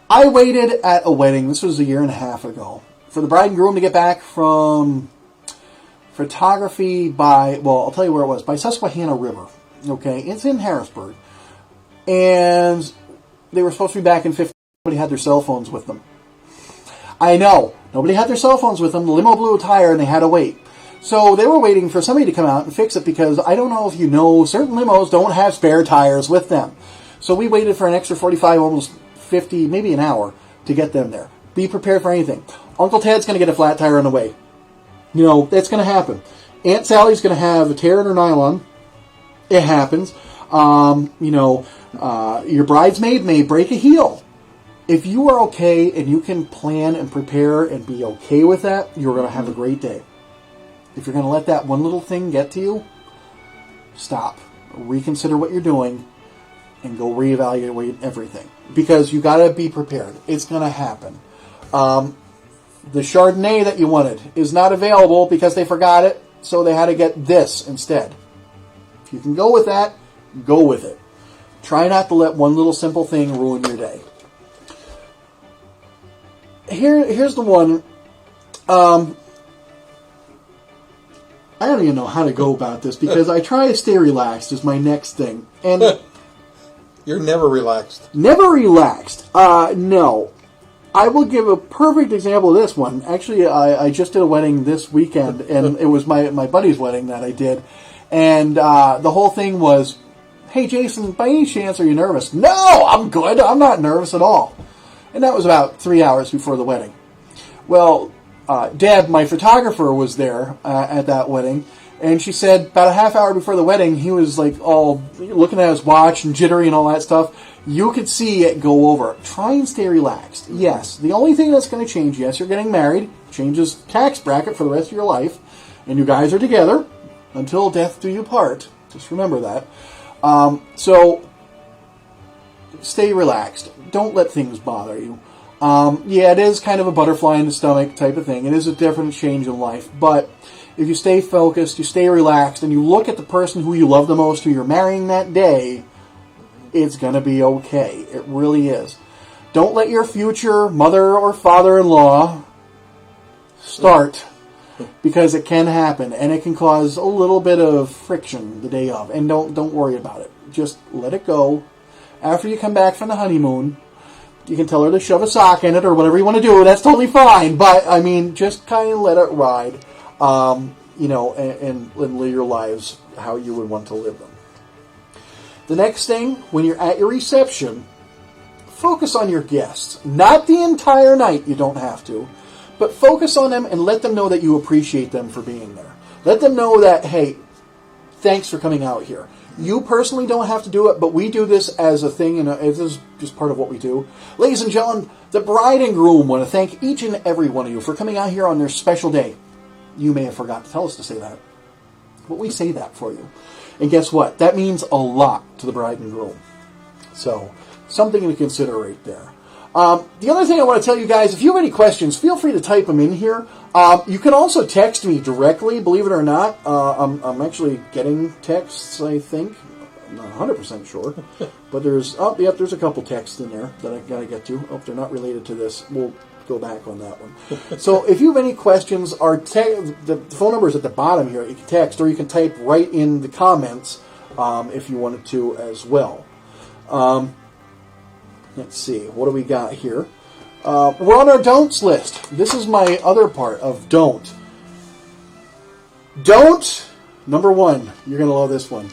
I waited at a wedding, this was 1.5 years ago, for the bride and groom to get back from photography by, I'll tell you where it was, by Susquehanna River. Okay, it's in Harrisburg. And they were supposed to be back in 15. Nobody had their cell phones with them. I know, nobody had their cell phones with them. The limo blew a tire and they had to wait. So they were waiting for somebody to come out and fix it because I don't know if you know, certain limos don't have spare tires with them. So we waited for an extra 45, almost 50, maybe an hour to get them there. Be prepared for anything. Uncle Ted's going to get a flat tire on the way. That's going to happen. Aunt Sally's going to have a tear in her nylon. It happens. Your bridesmaid may break a heel. If you are okay and you can plan and prepare and be okay with that, you're going to have a great day. If you're going to let that one little thing get to you, stop. Reconsider what you're doing and go reevaluate everything. Because you got to be prepared. It's going to happen. The Chardonnay that you wanted is not available because they forgot it, so they had to get this instead. If you can go with that, go with it. Try not to let one little simple thing ruin your day. Here's the one. I don't even know how to go about this because I try to stay relaxed is my next thing. And you're never relaxed. Never relaxed. No. I will give a perfect example of this one. Actually, I just did a wedding this weekend, and it was my buddy's wedding that I did. And the whole thing was, hey, Jason, by any chance are you nervous? No, I'm good. I'm not nervous at all. And that was about 3 hours before the wedding. Well, Deb, my photographer, was there at that wedding, and she said about a half hour before the wedding, he was like all looking at his watch and jittery and all that stuff. You could see it go over. Try and stay relaxed. Yes, the only thing that's going to change, yes, you're getting married, changes tax bracket for the rest of your life, and you guys are together until death do you part. Just remember that. So stay relaxed. Don't let things bother you. It is kind of a butterfly in the stomach type of thing. It is a different change in life. But if you stay focused, you stay relaxed, and you look at the person who you love the most, who you're marrying that day, it's going to be okay. It really is. Don't let your future mother or father-in-law start because it can happen, and it can cause a little bit of friction the day of. And don't worry about it. Just let it go. After you come back from the honeymoon, you can tell her to shove a sock in it or whatever you want to do. That's totally fine. But, I mean, just kind of let it ride, and live your lives how you would want to live them. The next thing, when you're at your reception, focus on your guests. Not the entire night, you don't have to. But focus on them and let them know that you appreciate them for being there. Let them know that, hey, thanks for coming out here. You personally don't have to do it, but we do this as a thing, and this is just part of what we do. Ladies and gentlemen, the bride and groom want to thank each and every one of you for coming out here on their special day. You may have forgot to tell us to say that, but we say that for you. And guess what? That means a lot to the bride and groom. So, something to consider right there. The other thing I want to tell you guys, if you have any questions, feel free to type them in here. You can also text me directly, believe it or not. I'm actually getting texts, I think. I'm not 100% sure. But there's a couple texts in there that I got to get to. Oh, they're not related to this. We'll go back on that one. So if you have any questions, the phone number is at the bottom here. You can text, or you can type right in the comments if you wanted to as well. Let's see, what do we got here? We're on our don'ts list. This is my other part of don't. Don't, number one, you're going to love this one.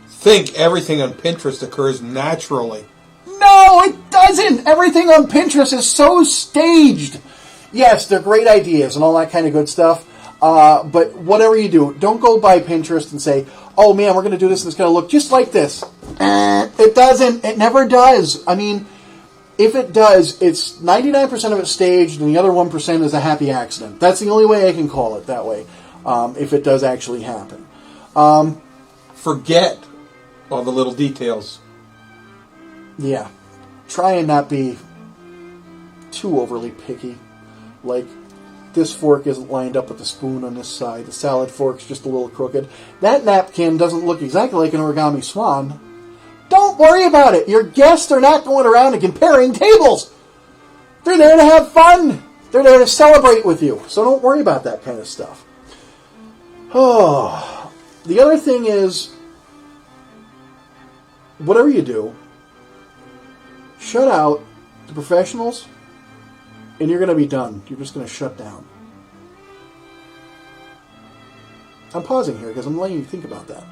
Think everything on Pinterest occurs naturally. No, it doesn't. Everything on Pinterest is so staged. Yes, they're great ideas and all that kind of good stuff. But whatever you do, don't go by Pinterest and say, oh man, we're going to do this and it's going to look just like this. It doesn't. It never does. I mean, if it does, it's 99% of it's staged and the other 1% is a happy accident. That's the only way I can call it that way, if it does actually happen. Forget all the little details. Yeah. Try and not be too overly picky. Like, this fork isn't lined up with the spoon on this side. The salad fork's just a little crooked. That napkin doesn't look exactly like an origami swan. Don't worry about it. Your guests are not going around and comparing tables. They're there to have fun. They're there to celebrate with you. So don't worry about that kind of stuff. Oh, the other thing is, whatever you do, shut out the professionals, and you're going to be done. You're just going to shut down. I'm pausing here because I'm letting you think about that.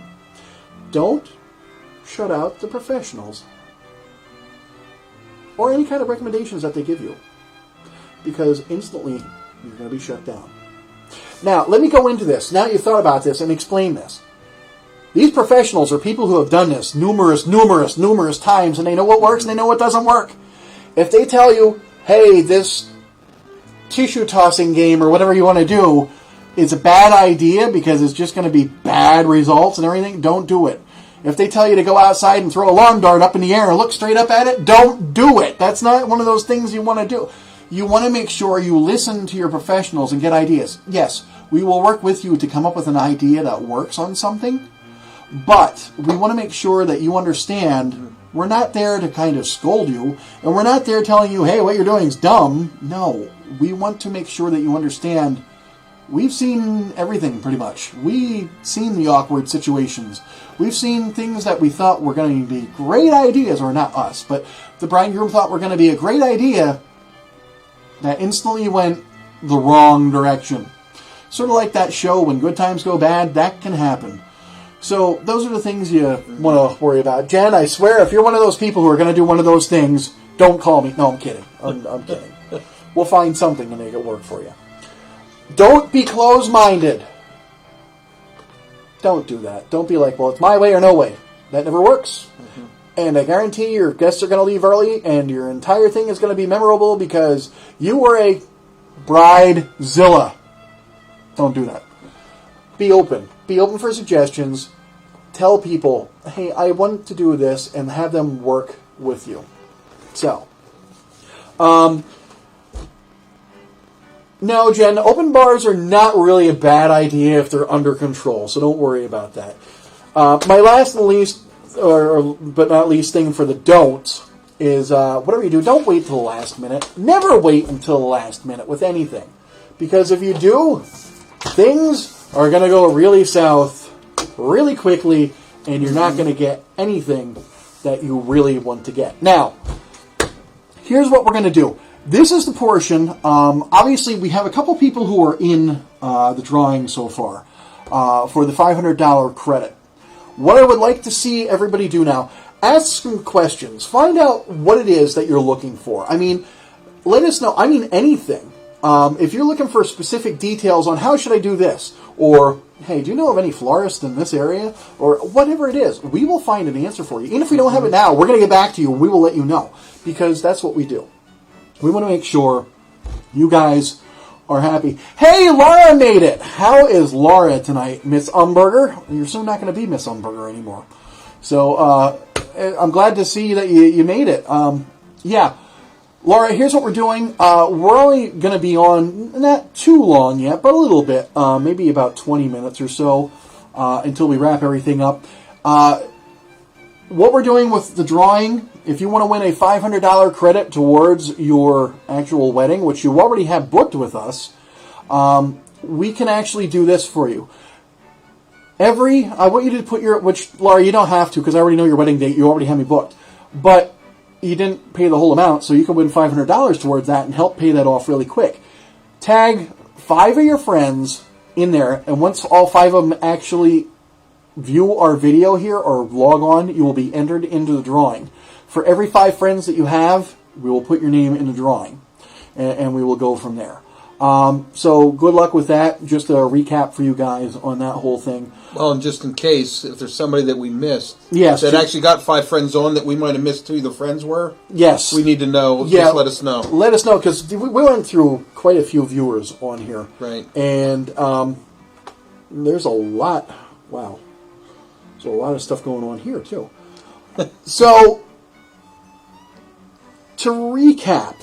Don't shut out the professionals or any kind of recommendations that they give you, because instantly you're going to be shut down. Now, let me go into this. Now you've thought about this and explain this. These professionals are people who have done this numerous times, and they know what works and they know what doesn't work. If they tell you, hey, this tissue tossing game or whatever you want to do is a bad idea because it's just going to be bad results and everything, don't do it. If they tell you to go outside and throw a lawn dart up in the air and look straight up at it, don't do it. That's not one of those things you want to do. You want to make sure you listen to your professionals and get ideas. Yes, we will work with you to come up with an idea that works on something, but we want to make sure that you understand we're not there to kind of scold you, and we're not there telling you, hey, what you're doing is dumb. No, we want to make sure that you understand we've seen everything pretty much. We've seen the awkward situations. We've seen things that we thought were going to be great ideas, or not us, but the bride and groom thought were going to be a great idea that instantly went the wrong direction. Sort of like that show, When Good Times Go Bad, that can happen. So those are the things you want to worry about. Jen, I swear, if you're one of those people who are going to do one of those things, don't call me. No, I'm kidding. I'm kidding. We'll find something to make it work for you. Don't be closed-minded. Don't do that. Don't be like, well, it's my way or no way. That never works. Mm-hmm. And I guarantee your guests are going to leave early, and your entire thing is going to be memorable because you were a bridezilla. Don't do that. Be open. Be open for suggestions. Tell people, hey, I want to do this, and have them work with you. So, no, Jen, open bars are not really a bad idea if they're under control, so don't worry about that. My last and least, but not least thing for the don'ts is, whatever you do, don't wait till the last minute. Never wait until the last minute with anything. Because if you do, things are going to go really south really quickly, and you're not going to get anything that you really want to get. Now, here's what we're going to do. This is the portion. Obviously, we have a couple people who are in the drawing so far for the $500 credit. What I would like to see everybody do now, ask some questions. Find out what it is that you're looking for. I mean, let us know. I mean, anything. If you're looking for specific details on how should I do this, or, hey, do you know of any florists in this area? Or whatever it is, we will find an answer for you. Even if we don't have it now, we're going to get back to you and we will let you know. Because that's what we do. We want to make sure you guys are happy. Hey, Laura made it! How is Laura tonight, Miss Umberger? You're soon not going to be Miss Umberger anymore. So, I'm glad to see that you made it. Yeah. Laura, here's what we're doing. We're only going to be on, not too long yet, but a little bit. Maybe about 20 minutes or so until we wrap everything up. What we're doing with the drawing, if you want to win a $500 credit towards your actual wedding, which you already have booked with us, we can actually do this for you. I want you to put which, Laura, you don't have to because I already know your wedding date. You already have me booked. But you didn't pay the whole amount, so you can win $500 towards that and help pay that off really quick. Tag 5 of your friends in there, and once all 5 of them actually view our video here or log on, you will be entered into the drawing. For every 5 friends that you have, we will put your name in the drawing, and we will go from there. So good luck with that. Just a recap for you guys on that whole thing. Well, and just in case, if there's somebody that we missed, yes, that actually got 5 friends on that we might have missed who the friends were, yes, we need to know. Yeah, just let us know. Let us know, because we went through quite a few viewers on here. Right. And there's a lot. Wow. There's a lot of stuff going on here, too. So, to recap,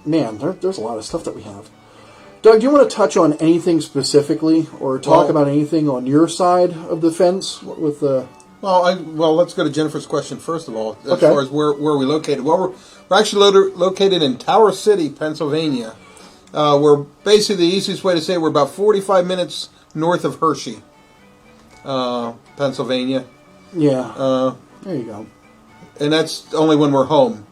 man, there's a lot of stuff that we have. Doug, do you want to touch on anything specifically, or talk about anything on your side of the fence with the? Well, let's go to Jennifer's question first of all. As Okay. far as where we're located, well, we're actually located in Tower City, Pennsylvania. We're basically the easiest way to say it, we're about 45 minutes north of Hershey, Pennsylvania. Yeah. There you go. And that's only when we're home.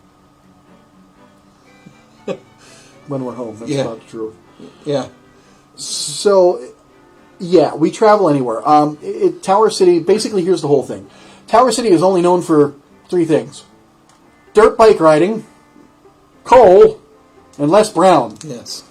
When we're home, that's Yeah. about the truth. Yeah. So, yeah, we travel anywhere. Tower City, basically, here's the whole thing. Tower City is only known for 3 things. Dirt bike riding, coal, and Les Brown. Yes.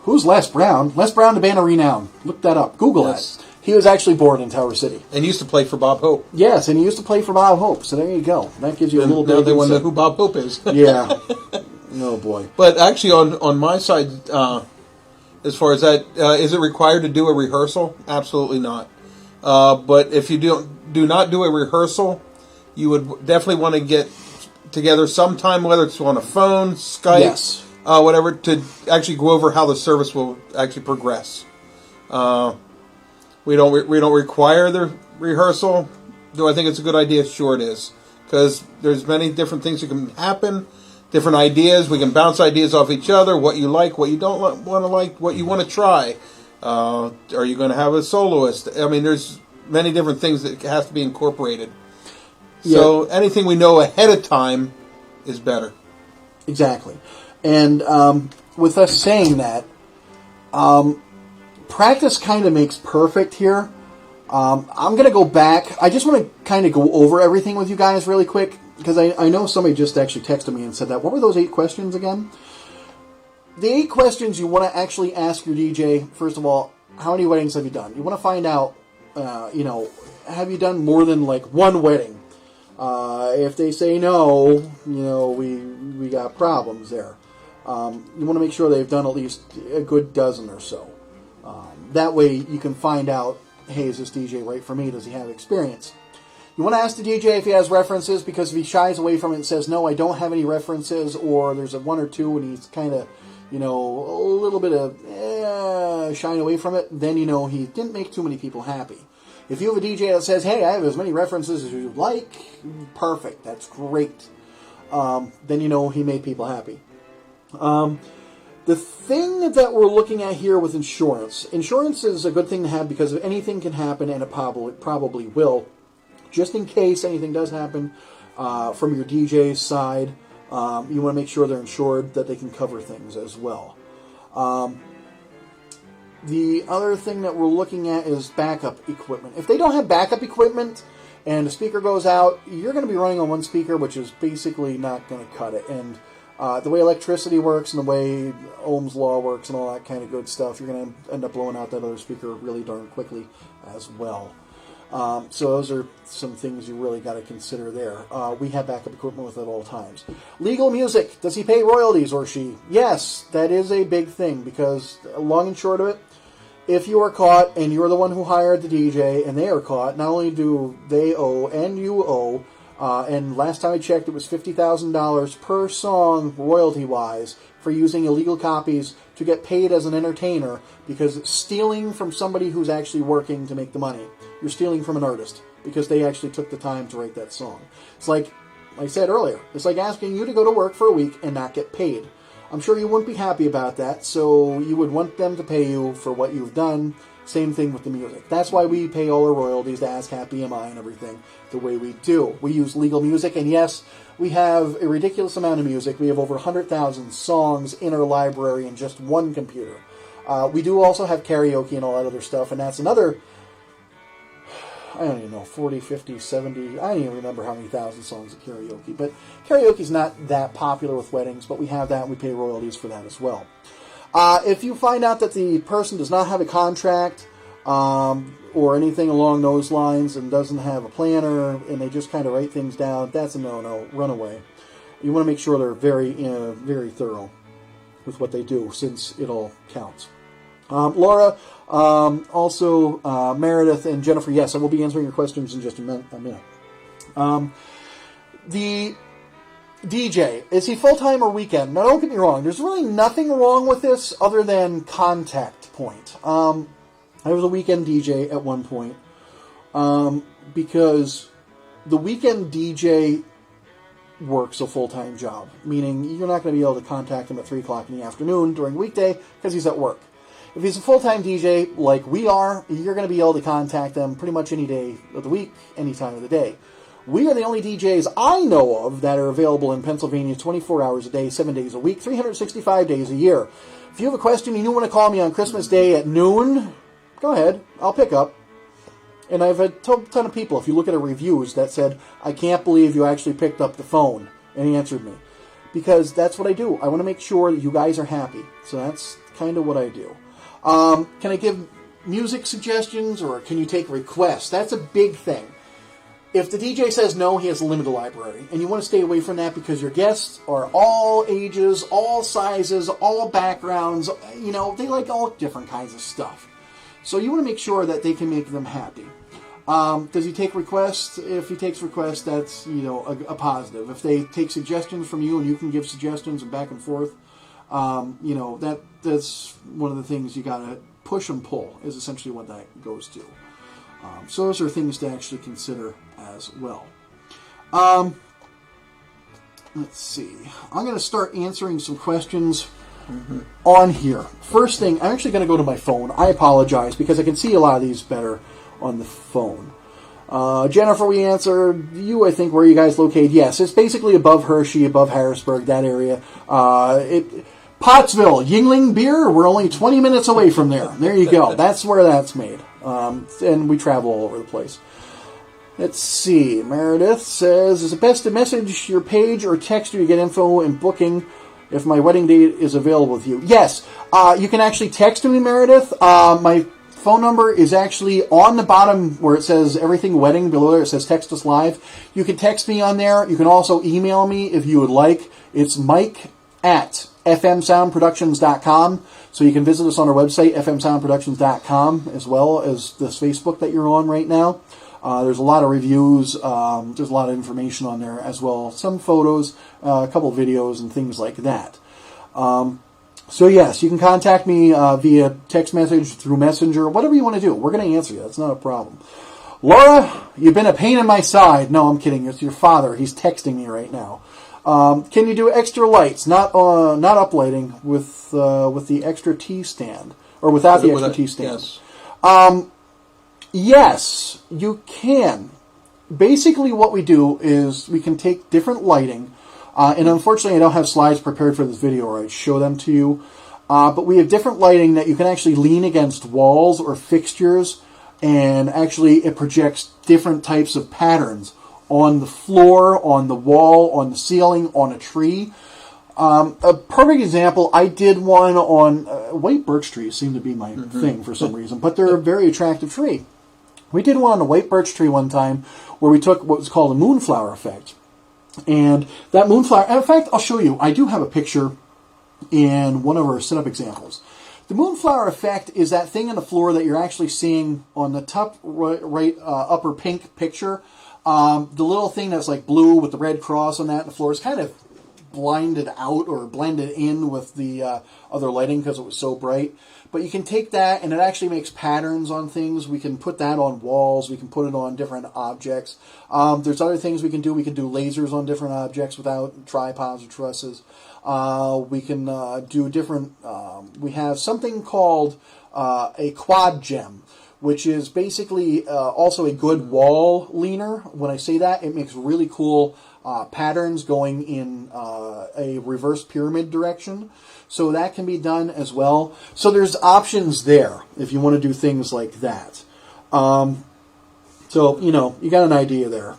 Who's Les Brown? Les Brown, the band of renown. Look that up. Google Yes. that. He was actually born in Tower City. And used to play for Bob Hope. Yes, and he used to play for Bob Hope. So there you go. That gives you a little bit Now of they want to know insight. who Bob Hope is. Yeah. Oh, boy. But actually, on my side, as far as that, is it required to do a rehearsal? Absolutely not. But if you do not do a rehearsal, you would definitely want to get together sometime, whether it's on a phone, Skype, Yes. Whatever, to actually go over how the service will actually progress. We don't require the rehearsal. Do I think it's a good idea? Sure it is. Because there's many different things that can happen, different ideas. We can bounce ideas off each other, what you like, what you don't want to like, what you want to try. Are you going to have a soloist? I mean, there's many different things that have to be incorporated. Yeah. So anything we know ahead of time is better. Exactly. And with us saying that, practice kind of makes perfect here. I'm going to go back. I just want to kind of go over everything with you guys really quick, because I know somebody just actually texted me and said that. What were those 8 questions again? The 8 questions you want to actually ask your DJ, first of all, how many weddings have you done? You want to find out, have you done more than like 1 wedding? If they say no, we got problems there. You want to make sure they've done at least a good dozen or so. That way you can find out, hey, is this DJ right for me? Does he have experience? You want to ask the DJ if he has references, because if he shies away from it and says, no, I don't have any references, or there's a 1 or 2 and he's kind of, a little bit of shying away from it, then he didn't make too many people happy. If you have a DJ that says, hey, I have as many references as you'd like, perfect, that's great. Then he made people happy. The thing that we're looking at here with insurance is a good thing to have because anything can happen, and it probably will. Just in case anything does happen from your DJ's side, you want to make sure they're insured, that they can cover things as well. The other thing that we're looking at is backup equipment. If they don't have backup equipment and the speaker goes out, you're going to be running on one speaker, which is basically not going to cut it. And the way electricity works and the way Ohm's law works and all that kind of good stuff, you're going to end up blowing out that other speaker really darn quickly as well. So those are some things you really got to consider there. We have backup equipment with it at all times. Legal music. Does he pay royalties or she? Yes, that is a big thing because long and short of it, if you are caught and you're the one who hired the DJ and they are caught, not only do they owe and you owe, and last time I checked, it was $50,000 per song, royalty-wise, for using illegal copies to get paid as an entertainer, because it's stealing from somebody who's actually working to make the money. You're stealing from an artist, because they actually took the time to write that song. It's like I said earlier, it's like asking you to go to work for a week and not get paid. I'm sure you wouldn't be happy about that, so you would want them to pay you for what you've done. Same thing with the music. That's why we pay all our royalties to ASCAP, BMI, and everything the way we do. We use legal music, and yes, we have a ridiculous amount of music. We have over 100,000 songs in our library in just one computer. We do also have karaoke and all that other stuff, and that's another, I don't even know, 40, 50, 70, I don't even remember how many thousand songs of karaoke. But karaoke's not that popular with weddings, but we have that, and we pay royalties for that as well. If you find out that the person does not have a contract or anything along those lines and doesn't have a planner and they just kind of write things down, that's a no-no. Run away. You want to make sure they're very thorough with what they do, since it all counts. Laura, also Meredith and Jennifer, yes, I will be answering your questions in just a minute. The DJ, is he full-time or weekend? Now, don't get me wrong. There's really nothing wrong with this other than contact point. I was a weekend DJ at one point because the weekend DJ works a full-time job, meaning you're not going to be able to contact him at 3 o'clock in the afternoon during weekday because he's at work. If he's a full-time DJ like we are, you're going to be able to contact them pretty much any day of the week, any time of the day. We are the only DJs I know of that are available in Pennsylvania 24 hours a day, 7 days a week, 365 days a year. If you have a question and you want to call me on Christmas Day at noon, go ahead. I'll pick up. And I've had a ton of people, if you look at the reviews, that said, I can't believe you actually picked up the phone and answered me. Because that's what I do. I want to make sure that you guys are happy. So that's kind of what I do. Can I give music suggestions or can you take requests? That's a big thing. If the DJ says no, he has a limited library. And you want to stay away from that because your guests are all ages, all sizes, all backgrounds. You know, they like all different kinds of stuff. So you want to make sure that they can make them happy. Does he take requests? If he takes requests, that's, you know, a positive. If they take suggestions from you and you can give suggestions and back and forth, you know, that's one of the things you got to push and pull is essentially what that goes to. So those are things to actually consider as well. Let's see. I'm going to start answering some questions on here. First thing, I'm actually going to go to my phone. I apologize because I can see a lot of these better on the phone. Jennifer, we answered you, I think, where are you guys located? Yes, it's basically above Hershey, above Harrisburg, that area. Pottsville, Yingling Beer, we're only 20 minutes away from there. There you go. That's where that's made. And we travel all over the place. Let's see. Meredith says, is it best to message your page or text you to get info and booking if my wedding date is available with you? Yes. You can actually text me, Meredith. My phone number is actually on the bottom where it says everything wedding. Below there it says text us live. You can text me on there. You can also email me if you would like. It's Mike@fmsoundproductions.com. So you can visit us on our website, fmsoundproductions.com, as well as this Facebook that you're on right now. There's a lot of reviews. There's a lot of information on there as well. Some photos, a couple videos, and things like that. So yes, you can contact me via text message, through Messenger, whatever you want to do. We're going to answer you. That's not a problem. Laura, you've been a pain in my side. No, I'm kidding. It's your father. He's texting me right now. Can you do extra lights, not uplighting, with the extra T stand, or without the extra T stand? Yes. Yes, you can. Basically, what we do is we can take different lighting, and unfortunately, I don't have slides prepared for this video, or I'd show them to you. But we have different lighting that you can actually lean against walls or fixtures, and actually it projects different types of patterns on the floor, on the wall, on the ceiling, on a tree. A perfect example, I did one on white birch trees, seem to be my thing for some reason, but they're a very attractive tree. We did one on a white birch tree one time where we took what was called a moonflower effect. And that moonflower, in fact, I'll show you. I do have a picture in one of our setup examples. The moonflower effect is that thing on the floor that you're actually seeing on the top right upper pink picture. The little thing that's like blue with the red cross on that on the floor is kind of blinded out or blended in with the other lighting because it was so bright. But you can take that and it actually makes patterns on things. We can put that on walls. We can put it on different objects. There's other things we can do. We can do lasers on different objects without tripods or trusses. We can do different... we have something called a quad gem, which is basically also a good wall leaner. When I say that, it makes really cool patterns going in a reverse pyramid direction. So that can be done as well. So there's options there if you want to do things like that. So, you got an idea there.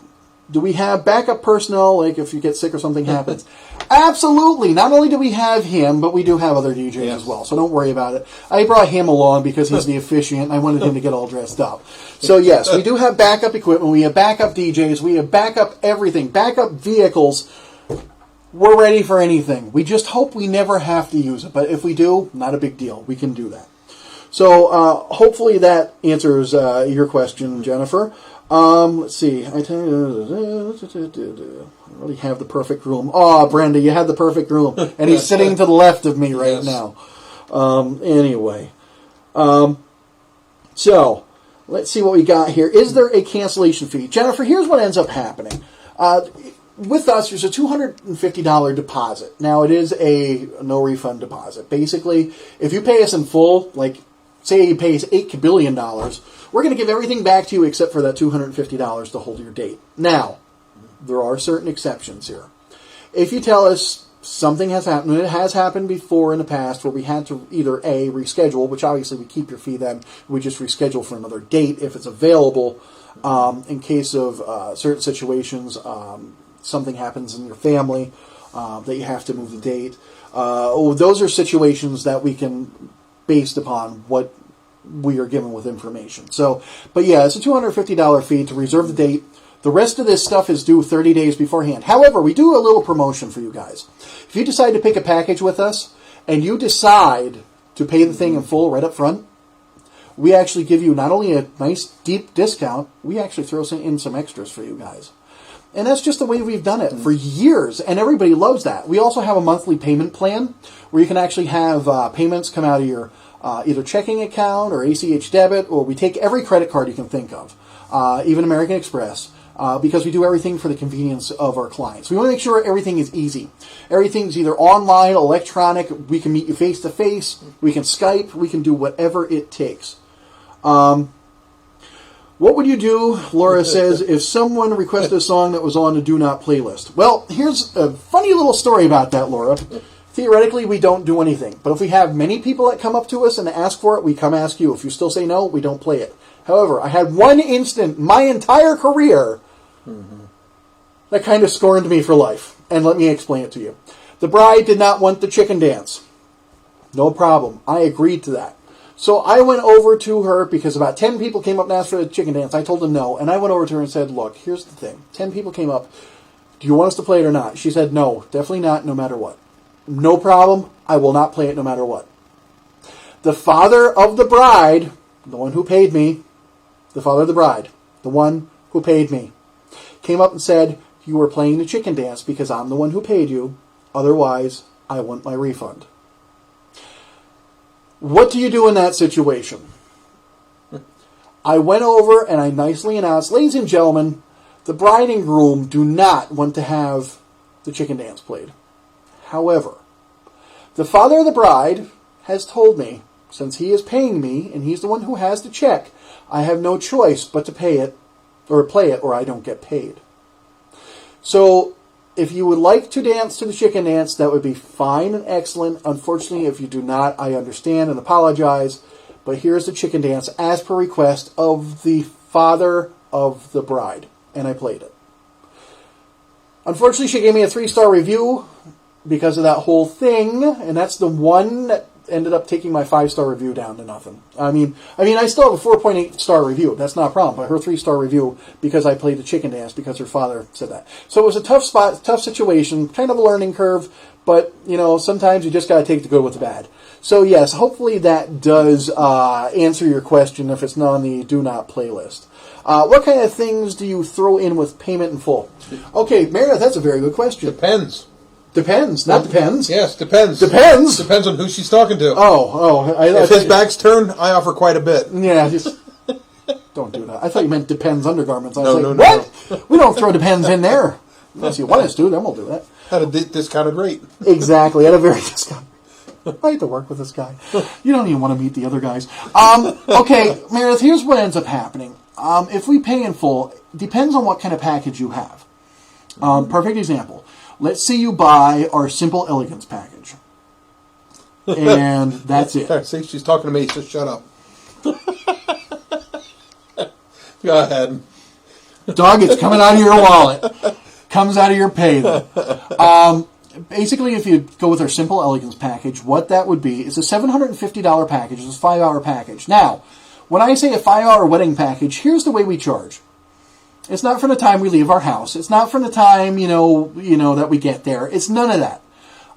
Do we have backup personnel, like if you get sick or something happens? Absolutely. Not only do we have him, but we do have other DJs as well. So don't worry about it. I brought him along because he's the officiant. I wanted him to get all dressed up. So yes, we do have backup equipment. We have backup DJs. We have backup everything. Backup vehicles. We're ready for anything. We just hope we never have to use it. But if we do, not a big deal. We can do that. So hopefully that answers your question, Jennifer. Let's see. I really have the perfect room. Oh, Brenda, you have the perfect room. And he's sitting to the left of me right now. Anyway. So, let's see what we got here. Is there a cancellation fee? Jennifer, here's what ends up happening. With us, there's a $250 deposit. Now, it is a no-refund deposit. Basically, if you pay us in full, like, say you pay us $8 billion, we're going to give everything back to you except for that $250 to hold your date. Now, there are certain exceptions here. If you tell us something has happened, and it has happened before in the past, where we had to either A, reschedule, which obviously we keep your fee then, we just reschedule for another date if it's available, in case of certain situations, something happens in your family that you have to move the date. Those are situations that we can, based upon what we are given with information. So, but yeah, it's a $250 fee to reserve the date. The rest of this stuff is due 30 days beforehand. However, we do a little promotion for you guys. If you decide to pick a package with us, and you decide to pay the thing in full right up front, we actually give you not only a nice deep discount, we actually throw in some extras for you guys. And that's just the way we've done it for years, and everybody loves that. We also have a monthly payment plan where you can actually have payments come out of your either checking account or ACH debit, or we take every credit card you can think of, even American Express, because we do everything for the convenience of our clients. We want to make sure everything is easy. Everything's either online, electronic, we can meet you face-to-face, we can Skype, we can do whatever it takes. What would you do, Laura says, if someone requested a song that was on the Do Not playlist? Well, here's a funny little story about that, Laura. Theoretically, we don't do anything. But if we have many people that come up to us and ask for it, we come ask you. If you still say no, we don't play it. However, I had one instant my entire career that kind of scorned me for life. And let me explain it to you. The bride did not want the chicken dance. No problem. I agreed to that. So I went over to her because about 10 people came up and asked for the chicken dance. I told them no. And I went over to her and said, look, here's the thing. 10 people came up. Do you want us to play it or not? She said, no, definitely not, no matter what. No problem. I will not play it no matter what. The father of the bride, the one who paid me, the father of the bride, the one who paid me, came up and said, you were playing the chicken dance because I'm the one who paid you. Otherwise, I want my refund. What do you do in that situation? I went over and I nicely announced, ladies and gentlemen, the bride and groom do not want to have the chicken dance played. However, the father of the bride has told me, since he is paying me and he's the one who has the check, I have no choice but to pay it or play it, or I don't get paid. So if you would like to dance to the chicken dance, that would be fine and excellent. Unfortunately, if you do not, I understand and apologize. But here's the chicken dance as per request of the father of the bride. And I played it. Unfortunately, she gave me a 3-star review because of that whole thing. And that's the one that ended up taking my 5-star review down to nothing. I mean, I still have a 4.8-star review. That's not a problem. But her 3-star review because I played the chicken dance because her father said that. So it was a tough spot, tough situation, kind of a learning curve. But, sometimes you just got to take the good with the bad. So, yes, hopefully that does answer your question if it's not on the Do Not playlist. What kind of things do you throw in with payment in full? Okay, Meredith, that's a very good question. Depends. Depends, not depends. Yes, depends. Depends? Depends on who she's talking to. If his back's turned, I offer quite a bit. Yeah, just don't do that. I thought you meant Depends undergarments. I was No. what? We don't throw Depends in there. Unless you want us to, then we'll do that. At a discounted rate. Exactly, at a very discounted. I hate to work with this guy. You don't even want to meet the other guys. Okay, Meredith, here's what ends up happening. If we pay in full, depends on what kind of package you have. Perfect example. Let's say you buy our Simple Elegance package. And that's it. See, she's talking to me, so shut up. Go ahead. Dog, it's coming out of your wallet. Comes out of your pay, though. Basically, if you go with our Simple Elegance package, what that would be is a $750 package. It's a 5-hour package. Now, when I say a 5-hour wedding package, here's the way we charge. It's not from the time we leave our house. It's not from the time, that we get there. It's none of that.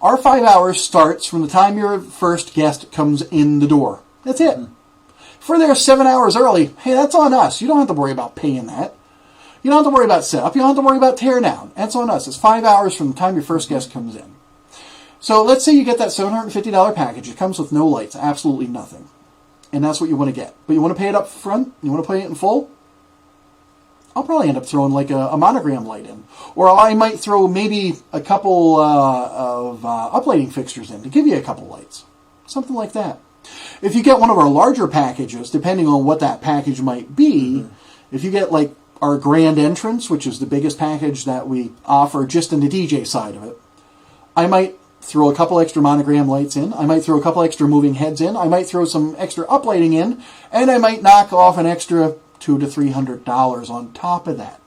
Our 5 hours starts from the time your first guest comes in the door. That's it. If we're there 7 hours early, hey, that's on us. You don't have to worry about paying that. You don't have to worry about setup. You don't have to worry about tear down. That's on us. It's 5 hours from the time your first guest comes in. So let's say you get that $750 package. It comes with no lights, absolutely nothing. And that's what you want to get. But you want to pay it up front? You want to pay it in full? I'll probably end up throwing like a monogram light in. Or I might throw maybe a couple of uplighting fixtures in to give you a couple lights. Something like that. If you get one of our larger packages, depending on what that package might be, if you get like our grand entrance, which is the biggest package that we offer just in the DJ side of it, I might throw a couple extra monogram lights in. I might throw a couple extra moving heads in. I might throw some extra uplighting in. And I might knock off an extra $200 to $300 on top of that.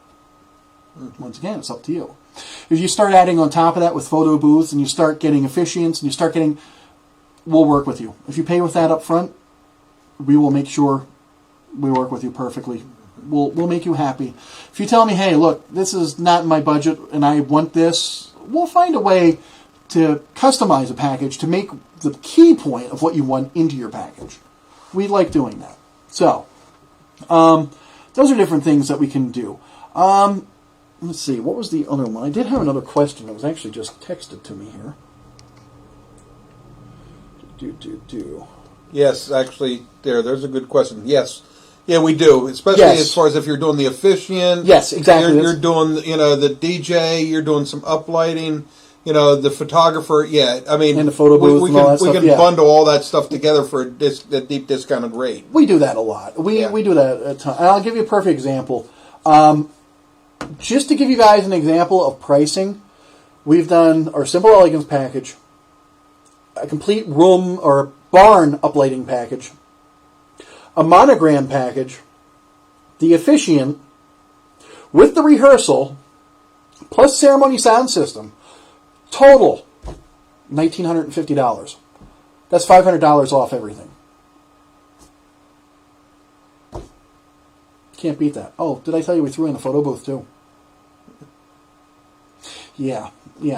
Once again, it's up to you. If you start adding on top of that with photo booths and you start getting officiants and you start getting, we'll work with you. If you pay with that up front, we will make sure we work with you perfectly. We'll make you happy. If you tell me, hey, look, this is not in my budget and I want this, we'll find a way to customize a package to make the key point of what you want into your package. We like doing that. So, those are different things that we can do. Let's see, what was the other one? I did have another question that was actually just texted to me here. Yes, actually, there's a good question. Yes. Yeah, we do, especially as far as if you're doing the officiant. Yes, exactly. You're doing, the DJ, you're doing some uplighting, the photographer. Yeah, I mean, and the photo booth and all that stuff. We can bundle all that stuff together for a deep discounted rate. We do that a lot. We do that a ton. And I'll give you a perfect example. Just to give you guys an example of pricing, we've done our Simple Elegance package, a complete room or barn uplighting package, a monogram package, the officiant, with the rehearsal, plus ceremony sound system, total $1,950. That's $500 off everything. Can't beat that. Oh, did I tell you we threw in the photo booth too? Yeah.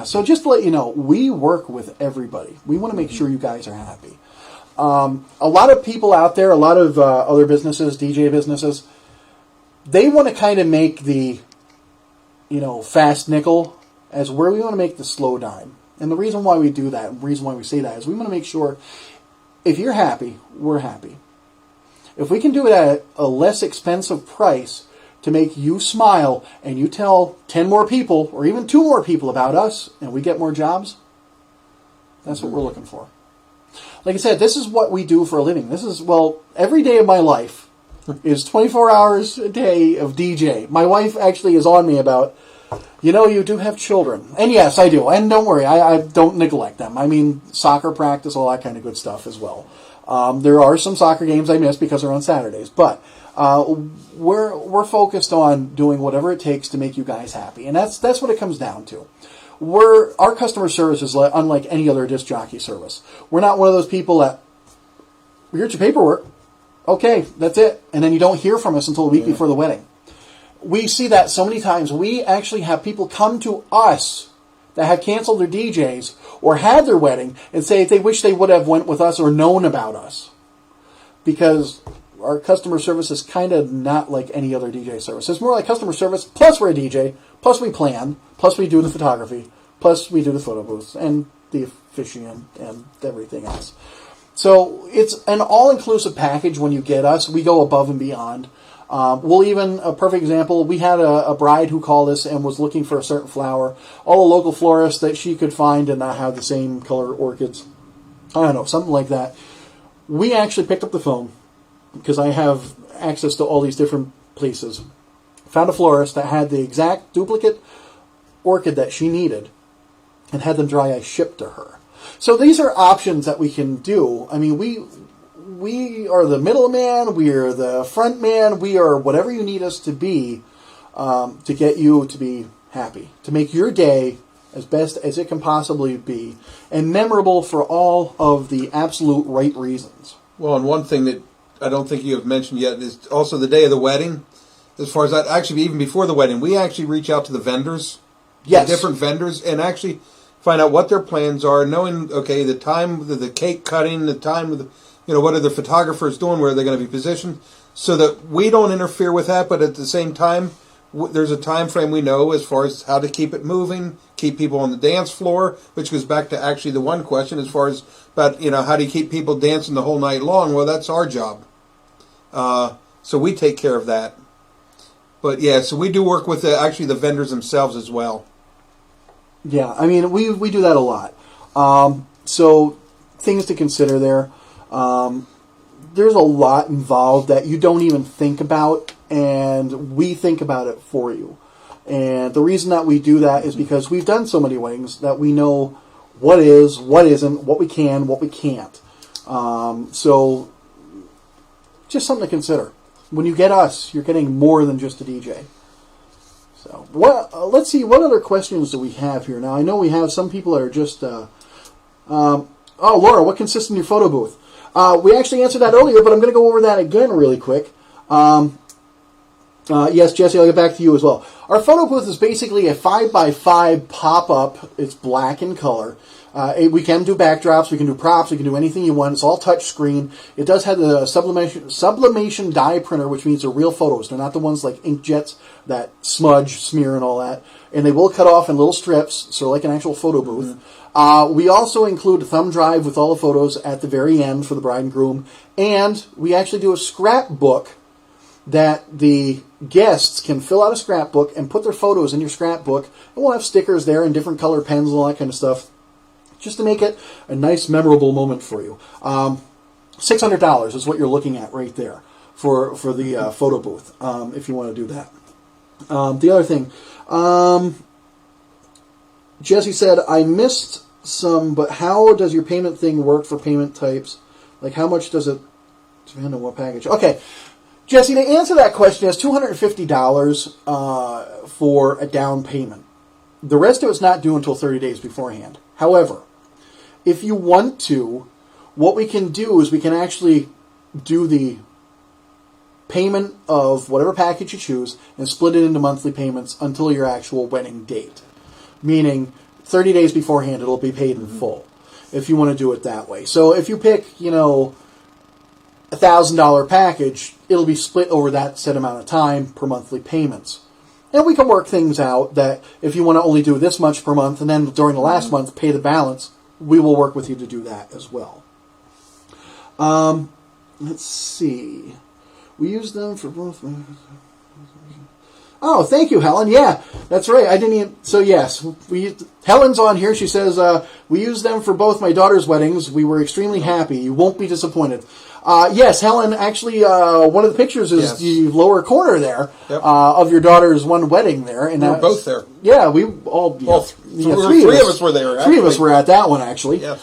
So just to let you know, we work with everybody. We want to make sure you guys are happy. A lot of people out there, a lot of other businesses, DJ businesses, they want to kind of make the, fast nickel as where we want to make the slow dime. And the reason why we do that, and the reason why we say that, is we want to make sure if you're happy, we're happy. If we can do it at a less expensive price to make you smile and you tell 10 more people or even 2 more people about us and we get more jobs, that's what we're looking for. Like I said, this is what we do for a living. This is, well, every day of my life is 24 hours a day of DJ. My wife actually is on me about, you do have children. And yes, I do. And don't worry, I don't neglect them. I mean, soccer practice, all that kind of good stuff as well. There are some soccer games I miss because they're on Saturdays. But we're focused on doing whatever it takes to make you guys happy. And that's what it comes down to. Our customer service is unlike any other disc jockey service. We're not one of those people that, here's your paperwork. Okay, that's it. And then you don't hear from us until a week before the wedding. We see that so many times. We actually have people come to us that have canceled their DJs or had their wedding and say they wish they would have went with us or known about us. Because our customer service is kind of not like any other DJ service. It's more like customer service, plus we're a DJ, plus we plan, plus we do the photography, plus we do the photo booths and the officiant and everything else. So it's an all-inclusive package when you get us. We go above and beyond. We'll even, a perfect example, we had a bride who called us and was looking for a certain flower. All the local florists that she could find did not have the same color orchids. I don't know, something like that. We actually picked up the phone, because I have access to all these different places. Found a florist that had the exact duplicate orchid that she needed and had them dry ice shipped to her. So these are options that we can do. I mean, we are the middleman, we are the front man, we are whatever you need us to be to get you to be happy, to make your day as best as it can possibly be, and memorable for all of the absolute right reasons. Well, and one thing that I don't think you have mentioned yet is also the day of the wedding. As far as that, actually, even before the wedding, we actually reach out to the vendors, yes, the different vendors, and actually find out what their plans are, knowing, okay, the time of the cake cutting, the time of the, what are the photographers doing, where they're going to be positioned, so that we don't interfere with that, but at the same time, there's a time frame we know as far as how to keep it moving, keep people on the dance floor, which goes back to actually the one question as far as about, how do you keep people dancing the whole night long? Well, that's our job. So we take care of that. But yeah, so we do work with actually the vendors themselves as well. Yeah, I mean, we do that a lot. So things to consider there. There's a lot involved that you don't even think about, and we think about it for you. And the reason that we do that is because we've done so many weddings that we know what is, what isn't, what we can, what we can't. So just something to consider. When you get us, you're getting more than just a DJ. So let's see, what other questions do we have here? Now, I know we have some people that are just, Laura, what consists in your photo booth? We actually answered that earlier, but I'm going to go over that again really quick. Yes, Jesse, I'll get back to you as well. Our photo booth is basically a 5x5 pop-up. It's black in color. We can do backdrops, we can do props, we can do anything you want. It's all touch screen. It does have the sublimation dye printer, which means they're real photos. They're not the ones like inkjets that smudge, smear, and all that. And they will cut off in little strips, so like an actual photo booth. We also include a thumb drive with all the photos at the very end for the bride and groom. And we actually do a scrapbook that the guests can fill out a scrapbook and put their photos in your scrapbook. And we'll have stickers there and different color pens and all that kind of stuff, just to make it a nice, memorable moment for you. $600 is what you're looking at right there for the photo booth, if you want to do that. The other thing, Jesse said, I missed some, but how does your payment thing work for payment types? Like, how much does it depend on what package? Okay, Jesse, to answer that question, it's $250 for a down payment. The rest of it's not due until 30 days beforehand. However, if you want to, what we can do is we can actually do the payment of whatever package you choose and split it into monthly payments until your actual wedding date. Meaning 30 days beforehand, it'll be paid in full if you want to do it that way. So if you pick, $1,000 package, it'll be split over that set amount of time per monthly payments. And we can work things out that if you want to only do this much per month and then during the last month pay the balance, we will work with you to do that as well. Let's see. We use them for both. Oh, thank you, Helen. Yeah, that's right. I didn't even... So, yes, Helen's on here. She says, we used them for both my daughter's weddings. We were extremely happy. You won't be disappointed. Yes, Helen, actually, one of the pictures is the lower corner there of your daughter's one wedding there. And we were both there. Yeah, we all... three of us were there, actually. Three of us were at that one, actually. Yes.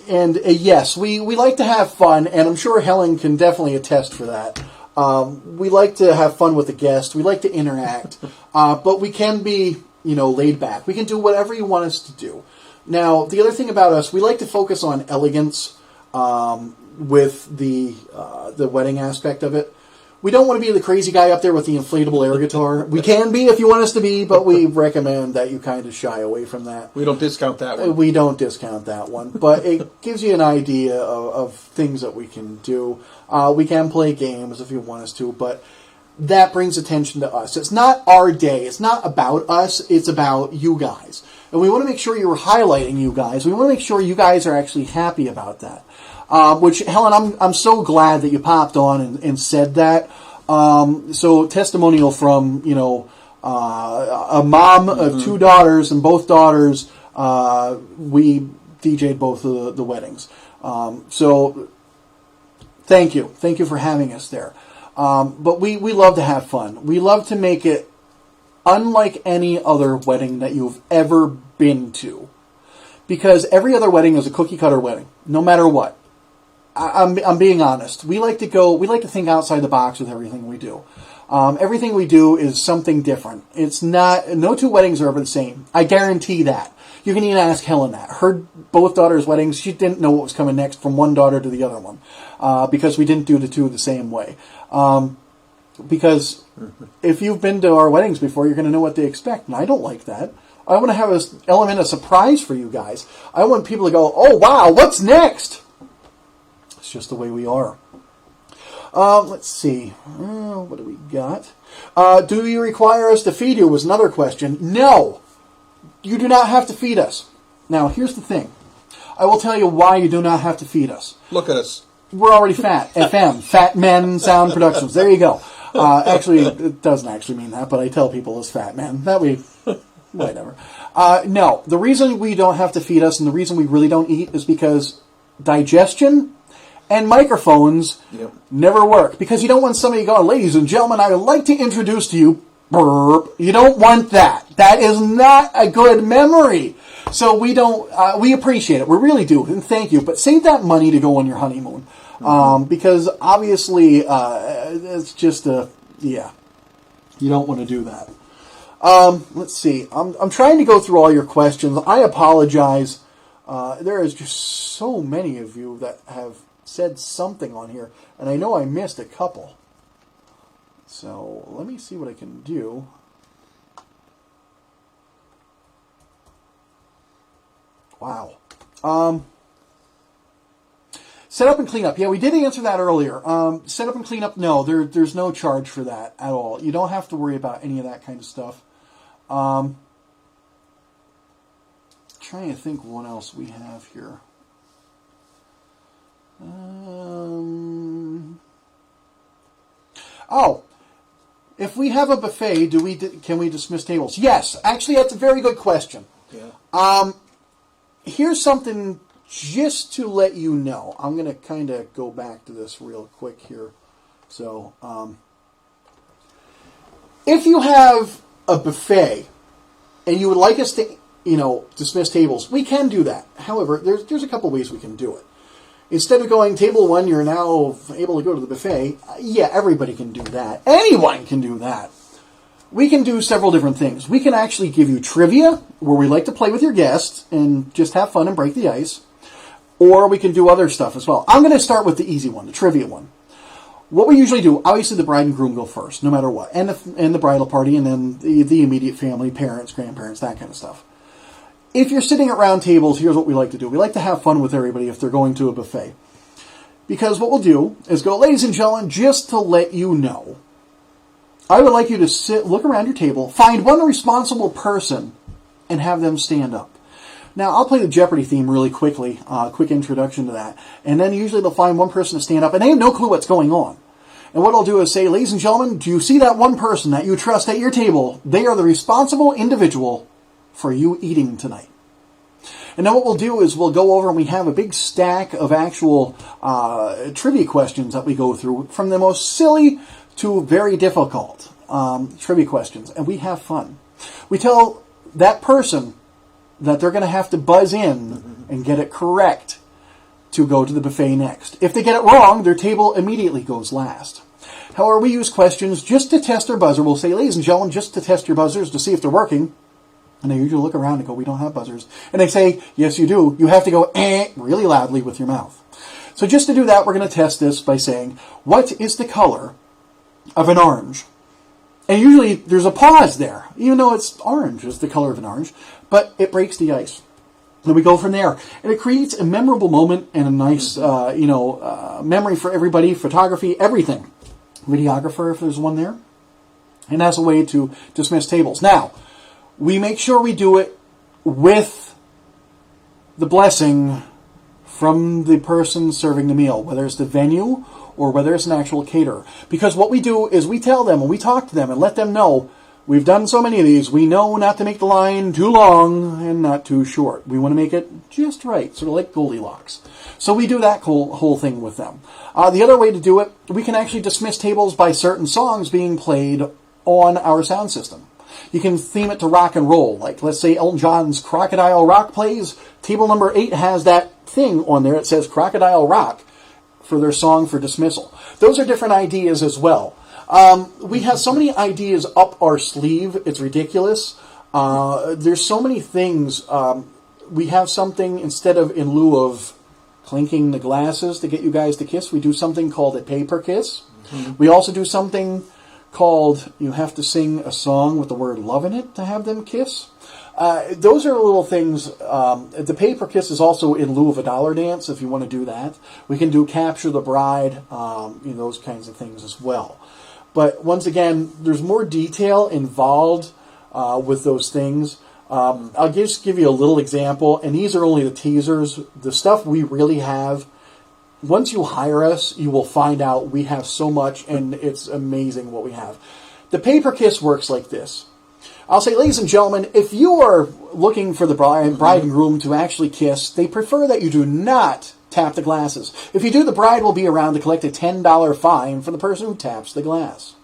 Yes, we like to have fun, and I'm sure Helen can definitely attest for that. We like to have fun with the guests. We like to interact. But we can be, laid back. We can do whatever you want us to do. Now, the other thing about us, we like to focus on elegance with the wedding aspect of it. We don't want to be the crazy guy up there with the inflatable air guitar. We can be if you want us to be, but we recommend that you kind of shy away from that. We don't discount that one. We don't discount that one, but it gives you an idea of things that we can do. We can play games if you want us to, but that brings attention to us. It's not our day. It's not about us. It's about you guys. And we want to make sure you're highlighting you guys. We want to make sure you guys are actually happy about that. Which, Helen, I'm so glad that you popped on and said that. So testimonial from, a mom of two daughters, and both daughters, we DJ'd both of the weddings. So thank you. Thank you for having us there. But we love to have fun. We love to make it unlike any other wedding that you've ever been to. Because every other wedding is a cookie cutter wedding, no matter what. I'm being honest. We like to think outside the box with everything we do. Everything we do is something different. It's not, no two weddings are ever the same. I guarantee that. You can even ask Helen that. Her both daughters' weddings, she didn't know what was coming next from one daughter to the other one. Because we didn't do the two the same way. Because if you've been to our weddings before, you're going to know what they expect. And I don't like that. I want to have an element of surprise for you guys. I want people to go, oh wow, what's next? It's just the way we are. Let's see. What do we got? Do you require us to feed you was another question. No. You do not have to feed us. Now, here's the thing. I will tell you why you do not have to feed us. Look at us. We're already fat. FM. Fat Men Sound Productions. There you go. Actually, it doesn't actually mean that, but I tell people it's fat men. That way, whatever. No. The reason we don't have to feed us and the reason we really don't eat is because digestion and microphones never work. Because you don't want somebody going, ladies and gentlemen, I would like to introduce to you, burp. You don't want that. That is not a good memory. So we don't, we appreciate it. We really do. And thank you. But save that money to go on your honeymoon. Because obviously, it's just you don't want to do that. Let's see. I'm trying to go through all your questions. I apologize. There is just so many of you that have said something on here, and I know I missed a couple. So let me see what I can do. Wow. Set up and clean up. Yeah, we did answer that earlier. Set up and clean up, no, there's no charge for that at all. You don't have to worry about any of that kind of stuff. Trying to think what else we have here. If we have a buffet, can we dismiss tables? Yes, actually, that's a very good question. Yeah. Here's something just to let you know. I'm going to kind of go back to this real quick here. So, if you have a buffet and you would like us to, dismiss tables, we can do that. However, there's a couple ways we can do it. Instead of going table one, you're now able to go to the buffet. Yeah, everybody can do that. Anyone can do that. We can do several different things. We can actually give you trivia, where we like to play with your guests and just have fun and break the ice. Or we can do other stuff as well. I'm going to start with the easy one, the trivia one. What we usually do, obviously the bride and groom go first, no matter what. And the bridal party, and then the immediate family, parents, grandparents, that kind of stuff. If you're sitting at round tables, here's what we like to do. We like to have fun with everybody if they're going to a buffet. Because what we'll do is go, ladies and gentlemen, just to let you know, I would like you to look around your table, find one responsible person, and have them stand up. Now, I'll play the Jeopardy theme really quickly, quick introduction to that. And then usually they'll find one person to stand up, and they have no clue what's going on. And what I'll do is say, ladies and gentlemen, do you see that one person that you trust at your table? They are the responsible individual for you eating tonight. And then what we'll do is we'll go over and we have a big stack of actual trivia questions that we go through, from the most silly to very difficult trivia questions. And we have fun. We tell that person that they're going to have to buzz in and get it correct to go to the buffet next. If they get it wrong, their table immediately goes last. However, we use questions just to test their buzzer. We'll say, ladies and gentlemen, just to test your buzzers to see if they're working. And they usually look around and go, we don't have buzzers. And they say, yes, you do. You have to go, really loudly with your mouth. So just to do that, we're going to test this by saying, what is the color of an orange? And usually there's a pause there, even though it's orange is the color of an orange, but it breaks the ice. And we go from there. And it creates a memorable moment and a nice, memory for everybody, photography, everything. Videographer, if there's one there. And that's a way to dismiss tables. Now, we make sure we do it with the blessing from the person serving the meal, whether it's the venue or whether it's an actual caterer. Because what we do is we tell them and we talk to them and let them know, we've done so many of these, we know not to make the line too long and not too short. We want to make it just right, sort of like Goldilocks. So we do that whole thing with them. The other way to do it, we can actually dismiss tables by certain songs being played on our sound system. You can theme it to rock and roll. Like, let's say Elton John's Crocodile Rock plays. Table number 8 has that thing on there. It says Crocodile Rock for their song for dismissal. Those are different ideas as well. We have so many ideas up our sleeve. It's ridiculous. There's so many things. We have something, instead of in lieu of clinking the glasses to get you guys to kiss, we do something called a paper kiss. Mm-hmm. We also do something called, you have to sing a song with the word love in it to have them kiss. Those are little things. The paper kiss is also in lieu of a dollar dance, if you want to do that. We can do capture the bride, those kinds of things as well. But once again, there's more detail involved with those things. I'll just give you a little example, and these are only the teasers. The stuff we really have, once you hire us, you will find out we have so much, and it's amazing what we have. The paper kiss works like this. I'll say, ladies and gentlemen, if you are looking for the bride and groom to actually kiss, they prefer that you do not tap the glasses. If you do, the bride will be around to collect a $10 fine for the person who taps the glass.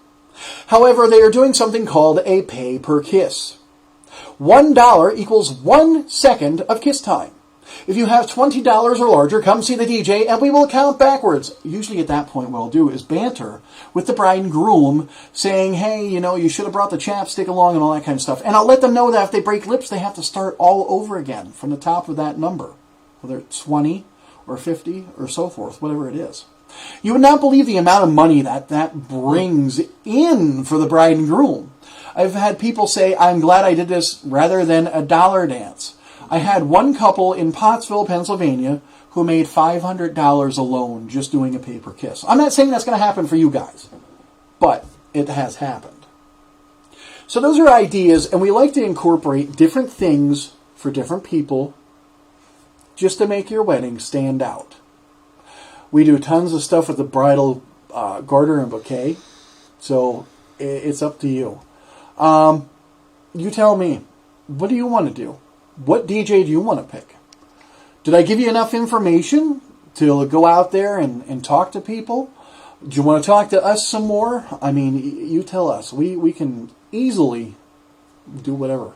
However, they are doing something called a pay per kiss. $1 equals 1 second of kiss time. If you have $20 or larger, come see the DJ and we will count backwards. Usually at that point what I'll do is banter with the bride and groom, saying, hey, you should have brought the chapstick along and all that kind of stuff. And I'll let them know that if they break lips, they have to start all over again from the top of that number, whether it's 20 or 50 or so forth, whatever it is. You would not believe the amount of money that brings in for the bride and groom. I've had people say, I'm glad I did this rather than a dollar dance. I had one couple in Pottsville, Pennsylvania, who made $500 alone just doing a paper kiss. I'm not saying that's going to happen for you guys, but it has happened. So those are ideas, and we like to incorporate different things for different people just to make your wedding stand out. We do tons of stuff with the bridal garter and bouquet, so it's up to you. You tell me, what do you want to do? What DJ do you want to pick? Did I give you enough information to go out there and talk to people? Do you want to talk to us some more? I mean, you tell us. We can easily do whatever.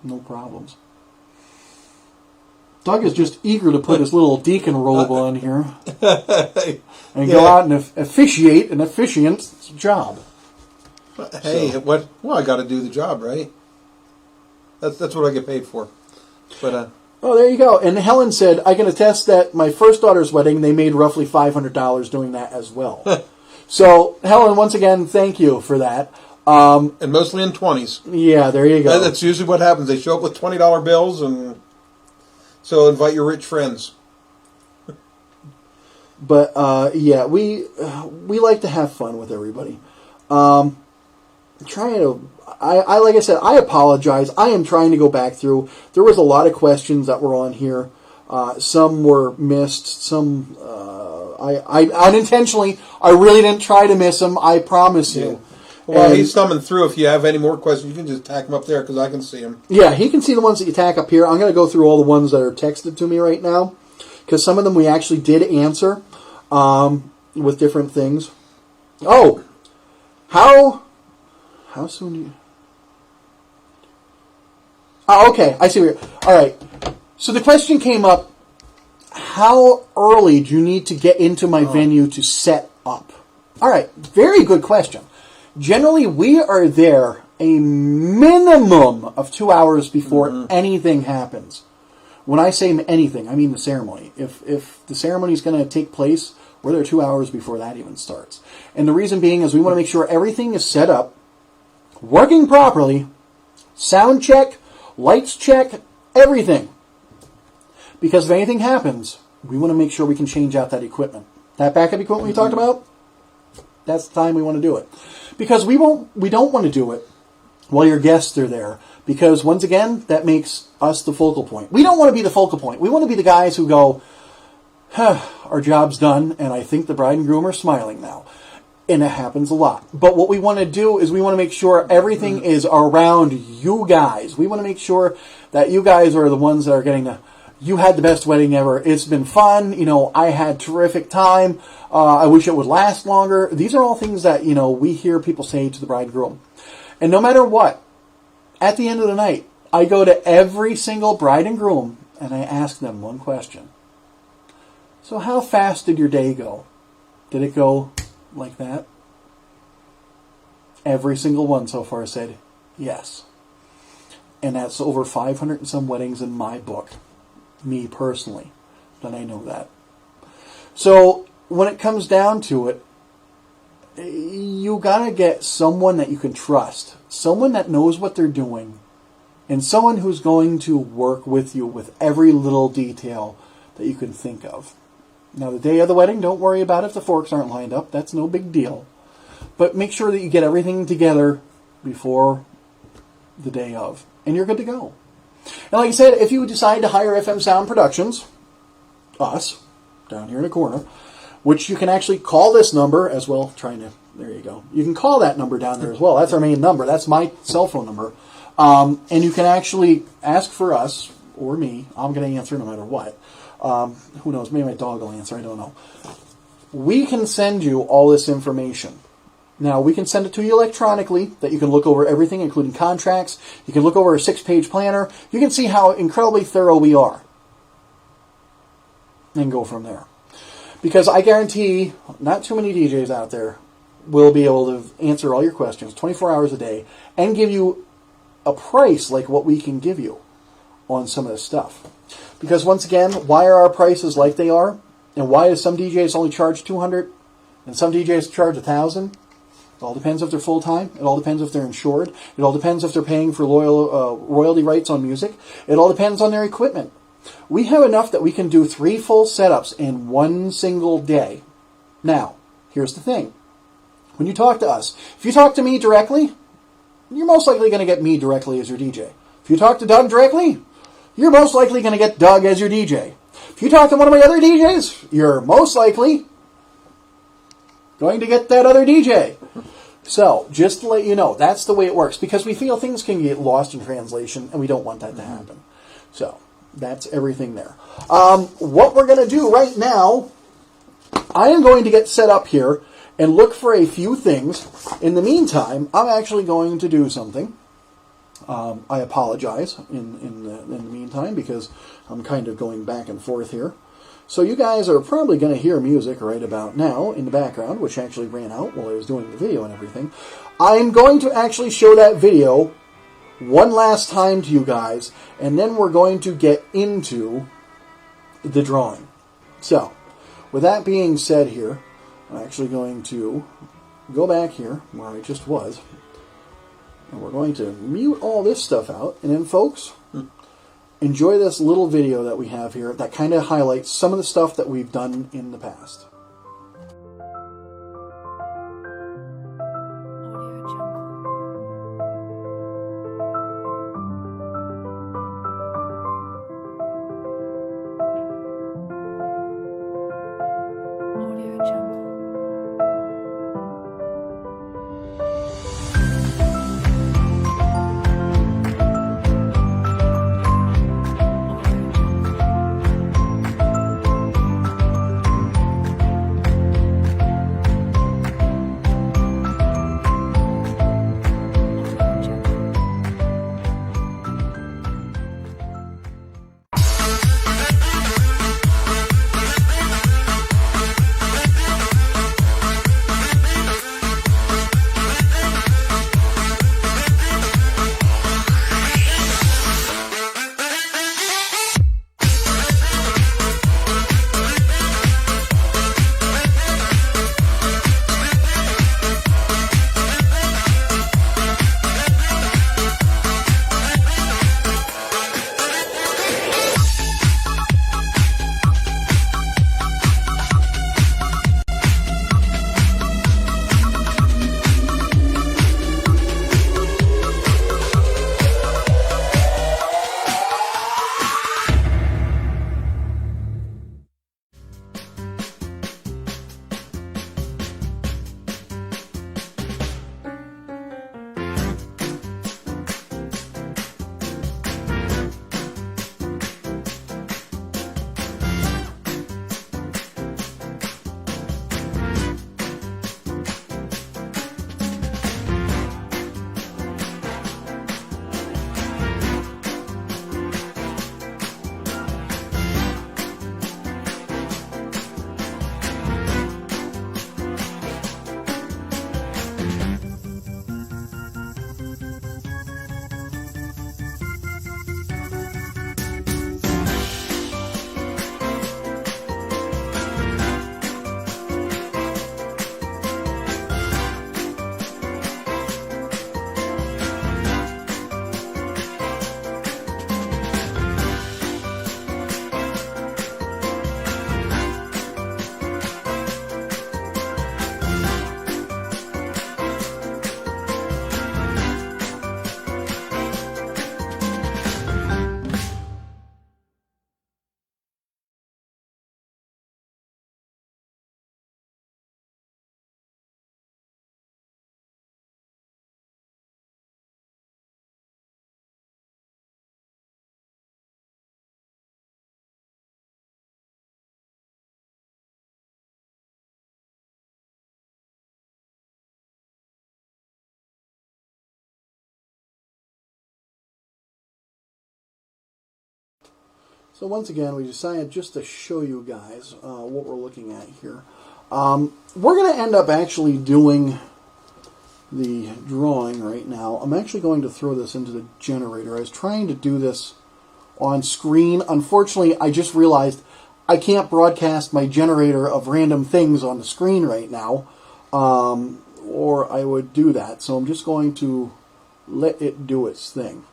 No problems. Doug is just eager to put his little deacon robe on here and go out and officiate an officiant's job. Hey, what? Well, I got to do the job, right? That's what I get paid for. But oh, there you go. And Helen said, I can attest that my first daughter's wedding, they made roughly $500 doing that as well. So, Helen, once again, thank you for that. And mostly in 20s. Yeah, there you go. That's usually what happens. They show up with $20 bills, and so invite your rich friends. But, we like to have fun with everybody. Like I said, I apologize. I am trying to go back through. There was a lot of questions that were on here. Some were missed. Some I unintentionally, I really didn't try to miss him. I promise you. Well, And- he's thumbing through. If you have any more questions, you can just tack them up there because I can see them. Yeah, he can see the ones that you tack up here. I'm going to go through all the ones that are texted to me right now because some of them we actually did answer with different things. Oh, how soon do you... Oh, okay, I see. All right. So the question came up, how early do you need to get into my venue to set up? All right, very good question. Generally, we are there a minimum of 2 hours before anything happens. When I say anything, I mean the ceremony. If the ceremony is going to take place, we're there 2 hours before that even starts. And the reason being is we want to make sure everything is set up, working properly, sound check, lights check, everything. Because if anything happens, we want to make sure we can change out that equipment. That backup equipment we talked about, that's the time we want to do it. Because we don't want to do it while your guests are there. Because once again, that makes us the focal point. We don't want to be the focal point. We want to be the guys who go, our job's done, and I think the bride and groom are smiling now. And it happens a lot. But what we want to do is we want to make sure everything is around you guys. We want to make sure that you guys are the ones that are getting the... You had the best wedding ever. It's been fun. I had terrific time. I wish it would last longer. These are all things that, we hear people say to the bride and groom. And no matter what, at the end of the night, I go to every single bride and groom and I ask them one question. So how fast did your day go? Did it go like that? Every single one so far said yes. And that's over 500 and some weddings in my book. Me personally, then I know that. So when it comes down to it, you gotta get someone that you can trust, someone that knows what they're doing, and someone who's going to work with you with every little detail that you can think of. Now, the day of the wedding, don't worry about if the forks aren't lined up. That's no big deal. But make sure that you get everything together before the day of, and you're good to go. And like I said, if you decide to hire FM Sound Productions, us, down here in the corner, which you can actually call this number as well, there you go. You can call that number down there as well. That's our main number. That's my cell phone number. And you can actually ask for us, or me. I'm going to answer no matter what. Who knows? Maybe my dog will answer. I don't know. We can send you all this information. Now, we can send it to you electronically, that you can look over everything, including contracts. You can look over a 6-page planner. You can see how incredibly thorough we are. And go from there. Because I guarantee not too many DJs out there will be able to answer all your questions 24 hours a day and give you a price like what we can give you on some of this stuff. Because once again, why are our prices like they are? And why do some DJs only charge $200 and some DJs charge $1,000? It all depends if they're full-time. It all depends if they're insured. It all depends if they're paying for royalty rights on music. It all depends on their equipment. We have enough that we can do 3 full setups in one single day. Now, here's the thing. When you talk to us, if you talk to me directly, you're most likely going to get me directly as your DJ. If you talk to Doug directly, you're most likely going to get Doug as your DJ. If you talk to one of my other DJs, you're most likely going to get that other DJ. So, just to let you know, that's the way it works. Because we feel things can get lost in translation, and we don't want that to happen. So, that's everything there. What we're going to do right now, I am going to get set up here and look for a few things. In the meantime, I'm actually going to do something. I apologize in the meantime because I'm kind of going back and forth here. So you guys are probably going to hear music right about now in the background, which actually ran out while I was doing the video and everything. I'm going to actually show that video one last time to you guys, and then we're going to get into the drawing. So, with that being said here, I'm actually going to go back here where I just was, and we're going to mute all this stuff out, and then folks, enjoy this little video that we have here that kind of highlights some of the stuff that we've done in the past. Audio So once again, we decided just to show you guys what we're looking at here. We're going to end up actually doing the drawing right now. I'm actually going to throw this into the generator. I was trying to do this on screen. Unfortunately, I just realized I can't broadcast my generator of random things on the screen right now, or I would do that. So I'm just going to let it do its thing.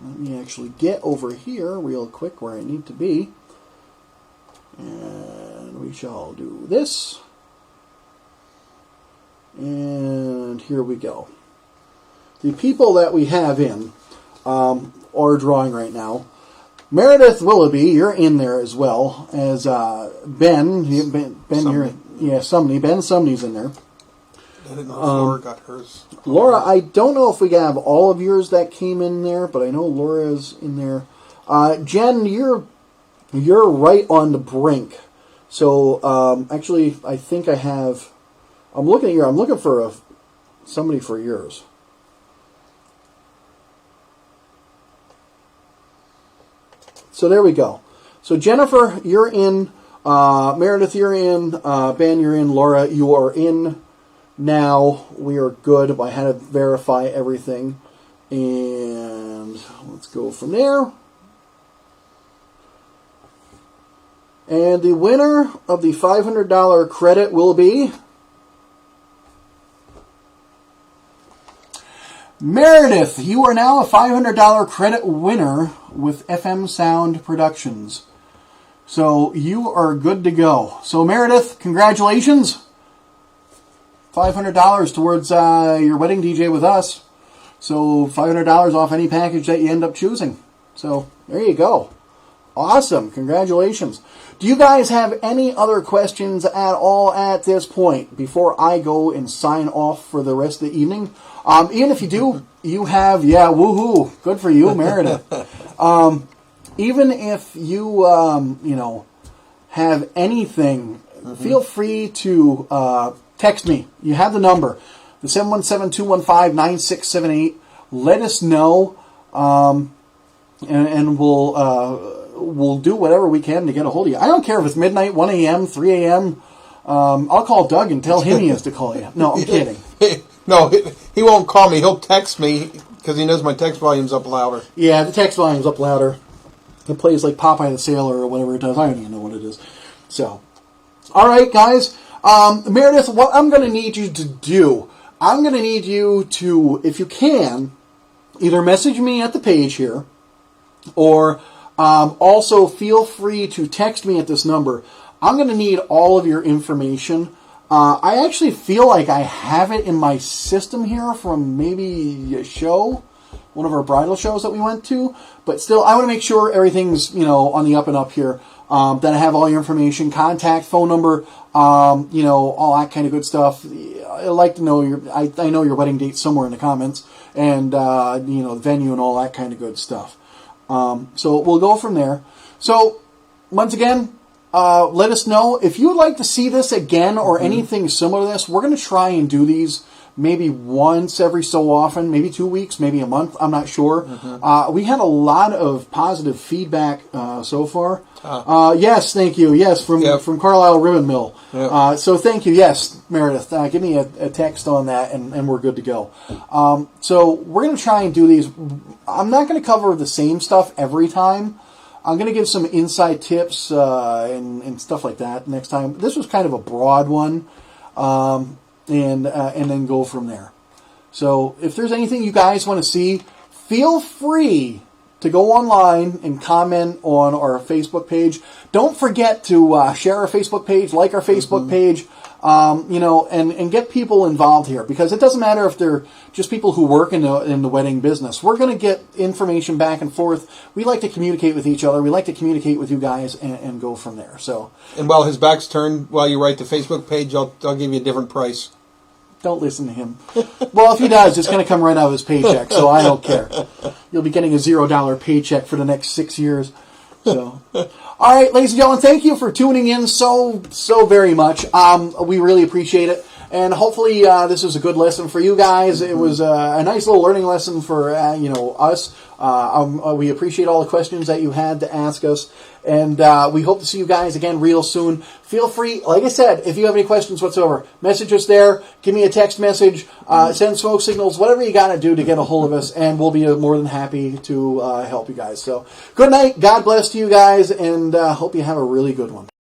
Let me actually get over here real quick where I need to be. And we shall do this. And here we go. The people that we have in are drawing right now. Meredith Willoughby, you're in there as well as Ben. Ben here, yeah, Sumney. Ben Sumney's in there. I didn't know if Laura got hers. Laura, I don't know if we have all of yours that came in there, but I know Laura's in there. Jen, you're right on the brink. So actually, I think I have. I'm looking at your. I'm looking for somebody for yours. So there we go. So Jennifer, you're in. Meredith, you're in. Ben, you're in. Laura, you are in. Now we are good. I had to verify everything, and let's go from there. And the winner of the $500 credit will be Meredith. You are now a $500 credit winner with FM Sound Productions. So you are good to go. So Meredith, congratulations. $500 towards your wedding DJ with us. So $500 off any package that you end up choosing. So there you go. Awesome. Congratulations. Do you guys have any other questions at all at this point before I go and sign off for the rest of the evening? Even if you do, you have, woohoo. Good for you, Meredith. Even if you, have anything, feel free to text me. You have the number, the 717-215-9678. Let us know, and we'll do whatever we can to get a hold of you. I don't care if it's midnight, 1 a.m., 3 a.m. I'll call Doug and tell him he has to call you. No, I'm kidding. No, he won't call me. He'll text me because he knows my text volume's up louder. Yeah, the text volume's up louder. It plays like Popeye the Sailor or whatever it does. I don't even know what it is. So, all right, guys. Meredith, what I'm going to need you to do, I'm going to need you to, if you can, either message me at the page here, or also feel free to text me at this number. I'm going to need all of your information. I actually feel like I have it in my system here from maybe a show, one of our bridal shows that we went to. But still, I want to make sure everything's, on the up and up here. That I have all your information, contact, phone number, all that kind of good stuff. I'd like to know I know your wedding date somewhere in the comments, and, the venue and all that kind of good stuff. So we'll go from there. So, once again, let us know if you would like to see this again or anything similar to this. We're going to try and do these maybe once every so often, maybe 2 weeks, maybe a month. I'm not sure. We had a lot of positive feedback so far. Yes, thank you. Yes, from Carlisle Ribbon Mill. Yep. So thank you. Yes, Meredith. Give me a text on that, and we're good to go. So we're going to try and do these. I'm not going to cover the same stuff every time. I'm going to give some inside tips and stuff like that next time. This was kind of a broad one. And then go from there. So if there's anything you guys want to see, feel free to go online and comment on our Facebook page. Don't forget to share our Facebook page, like our Facebook page, and get people involved here, because it doesn't matter if they're just people who work in the wedding business. We're going to get information back and forth. We like to communicate with each other. We like to communicate with you guys and go from there. So, and while his back's turned, while you write the Facebook page, I'll give you a different price. Don't listen to him. Well, if he does, it's going to come right out of his paycheck, so I don't care. You'll be getting a $0 paycheck for the next 6 years. So, all right, ladies and gentlemen, thank you for tuning in so very much. We really appreciate it. And hopefully this was a good lesson for you guys. It was a nice little learning lesson for us. We appreciate all the questions that you had to ask us. And we hope to see you guys again real soon. Feel free, like I said, if you have any questions whatsoever, message us there. Give me a text message. Send smoke signals. Whatever you got to do to get a hold of us. And we'll be more than happy to help you guys. So good night. God bless to you guys. And hope you have a really good one.